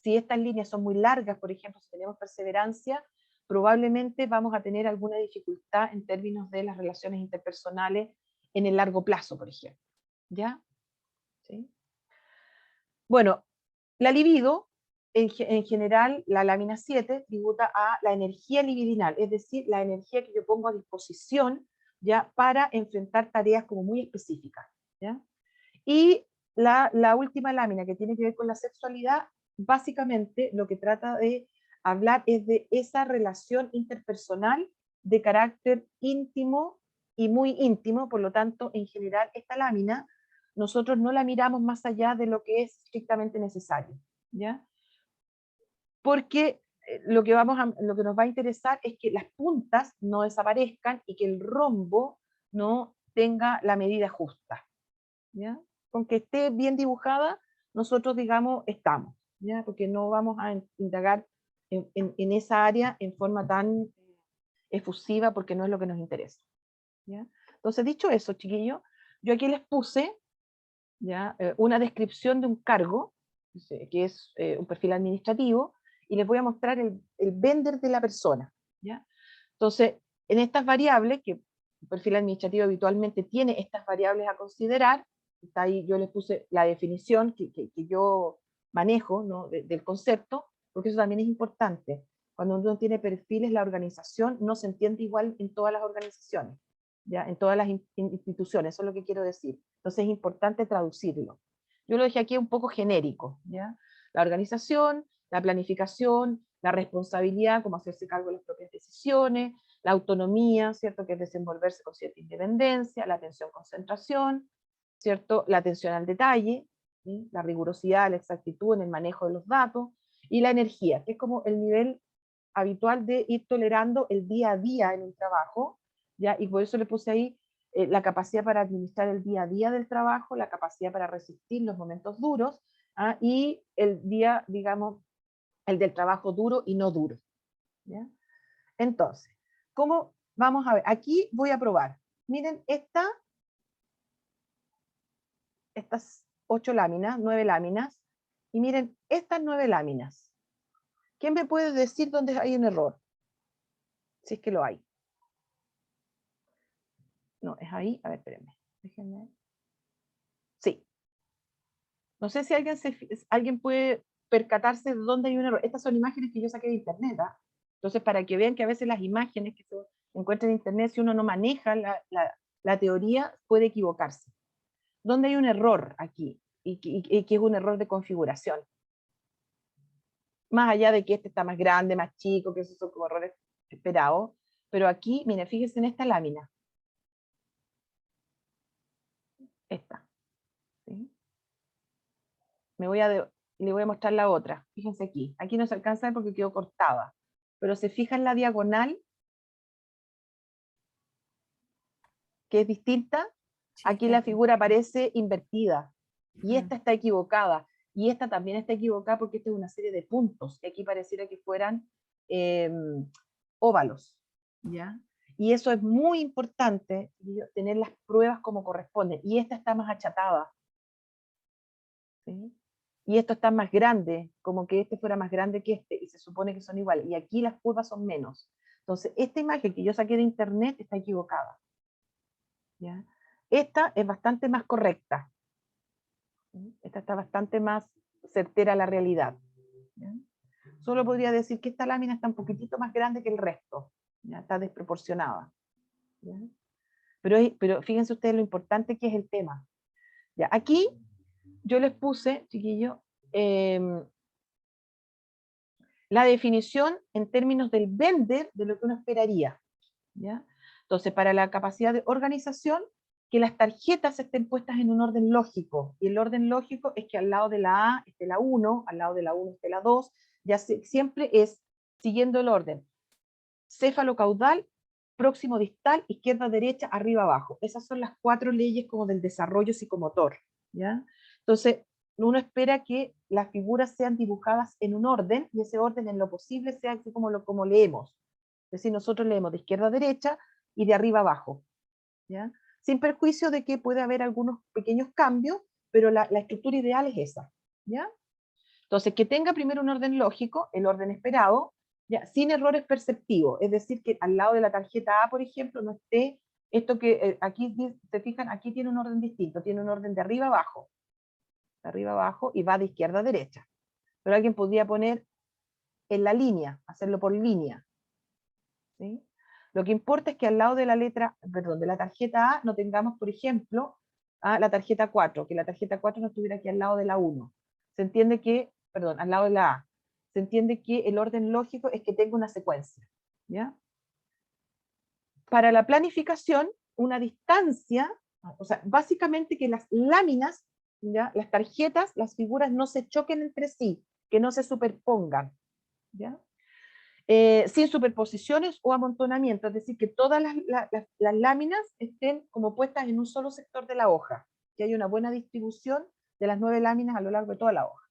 [SPEAKER 2] si estas líneas son muy largas, por ejemplo, si tenemos perseverancia, probablemente vamos a tener alguna dificultad en términos de las relaciones interpersonales en el largo plazo, por ejemplo, ¿ya? ¿Sí? Bueno, la libido, en general, la lámina 7 tributa a la energía libidinal, es decir, la energía que yo pongo a disposición ya para enfrentar tareas como muy específicas. ¿Ya? Y la última lámina, que tiene que ver con la sexualidad, básicamente lo que trata de hablar es de esa relación interpersonal de carácter íntimo y muy íntimo. Por lo tanto, en general, esta lámina nosotros no la miramos más allá de lo que es estrictamente necesario, ¿ya? Porque lo que nos va a interesar es que las puntas no desaparezcan y que el rombo no tenga la medida justa, ¿ya? Con que esté bien dibujada, nosotros, digamos, estamos, ¿ya? Porque no vamos a indagar en esa área en forma tan efusiva, porque no es lo que nos interesa, ¿ya? Entonces, dicho eso, chiquillos, yo aquí les puse, ¿ya? Una descripción de un cargo, que es un perfil administrativo, y les voy a mostrar el vender de la persona, ¿ya? Entonces, en estas variables, que el perfil administrativo habitualmente tiene estas variables a considerar, está ahí, yo les puse la definición que yo manejo, ¿no? del concepto, porque eso también es importante. Cuando uno tiene perfiles, la organización no se entiende igual en todas las organizaciones, ¿ya? En todas las instituciones, eso es lo que quiero decir. Entonces es importante traducirlo. Yo lo dejé aquí un poco genérico, ¿ya? La organización, la planificación, la responsabilidad, como hacerse cargo de las propias decisiones, la autonomía, ¿cierto? Que es desenvolverse con cierta independencia, la atención concentración, ¿cierto? La atención al detalle, ¿sí? La rigurosidad, la exactitud en el manejo de los datos, y la energía, que es como el nivel habitual de ir tolerando el día a día en un trabajo, ¿ya? Y por eso le puse ahí la capacidad para administrar el día a día del trabajo, la capacidad para resistir los momentos duros, ¿ah? Y el día, digamos, el del trabajo duro y no duro, ¿ya? Entonces, ¿cómo vamos a ver? Aquí voy a probar. Miren estas 8 láminas, 9 láminas, y miren estas 9 láminas. ¿Quién me puede decir dónde hay un error? Si es que lo hay. No, es ahí. A ver, espérenme. Déjenme. Sí. No sé si alguien puede percatarse de dónde hay un error. Estas son imágenes que yo saqué de internet, ¿ah? Entonces, para que vean que a veces las imágenes que se encuentran en internet, si uno no maneja la teoría, puede equivocarse. ¿Dónde hay un error aquí? Y que es un error de configuración. Más allá de que este está más grande, más chico, que esos son como errores esperados. Pero aquí, miren, fíjense en esta lámina. Esta. ¿Sí? Le voy a mostrar la otra. Fíjense aquí. Aquí no se alcanza a ver porque quedó cortada. Pero se fija en la diagonal, que es distinta.
[SPEAKER 3] Sí,
[SPEAKER 2] Aquí la
[SPEAKER 3] claro.
[SPEAKER 2] figura aparece invertida. Y
[SPEAKER 3] Ujú.
[SPEAKER 2] esta está equivocada. Y esta también está equivocada porque esta es una serie de puntos. Y aquí pareciera que fueran óvalos. ¿Ya? Y eso es muy importante, tener las pruebas como corresponden. Y esta está más achatada. ¿Sí? Y esto está más grande, como que este fuera más grande que este, y se supone que son iguales, y aquí las curvas son menos. Entonces, esta imagen que yo saqué de internet está equivocada, ¿ya? Esta es bastante más correcta, ¿sí? Esta está bastante más certera a la realidad, ¿ya? Solo podría decir que esta lámina está un poquitito más grande que el resto, ¿ya? Está desproporcionada, ¿ya? Pero fíjense ustedes lo importante que es el tema. ¿Ya? Aquí yo les puse, chiquillo, la definición en términos del vender de lo que uno esperaría, ¿ya? Entonces, para la capacidad de organización, que las tarjetas estén puestas en un orden lógico, y el orden lógico es que al lado de la A esté la 1, al lado de la 1 esté la 2, siempre es siguiendo el orden, céfalo caudal, próximo distal, izquierda derecha, arriba abajo. Esas son las 4 leyes como del desarrollo psicomotor, ¿ya? Entonces, uno espera que las figuras sean dibujadas en un orden, y ese orden en lo posible sea así como leemos. Es decir, nosotros leemos de izquierda a derecha y de arriba abajo, ¿ya? Sin perjuicio de que puede haber algunos pequeños cambios, pero la estructura ideal es esa, ¿ya? Entonces, que tenga primero un orden lógico, el orden esperado, ¿ya? Sin errores perceptivos, es decir, que al lado de la tarjeta A, por ejemplo, no esté esto que aquí, se fijan, aquí tiene un orden distinto, tiene un orden de arriba abajo, de arriba abajo, y va de izquierda a derecha. Pero alguien podría poner en la línea, hacerlo por línea. ¿Sí? Lo que importa es que al lado de la letra, perdón, de la tarjeta A no tengamos, por ejemplo, la tarjeta 4, que la tarjeta 4 no estuviera aquí al lado de la 1. Se entiende que, perdón, al lado de la A. Se entiende que el orden lógico es que tenga una secuencia. ¿Ya? Para la planificación, una distancia, o sea, básicamente que las láminas, ¿ya? Las tarjetas, las figuras no se choquen entre sí, que no se superpongan. ¿Ya? Sin superposiciones o amontonamiento, es decir, que todas las láminas estén como puestas en un solo sector de la hoja, que haya una buena distribución de las 9 láminas a lo largo de toda la hoja.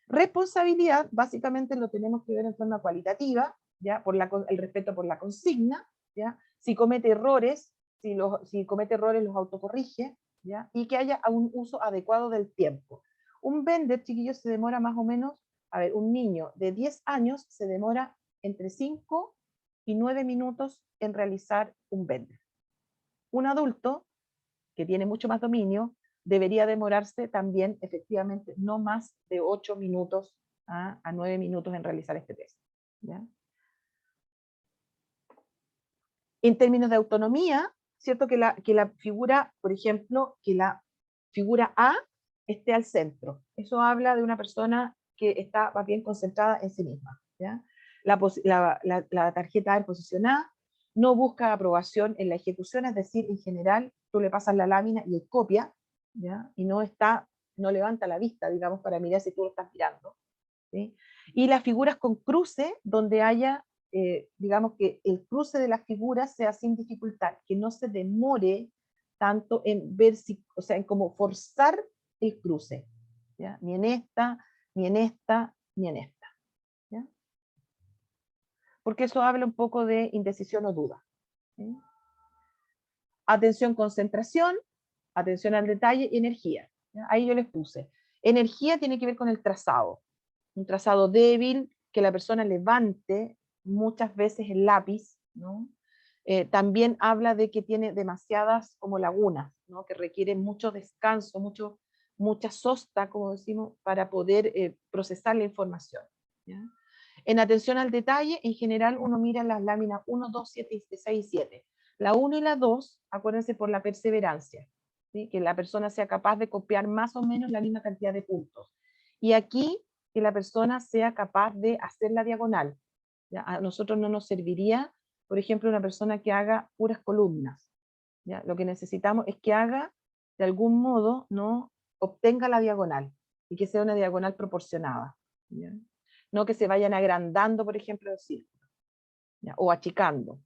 [SPEAKER 2] Responsabilidad, básicamente lo tenemos que ver en forma cualitativa, ¿ya? El respeto por la consigna, ¿ya? Si comete errores, si comete errores los autocorrige, ¿ya? Y que haya un uso adecuado del tiempo. Un vender, chiquillos, se demora más o menos, a ver, un niño de 10 años se demora entre 5 y 9 minutos en realizar un vender. Un adulto, que tiene mucho más dominio, debería demorarse también, efectivamente, no más de 8 minutos a 9 minutos en realizar este test. ¿Ya? En términos de autonomía, cierto que la figura, por ejemplo, que la figura A esté al centro. Eso habla de una persona que está más bien concentrada en sí misma. ¿Ya? La tarjeta A en posición A no busca aprobación en la ejecución, es decir, en general, tú le pasas la lámina y él copia, ¿ya? Y no levanta la vista, digamos, para mirar si tú lo estás mirando. ¿Sí? Y las figuras con cruce, donde haya, digamos, que el cruce de las figuras sea sin dificultad, que no se demore tanto en ver si, o sea, en como forzar el cruce, ¿ya? Ni en esta, ni en esta, ni en esta. ¿Ya? Porque eso habla un poco de indecisión o duda. ¿Sí? Atención, concentración, atención al detalle y energía. ¿Ya? Ahí yo les puse. Energía tiene que ver con el trazado. Un trazado débil, que la persona levante muchas veces el lápiz, ¿no? También habla de que tiene demasiadas como lagunas, ¿no? Que requieren mucho descanso, mucha sosta, como decimos, para poder procesar la información. ¿Ya? En atención al detalle, en general uno mira las láminas 1, 2, 7, 6 y 7. La 1 y la 2, acuérdense por la perseverancia, ¿sí? Que la persona sea capaz de copiar más o menos la misma cantidad de puntos. Y aquí, que la persona sea capaz de hacer la diagonal. ¿Ya? A nosotros no nos serviría, por ejemplo, una persona que haga puras columnas. ¿Ya? Lo que necesitamos es que haga, de algún modo, ¿no? Obtenga la diagonal, y que sea una diagonal proporcionada. ¿Ya? No que se vayan agrandando, por ejemplo, el círculo, ¿ya? O achicando.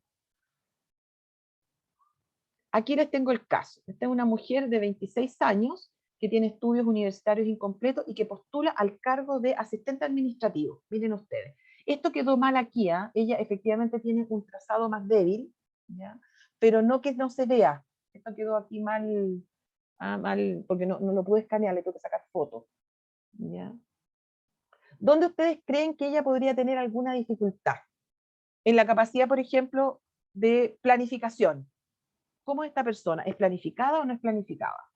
[SPEAKER 2] Aquí les tengo el caso. Esta es una mujer de 26 años que tiene estudios universitarios incompletos y que postula al cargo de asistente administrativo. Miren ustedes. Esto quedó mal aquí, ¿eh? Ella efectivamente tiene un trazado más débil, ¿ya? Pero no que no se vea. Esto quedó aquí mal, mal porque no lo pude escanear, le tengo que sacar fotos. ¿Ya? ¿Dónde ustedes creen que ella podría tener alguna dificultad? En la capacidad, por ejemplo, de planificación. ¿Cómo es esta persona? ¿Es planificada o no es planificada?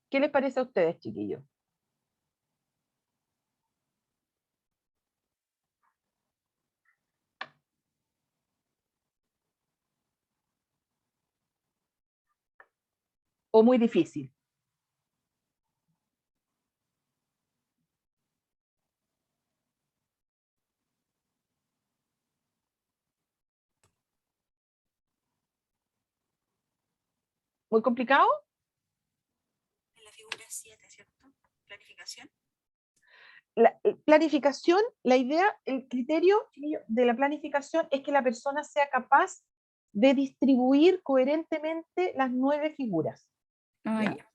[SPEAKER 2] ¿Qué les parece a ustedes, chiquillos? ¿O muy difícil? ¿Muy complicado?
[SPEAKER 3] En la figura 7, ¿cierto? Planificación.
[SPEAKER 2] La planificación, la idea, el criterio de la planificación es que la persona sea capaz de distribuir coherentemente las 9 figuras. ¿Ya?
[SPEAKER 3] Ya.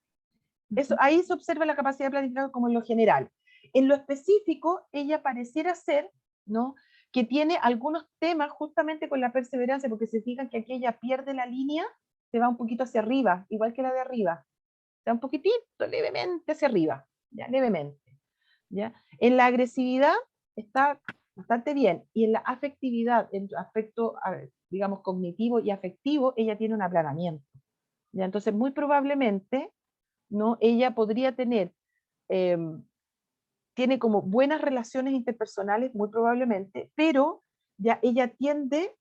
[SPEAKER 2] Eso, ahí se observa la capacidad de planificar como en lo general. En lo específico, ella pareciera ser, ¿no? Que tiene algunos temas justamente con la perseverancia, porque se fijan que aquí ella pierde la línea, se va un poquito hacia arriba, igual que la de arriba. Se va un poquitito, levemente hacia arriba, ya, levemente. ¿Ya? En la agresividad está bastante bien, y en la afectividad, en aspecto digamos, cognitivo y afectivo, ella tiene un aplanamiento. ¿Ya? Entonces, muy probablemente, ¿no? Ella podría tener, tiene como buenas relaciones interpersonales, muy probablemente, pero ya ella tiende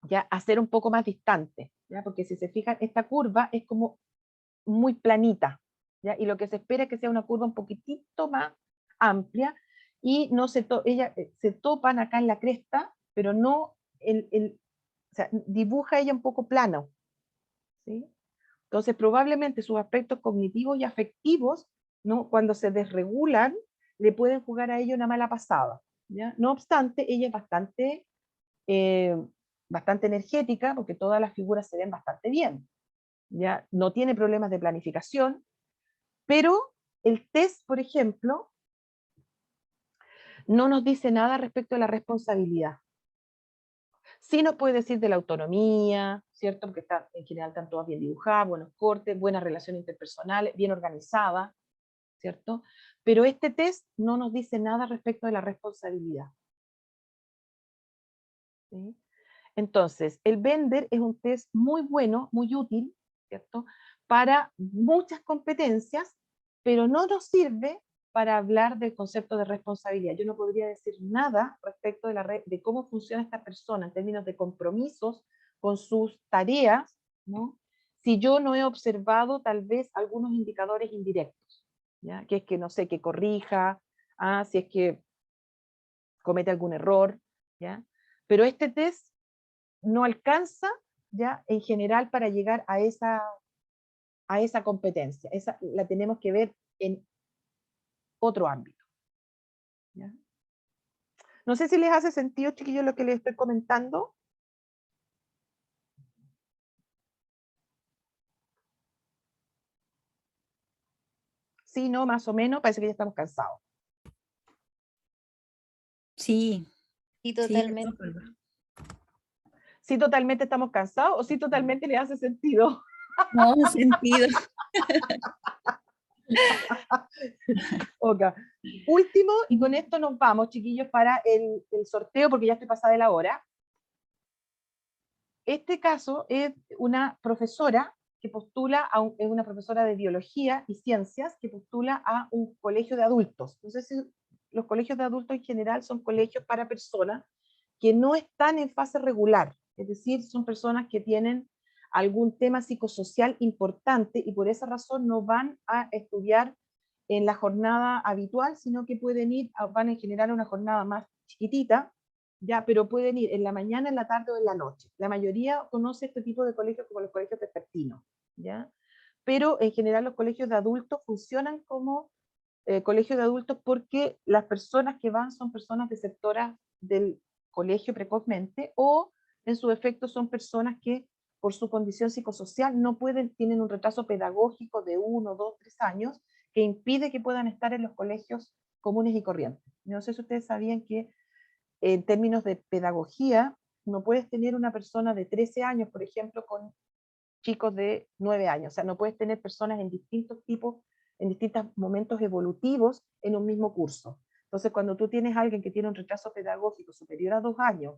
[SPEAKER 2] ya a ser un poco más distante, ¿ya? Porque si se fijan, esta curva es como muy planita, ¿ya? Y lo que se espera es que sea una curva un poquitito más amplia, y no se ella se topan acá en la cresta, pero no o sea, dibuja ella un poco plano, ¿sí? Entonces probablemente sus aspectos cognitivos y afectivos, ¿no? Cuando se desregulan, le pueden jugar a ella una mala pasada, ¿ya? No obstante, ella es eh, bastante energética, porque todas las figuras se ven bastante bien, ¿ya? No tiene problemas de planificación, pero el test, por ejemplo, no nos dice nada respecto a la responsabilidad. Sí nos puede decir de la autonomía, ¿cierto? Porque en general están todas bien dibujadas, buenos cortes, buenas relaciones interpersonales, bien organizadas, ¿cierto? Pero este test no nos dice nada respecto de la responsabilidad, ¿sí? Entonces, el Bender es un test muy bueno, muy útil, ¿cierto? Para muchas competencias, pero no nos sirve para hablar del concepto de responsabilidad. Yo no podría decir nada respecto de cómo funciona esta persona en términos de compromisos con sus tareas, ¿no? Si yo no he observado tal vez algunos indicadores indirectos, ¿ya? Que es que, no sé, que corrija, si es que comete algún error, ¿ya? Pero este test no alcanza ya en general para llegar a esa competencia. Esa la tenemos que ver en otro ámbito, ¿ya? No sé si les hace sentido, chiquillos, lo que les estoy comentando. Sí, no, más o menos, parece que ya estamos cansados.
[SPEAKER 3] Sí,
[SPEAKER 4] Y
[SPEAKER 3] sí,
[SPEAKER 4] totalmente.
[SPEAKER 2] ¿Sí totalmente estamos cansados o sí totalmente les hace sentido?
[SPEAKER 3] no sentido.
[SPEAKER 2] Ok. Último, y con esto nos vamos, chiquillos, para el sorteo, porque ya estoy pasada de la hora. Este caso es una profesora que postula, es una profesora de biología y ciencias que postula a un colegio de adultos. No sé si los colegios de adultos en general son colegios para personas que no están en fase regular, es decir, son personas que tienen algún tema psicosocial importante y por esa razón no van a estudiar en la jornada habitual, sino que pueden ir, van en general a una jornada más chiquitita, ya, pero pueden ir en la mañana, en la tarde o en la noche. La mayoría conoce este tipo de colegios como los colegios vespertinos, ¿ya? Pero en general los colegios de adultos funcionan como colegios de adultos porque las personas que van son personas desertoras del colegio precozmente o en su efecto son personas que por su condición psicosocial no pueden, tienen un retraso pedagógico de 1, 2, 3 años que impide que puedan estar en los colegios comunes y corrientes. No sé si ustedes sabían que en términos de pedagogía, no puedes tener una persona de 13 años, por ejemplo, con chicos de 9 años. O sea, no puedes tener personas en distintos tipos, en distintos momentos evolutivos en un mismo curso. Entonces, cuando tú tienes a alguien que tiene un retraso pedagógico superior a 2 años,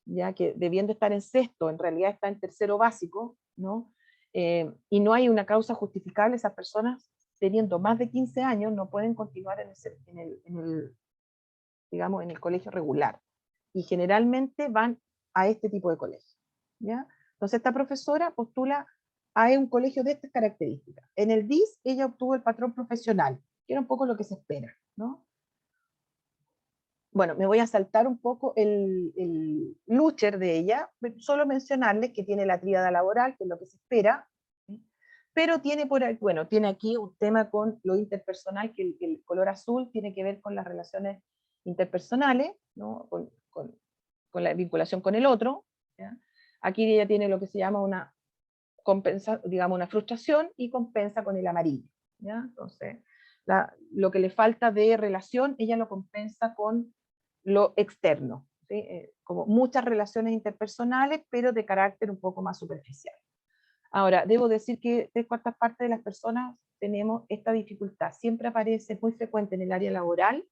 [SPEAKER 2] ya que debiendo estar en sexto, en realidad está en tercero básico, ¿no? Y no hay una causa justificable, esas personas teniendo más de 15 años no pueden continuar digamos, en el colegio regular. Y generalmente van a este tipo de colegio, ¿ya? Entonces esta profesora postula a un colegio de estas características. En el DIS ella obtuvo el patrón profesional, que era un poco lo que se espera, ¿no? Bueno, me voy a saltar un poco el Lucher de ella, solo mencionarles que tiene la tríada laboral, que es lo que se espera, ¿sí? Pero tiene bueno, tiene aquí un tema con lo interpersonal, que el color azul tiene que ver con las relaciones interpersonales, ¿no? Con la vinculación con el otro, ¿ya? Aquí ella tiene lo que se llama una digamos, una frustración y compensa con el amarillo, ¿ya? Entonces, lo que le falta de relación, ella lo compensa con lo externo, ¿sí? Como muchas relaciones interpersonales, pero de carácter un poco más superficial. Ahora, debo decir que 3/4 de las personas tenemos esta dificultad. Siempre aparece, es muy frecuente en el área laboral,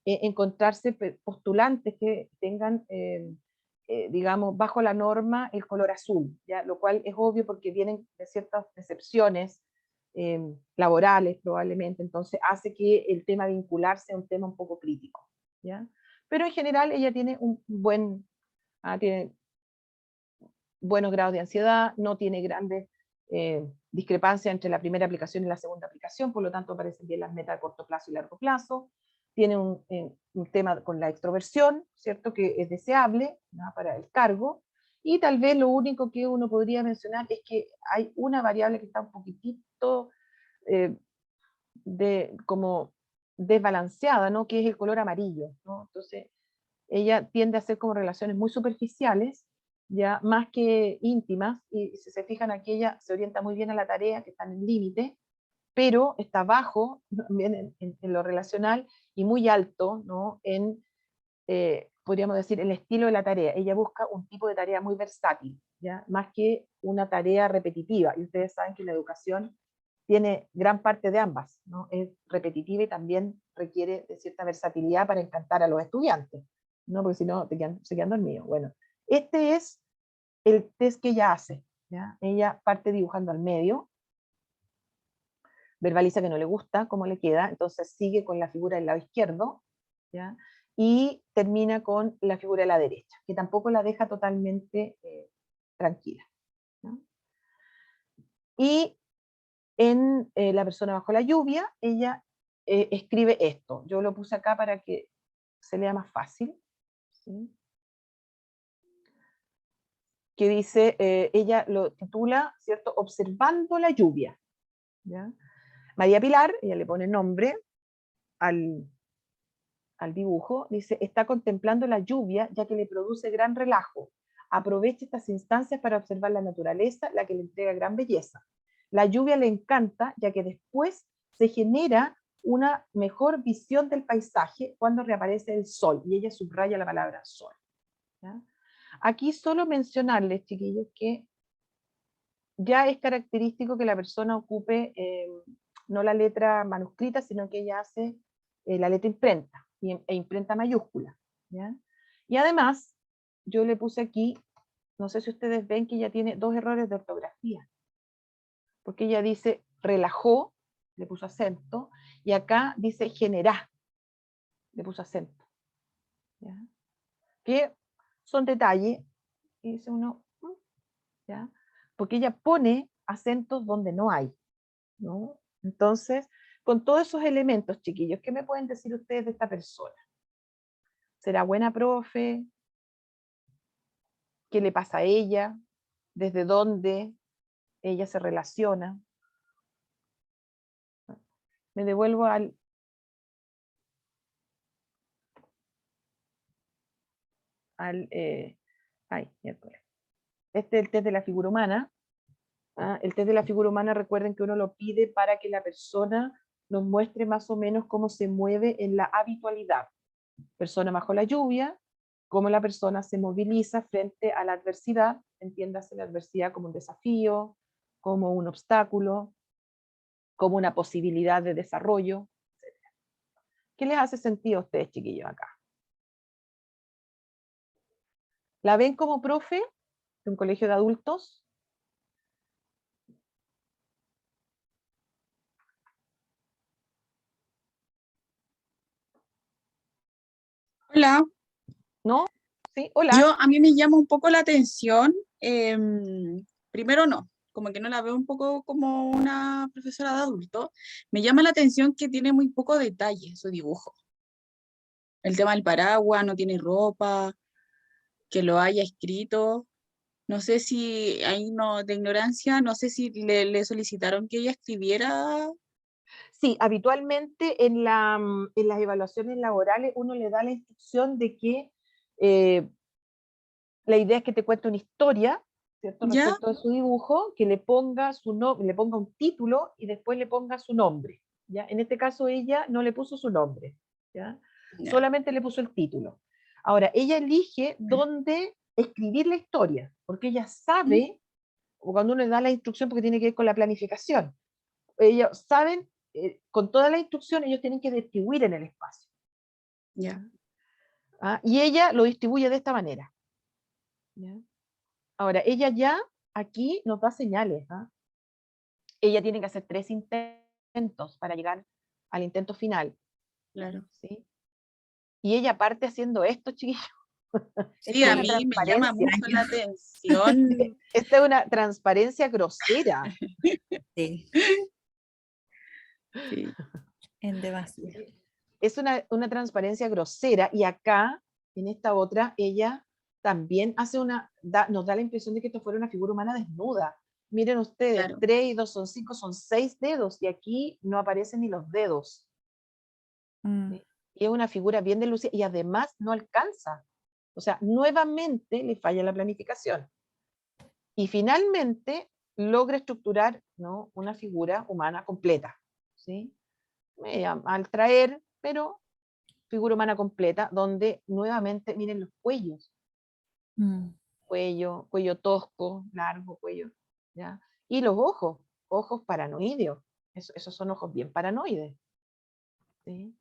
[SPEAKER 2] encontrarse postulantes que tengan digamos, bajo la norma el color azul, ¿ya? Lo cual es obvio porque vienen de ciertas excepciones laborales probablemente, entonces hace que el tema vincular sea un tema un poco crítico, ¿ya? Pero en general ella tiene tiene buenos grados de ansiedad, no tiene grandes discrepancias entre la primera aplicación y la segunda aplicación, por lo tanto aparecen bien las metas a corto plazo y largo plazo. Tiene un tema con la extroversión, ¿cierto? Que es deseable, ¿no? Para el cargo. Y tal vez lo único que uno podría mencionar es que hay una variable que está un poquitito como desbalanceada, ¿no? Que es el color amarillo, ¿no? Entonces, ella tiende a hacer como relaciones muy superficiales, ya más que íntimas, y si se fijan aquí ella se orienta muy bien a la tarea, que está en el límite, pero está bajo también en lo relacional y muy alto, ¿no? Podríamos decir, el estilo de la tarea. Ella busca un tipo de tarea muy versátil, ¿ya? Más que una tarea repetitiva. Y ustedes saben que la educación tiene gran parte de ambas, ¿no? Es repetitiva y también requiere de cierta versatilidad para encantar a los estudiantes, ¿no? Porque si no se quedan dormidos. Bueno, este es el test que ella hace, ¿ya? Ella parte dibujando al medio, verbaliza que no le gusta cómo le queda, entonces sigue con la figura del lado izquierdo, ¿ya? Y termina con la figura de la derecha, que tampoco la deja totalmente tranquila, ¿no? Y en La persona bajo la lluvia, ella escribe esto. Yo lo puse acá para que se lea más fácil, ¿sí? Que dice, ella lo titula, ¿cierto? Observando la lluvia, ¿ya? María Pilar, ella le pone nombre al dibujo, dice, está contemplando la lluvia ya que le produce gran relajo. Aprovecha estas instancias para observar la naturaleza, la que le entrega gran belleza. La lluvia le encanta ya que después se genera una mejor visión del paisaje cuando reaparece el sol, y ella subraya la palabra sol, ¿ya? Aquí solo mencionarles, chiquillos, que ya es característico que la persona ocupe no la letra manuscrita, sino que ella hace la letra imprenta, e imprenta mayúscula, ¿ya? Y además, yo le puse aquí, no sé si ustedes ven que ella tiene 2 errores de ortografía, porque ella dice relajó, le puso acento, y acá dice generá, le puso acento, ¿ya? Que son detalles, y dice uno, ¿ya? Porque ella pone acentos donde no hay, ¿no? Entonces, con todos esos elementos, chiquillos, ¿qué me pueden decir ustedes de esta persona? ¿Será buena profe? ¿Qué le pasa a ella? ¿Desde dónde ella se relaciona? Me devuelvo al... miércoles. Este es el test de la figura humana. El test de la figura humana, recuerden que uno lo pide para que la persona nos muestre más o menos cómo se mueve en la habitualidad. Persona bajo la lluvia, cómo la persona se moviliza frente a la adversidad, entiéndase la adversidad como un desafío, como un obstáculo, como una posibilidad de desarrollo, etc. ¿Qué les hace sentido a ustedes, chiquillos, acá? ¿La ven como profe de un colegio de adultos?
[SPEAKER 5] Hola,
[SPEAKER 2] ¿No? ¿Sí? Hola.
[SPEAKER 5] a mí me llama un poco la atención, primero no, como que no la veo un poco como una profesora de adulto, me llama la atención que tiene muy poco detalle su dibujo. El tema del paraguas, no tiene ropa, que lo haya escrito, no sé si ahí no, de ignorancia, no sé si le solicitaron que ella escribiera.
[SPEAKER 2] Sí, habitualmente en las evaluaciones laborales uno le da la instrucción de que la idea es que te cuente una historia, ¿cierto?
[SPEAKER 5] ¿Ya?
[SPEAKER 2] Respecto de su dibujo, que le ponga le ponga un título y después le ponga su nombre, ¿ya? En este caso ella no le puso su nombre, ¿ya?
[SPEAKER 5] Ya.
[SPEAKER 2] Solamente le puso el título. Ahora, ella elige dónde escribir la historia, porque ella sabe, o cuando uno le da la instrucción, porque tiene que ver con la planificación, ellos saben, con toda la instrucción, ellos tienen que distribuir en el espacio.
[SPEAKER 5] Ya.
[SPEAKER 2] ¿Ah? Y ella lo distribuye de esta manera. ¿Ya? Ahora, ella ya aquí nos da señales. ¿Ah? Ella tiene que hacer 3 intentos para llegar al intento final.
[SPEAKER 5] Claro.
[SPEAKER 2] ¿Sí? Y ella parte haciendo esto, chiquillos.
[SPEAKER 5] Sí,
[SPEAKER 2] Esto es
[SPEAKER 5] a
[SPEAKER 2] una
[SPEAKER 5] mí me llama
[SPEAKER 2] transparencia.
[SPEAKER 5] mucho la atención.
[SPEAKER 2] Esta es una transparencia grosera.
[SPEAKER 3] Sí,
[SPEAKER 5] Sí,
[SPEAKER 3] en demasía.
[SPEAKER 2] Es una transparencia grosera, y acá, en esta otra, ella también hace nos da la impresión de que esto fuera una figura humana desnuda. Miren ustedes,
[SPEAKER 5] claro.
[SPEAKER 2] 3 y 2 son 5, son 6 dedos, y aquí no aparecen ni los dedos.
[SPEAKER 3] Mm.
[SPEAKER 2] ¿Sí? Y es una figura bien delucida, y además no alcanza. O sea, nuevamente le falla la planificación. Y finalmente logra estructurar, ¿no?, una figura humana completa. ¿Sí? Al traer, pero figura humana completa, donde nuevamente, miren los cuellos,
[SPEAKER 3] Mm.
[SPEAKER 2] cuello tosco, largo cuello, ¿ya? Y los ojos paranoideos, esos son ojos bien paranoides, ¿sí?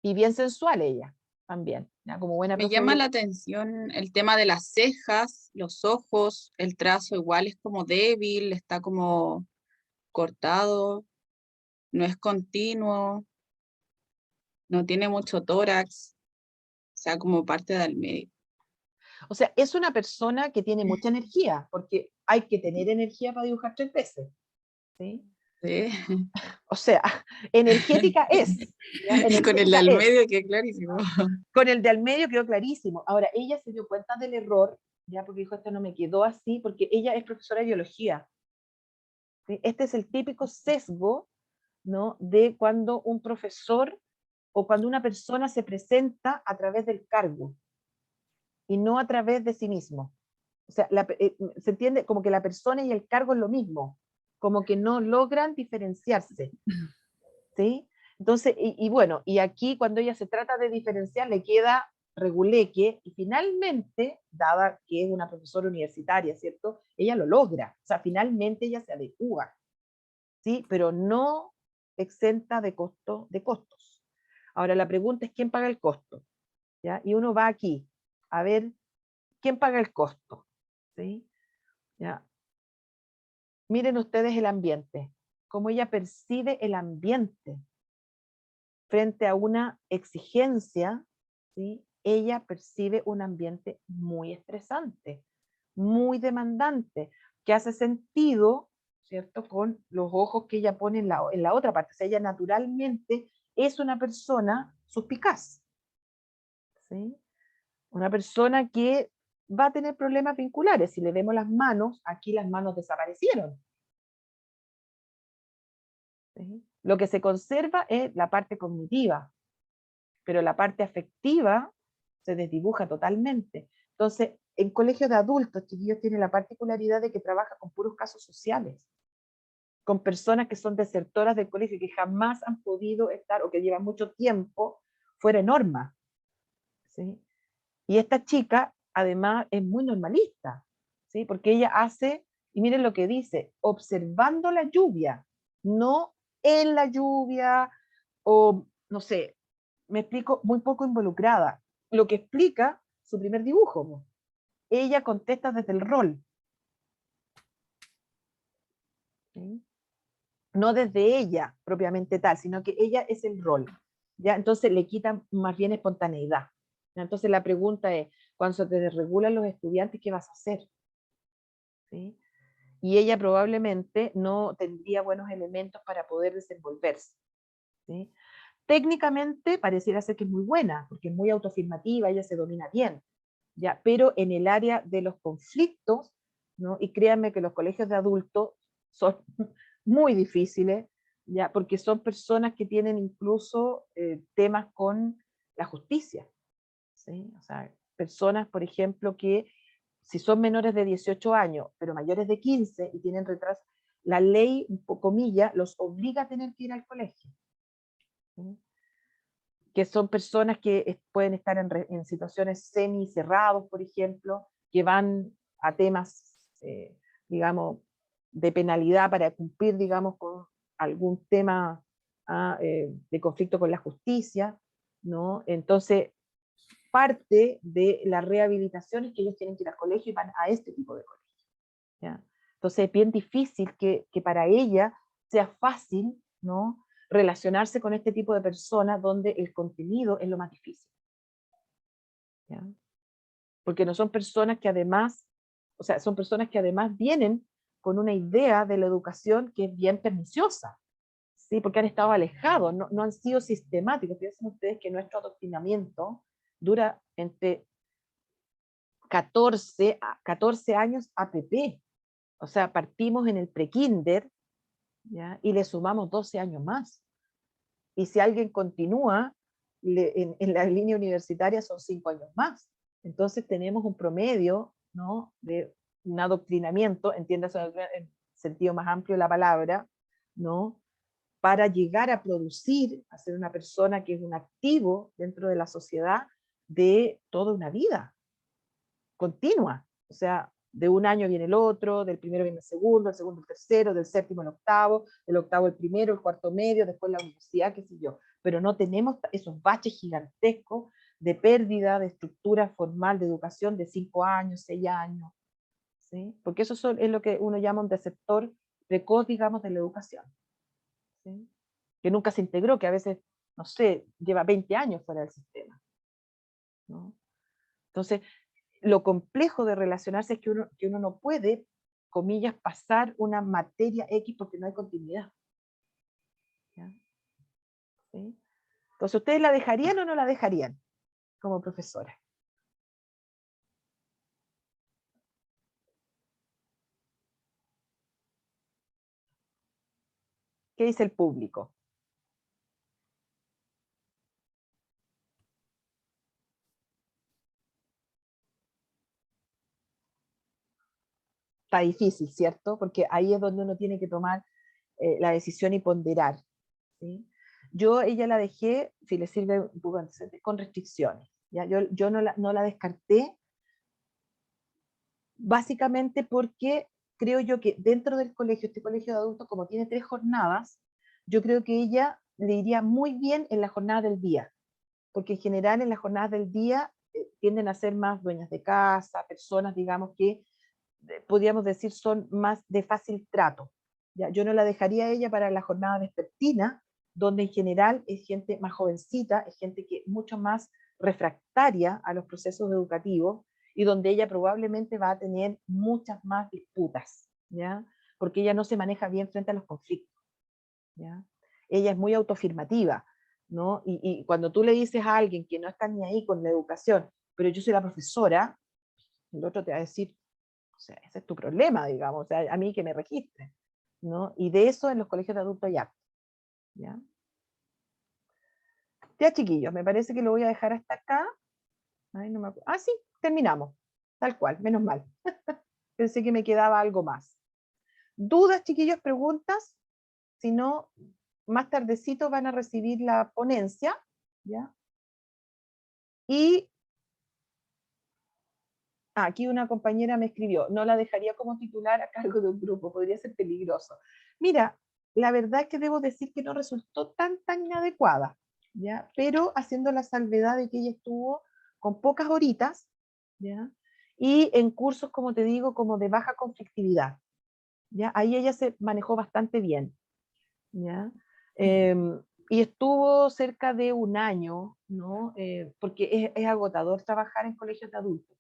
[SPEAKER 2] Y bien sensual ella, también, ¿ya? Como buena
[SPEAKER 5] Me
[SPEAKER 2] profe
[SPEAKER 5] llama
[SPEAKER 2] de
[SPEAKER 5] la atención el tema de las cejas, los ojos, el trazo igual es como débil, está como cortado, no es continuo, no tiene mucho tórax, o sea, como parte del medio.
[SPEAKER 2] O sea, es una persona que tiene mucha energía, porque hay que tener energía para dibujar 3 veces, ¿sí?
[SPEAKER 5] Sí.
[SPEAKER 2] O sea, energética es, ¿ya?
[SPEAKER 5] Y con el
[SPEAKER 2] Energética
[SPEAKER 5] del
[SPEAKER 2] es.
[SPEAKER 5] medio que clarísimo.
[SPEAKER 2] Con el de al medio quedó clarísimo. Ahora, ella se dio cuenta del error, ya, porque dijo, esto no me quedó así, porque ella es profesora de biología. ¿Sí? Este es el típico sesgo, ¿no?, de cuando un profesor o cuando una persona se presenta a través del cargo y no a través de sí mismo. O sea, se entiende como que la persona y el cargo es lo mismo, como que no logran diferenciarse. ¿Sí? Entonces, y bueno, y aquí cuando ella se trata de diferenciar, le queda reguleque, y finalmente, dada que es una profesora universitaria, ¿cierto? Ella lo logra, o sea, finalmente ella se adecua, ¿sí? Pero no exenta de costos. Ahora, la pregunta es, ¿quién paga el costo? ¿Ya? Y uno va aquí, a ver, ¿quién paga el costo? ¿Sí? ¿Ya? Miren ustedes el ambiente, cómo ella percibe el ambiente frente a una exigencia, ¿sí? Ella percibe un ambiente muy estresante, muy demandante, que hace sentido, ¿cierto?, con los ojos que ella pone en la otra parte. O sea, ella naturalmente es una persona suspicaz, ¿sí? Una persona que va a tener problemas vinculares. Si le vemos las manos, aquí las manos desaparecieron, ¿sí? Lo que se conserva es la parte cognitiva, pero la parte afectiva se desdibuja totalmente. Entonces, en colegios de adultos, chiquillos, tiene la particularidad de que trabaja con puros casos sociales, con personas que son desertoras del colegio, que jamás han podido estar o que llevan mucho tiempo fuera de norma, ¿sí? Y esta chica, además, es muy normalista, ¿sí? Porque ella hace, y miren lo que dice, observando la lluvia, no en la lluvia, o no sé, me explico, muy poco involucrada. Lo que explica su primer dibujo. Ella contesta desde el rol, ¿sí? No desde ella propiamente tal, sino que ella es el rol. ¿Ya? Entonces le quitan más bien espontaneidad. ¿Ya? Entonces la pregunta es, cuando se te desregulan los estudiantes, ¿qué vas a hacer? ¿Sí? Y ella probablemente no tendría buenos elementos para poder desenvolverse, ¿sí? Técnicamente pareciera ser que es muy buena, porque es muy autoafirmativa, ella se domina bien, ¿ya? Pero en el área de los conflictos, ¿no? Y créanme que los colegios de adultos son muy difíciles, ¿ya? Porque son personas que tienen incluso temas con la justicia, ¿sí? O sea, personas, por ejemplo, que si son menores de 18 años, pero mayores de 15 y tienen retraso, la ley, comillas, los obliga a tener que ir al colegio, ¿sí? Que son personas que pueden estar en situaciones semi-cerrados, por ejemplo, que van a temas, digamos, de penalidad para cumplir, digamos, con algún tema de conflicto con la justicia, ¿no? Entonces, parte de la rehabilitación es que ellos tienen que ir al colegio y van a este tipo de colegio, ¿ya? Entonces es bien difícil que para ella sea fácil, ¿no?, relacionarse con este tipo de personas donde el contenido es lo más difícil, ¿ya? Porque no son personas que además, o sea, son personas que además vienen con una idea de la educación que es bien perniciosa, ¿sí? Porque han estado alejados, no han sido sistemáticos. Piensen ustedes que nuestro adoctrinamiento dura entre 14 años APP. O sea, partimos en el prekinder, ¿ya?, y le sumamos 12 años más. Y si alguien continúa en la línea universitaria son 5 años más. Entonces tenemos un promedio, ¿no?, de un adoctrinamiento, entiéndase en sentido más amplio de la palabra, ¿no?, para llegar a producir, a ser una persona que es un activo dentro de la sociedad de toda una vida continua. O sea, de un año viene el otro, del primero viene el segundo el tercero, del séptimo el octavo, del octavo el primero, el cuarto medio, después la universidad, qué sé yo. Pero no tenemos esos baches gigantescos de pérdida de estructura formal de educación de 5 años, 6 años, ¿sí? Porque eso es lo que uno llama un desertor precoz, digamos, de la educación, ¿sí? Que nunca se integró, que a veces, no sé, lleva 20 años fuera del sistema, ¿no? Entonces, lo complejo de relacionarse es que uno no puede, comillas, pasar una materia X porque no hay continuidad, ¿ya? ¿Sí? Entonces, ¿ustedes la dejarían o no la dejarían como profesora? ¿Qué dice el público? Está difícil, ¿cierto? Porque ahí es donde uno tiene que tomar la decisión y ponderar, ¿sí? Yo ella la dejé, si le sirve un poco antecedente, con restricciones, ¿ya? Yo no la descarté, básicamente porque creo yo que dentro del colegio, este colegio de adultos, como tiene 3 jornadas, yo creo que ella le iría muy bien en la jornada del día, porque en general en las jornadas del día tienden a ser más dueñas de casa, personas, digamos, que podríamos decir son más de fácil trato, ¿ya? Yo no la dejaría a ella para la jornada vespertina, donde en general es gente más jovencita, es gente que es mucho más refractaria a los procesos educativos y donde ella probablemente va a tener muchas más disputas, ¿ya? Porque ella no se maneja bien frente a los conflictos, ¿ya? Ella es muy autoafirmativa, ¿no? Y cuando tú le dices a alguien que no está ni ahí con la educación, pero yo soy la profesora, el otro te va a decir, o sea, ese es tu problema, digamos, o sea, a mí que me registre, ¿no? Y de eso en los colegios de adultos ya, ¿ya? Ya, chiquillos, me parece que lo voy a dejar hasta acá. Ay, no me acuerdo. Ah, sí, terminamos, tal cual, menos mal. Pensé que me quedaba algo más. ¿Dudas, chiquillos, preguntas? Si no, más tardecito van a recibir la ponencia, ¿ya? Y aquí una compañera me escribió, no la dejaría como titular a cargo de un grupo, podría ser peligroso. Mira, la verdad es que debo decir que no resultó tan inadecuada, ¿ya? Pero haciendo la salvedad de que ella estuvo con pocas horitas, ¿ya? Y en cursos, como te digo, como de baja conflictividad, ¿ya? Ahí ella se manejó bastante bien, ¿ya? Y estuvo cerca de un año, ¿no? Porque es agotador trabajar en colegios de adultos,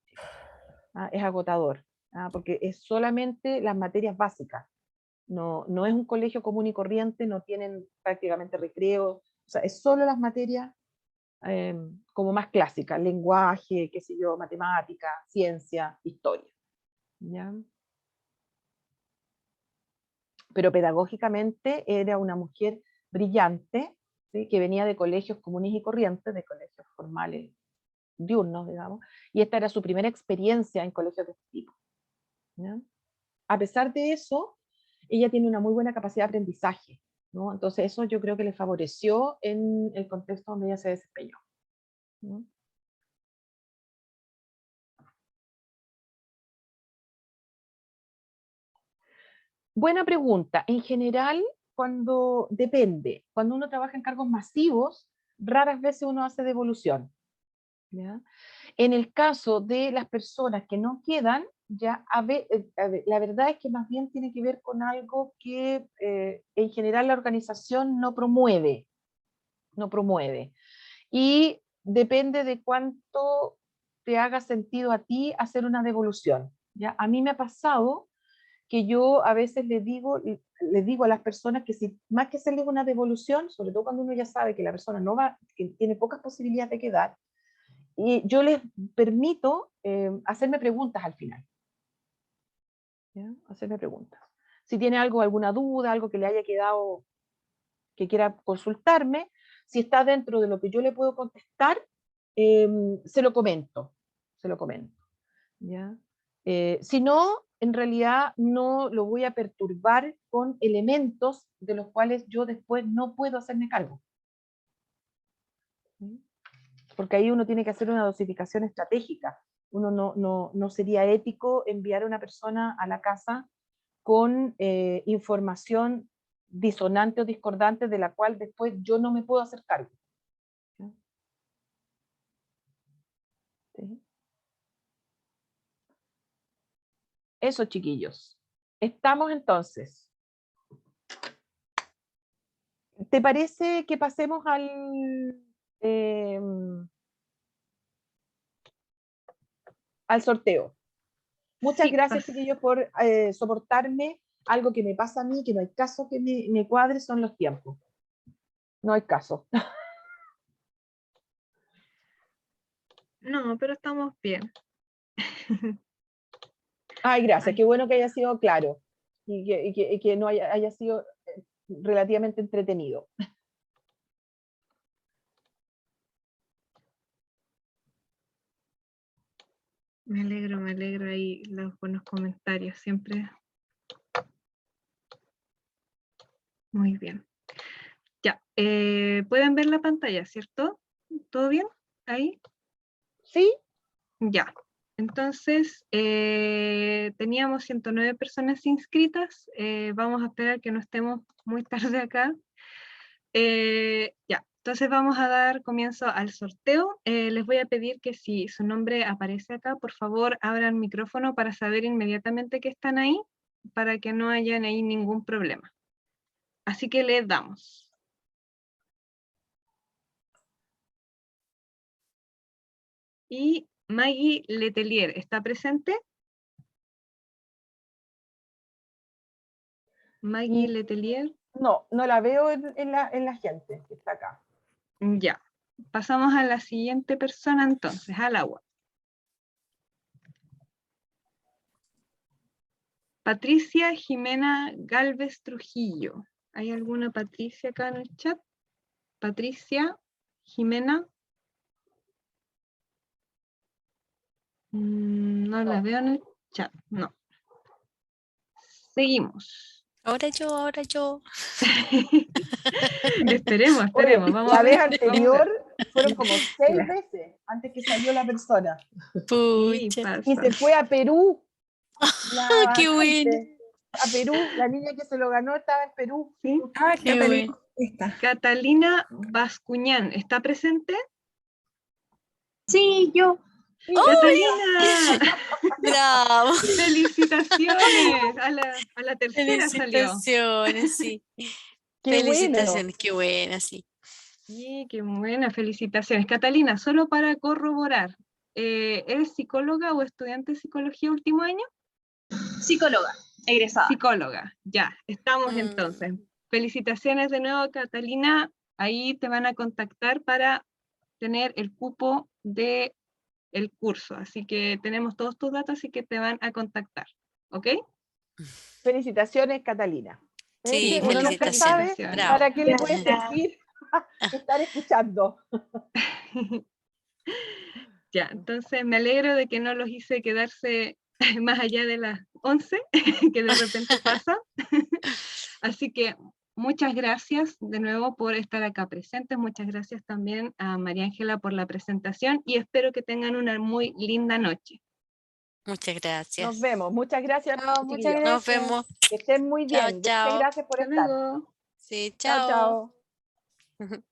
[SPEAKER 2] es agotador, porque es solamente las materias básicas, no es un colegio común y corriente, no tienen prácticamente recreo, o sea, es solo las materias como más clásicas, lenguaje, qué sé yo, matemática, ciencia, historia, ¿ya? Pero pedagógicamente era una mujer brillante, ¿sí?, que venía de colegios comunes y corrientes, de colegios formales diurnos, digamos, y esta era su primera experiencia en colegios de este tipo, ¿ya? A pesar de eso, ella tiene una muy buena capacidad de aprendizaje, ¿no? Entonces eso yo creo que le favoreció en el contexto donde ella se desempeñó, ¿no? Buena pregunta. En general, depende, cuando uno trabaja en cargos masivos, raras veces uno hace devolución, ¿ya? En el caso de las personas que no quedan, ya la verdad es que más bien tiene que ver con algo que en general la organización no promueve. Y depende de cuánto te haga sentido a ti hacer una devolución. ¿Ya? A mí me ha pasado que yo a veces les digo a las personas que si más que hacerles una devolución, sobre todo cuando uno ya sabe que la persona no va, que tiene pocas posibilidades de quedar, y yo les permito hacerme preguntas al final. ¿Ya? Hacerme preguntas. Si tiene alguna duda, algo que le haya quedado, que quiera consultarme, si está dentro de lo que yo le puedo contestar, se lo comento. ¿Ya? Si no, en realidad no lo voy a perturbar con elementos de los cuales yo después no puedo hacerme cargo. ¿Sí? Porque ahí uno tiene que hacer una dosificación estratégica. Uno no sería ético enviar a una persona a la casa con información disonante o discordante de la cual después yo no me puedo hacer cargo. ¿Sí? Eso, chiquillos. Estamos entonces. ¿Te parece que pasemos al sorteo? Muchas
[SPEAKER 1] Sí,
[SPEAKER 2] gracias, chiquillos, por soportarme. Algo que me pasa a mí, que no hay caso que me cuadre, son los tiempos. No hay caso.
[SPEAKER 1] No, pero estamos bien.
[SPEAKER 2] Ay, gracias.
[SPEAKER 1] Ay.
[SPEAKER 2] Qué bueno que haya sido claro y que no haya sido relativamente entretenido.
[SPEAKER 1] Me alegro ahí los buenos comentarios, siempre. Muy bien. Ya, pueden ver la pantalla, ¿cierto? ¿Todo bien ahí?
[SPEAKER 2] ¿Sí?
[SPEAKER 1] Ya. Entonces, teníamos 109 personas inscritas. Vamos a esperar que no estemos muy tarde acá. Ya, entonces vamos a dar comienzo al sorteo. Les voy a pedir que si su nombre aparece acá, por favor abran micrófono para saber inmediatamente que están ahí, para que no haya ahí ningún problema. Así que les damos. Y Maggie Letelier, ¿está presente? Maggie Letelier.
[SPEAKER 2] No la veo en la gente que está acá.
[SPEAKER 1] Ya. Pasamos a la siguiente persona entonces, al agua. Patricia Jimena Galvez Trujillo. ¿Hay alguna Patricia acá en el chat? Patricia Jimena. No la veo en el chat, no. Seguimos.
[SPEAKER 6] Ahora yo.
[SPEAKER 1] Esperemos,
[SPEAKER 2] Oye,
[SPEAKER 1] vamos
[SPEAKER 2] la
[SPEAKER 1] a
[SPEAKER 2] vez
[SPEAKER 1] ver.
[SPEAKER 2] anterior fueron como 6 veces antes que salió la persona.
[SPEAKER 1] Sí,
[SPEAKER 6] Pucha.
[SPEAKER 2] Y
[SPEAKER 1] pasa.
[SPEAKER 2] se fue a Perú.
[SPEAKER 6] Qué bueno.
[SPEAKER 2] A Perú, la niña que se lo ganó estaba en Perú.
[SPEAKER 1] ¿Sí?
[SPEAKER 3] Ah,
[SPEAKER 6] Qué
[SPEAKER 3] Catalina,
[SPEAKER 6] bueno.
[SPEAKER 3] está.
[SPEAKER 1] Catalina Bascuñán, ¿está presente?
[SPEAKER 4] Sí, yo.
[SPEAKER 1] ¡Catalina!
[SPEAKER 6] Bravo.
[SPEAKER 1] ¡Felicitaciones! A la tercera salió.
[SPEAKER 6] Felicitaciones, sí.
[SPEAKER 2] Qué bueno.
[SPEAKER 6] Felicitaciones, qué buena, sí.
[SPEAKER 1] Sí, qué buena, felicitaciones. Catalina, solo para corroborar, ¿eres psicóloga o estudiante de psicología último año?
[SPEAKER 4] Psicóloga, egresada.
[SPEAKER 1] Psicóloga, ya, estamos entonces. Felicitaciones de nuevo, Catalina. Ahí te van a contactar para tener el cupo del curso. Así que tenemos todos tus datos, así que te van a contactar. ¿Ok?
[SPEAKER 2] Felicitaciones, Catalina.
[SPEAKER 6] Sí,
[SPEAKER 2] Uno nunca sabe
[SPEAKER 6] felicitaciones.
[SPEAKER 1] Bravo.
[SPEAKER 2] para qué le puede
[SPEAKER 4] Gracias.
[SPEAKER 2] servir estar escuchando.
[SPEAKER 1] Ya, entonces me alegro de que no los hice quedarse más allá de las 11, que de repente pasa. Así que muchas gracias de nuevo por estar acá presentes. Muchas gracias también a María Ángela por la presentación y espero que tengan una muy linda noche.
[SPEAKER 6] Muchas gracias.
[SPEAKER 2] Nos vemos. Muchas gracias,
[SPEAKER 4] Chao, muchas
[SPEAKER 2] chiquillos.
[SPEAKER 6] Nos
[SPEAKER 4] gracias.
[SPEAKER 6] vemos.
[SPEAKER 2] Que estén muy
[SPEAKER 6] Chao,
[SPEAKER 2] bien. Muchas
[SPEAKER 6] chao.
[SPEAKER 2] gracias por
[SPEAKER 1] Hasta
[SPEAKER 2] estar.
[SPEAKER 1] luego.
[SPEAKER 6] Sí,
[SPEAKER 2] Chao,
[SPEAKER 6] chao.
[SPEAKER 2] chao.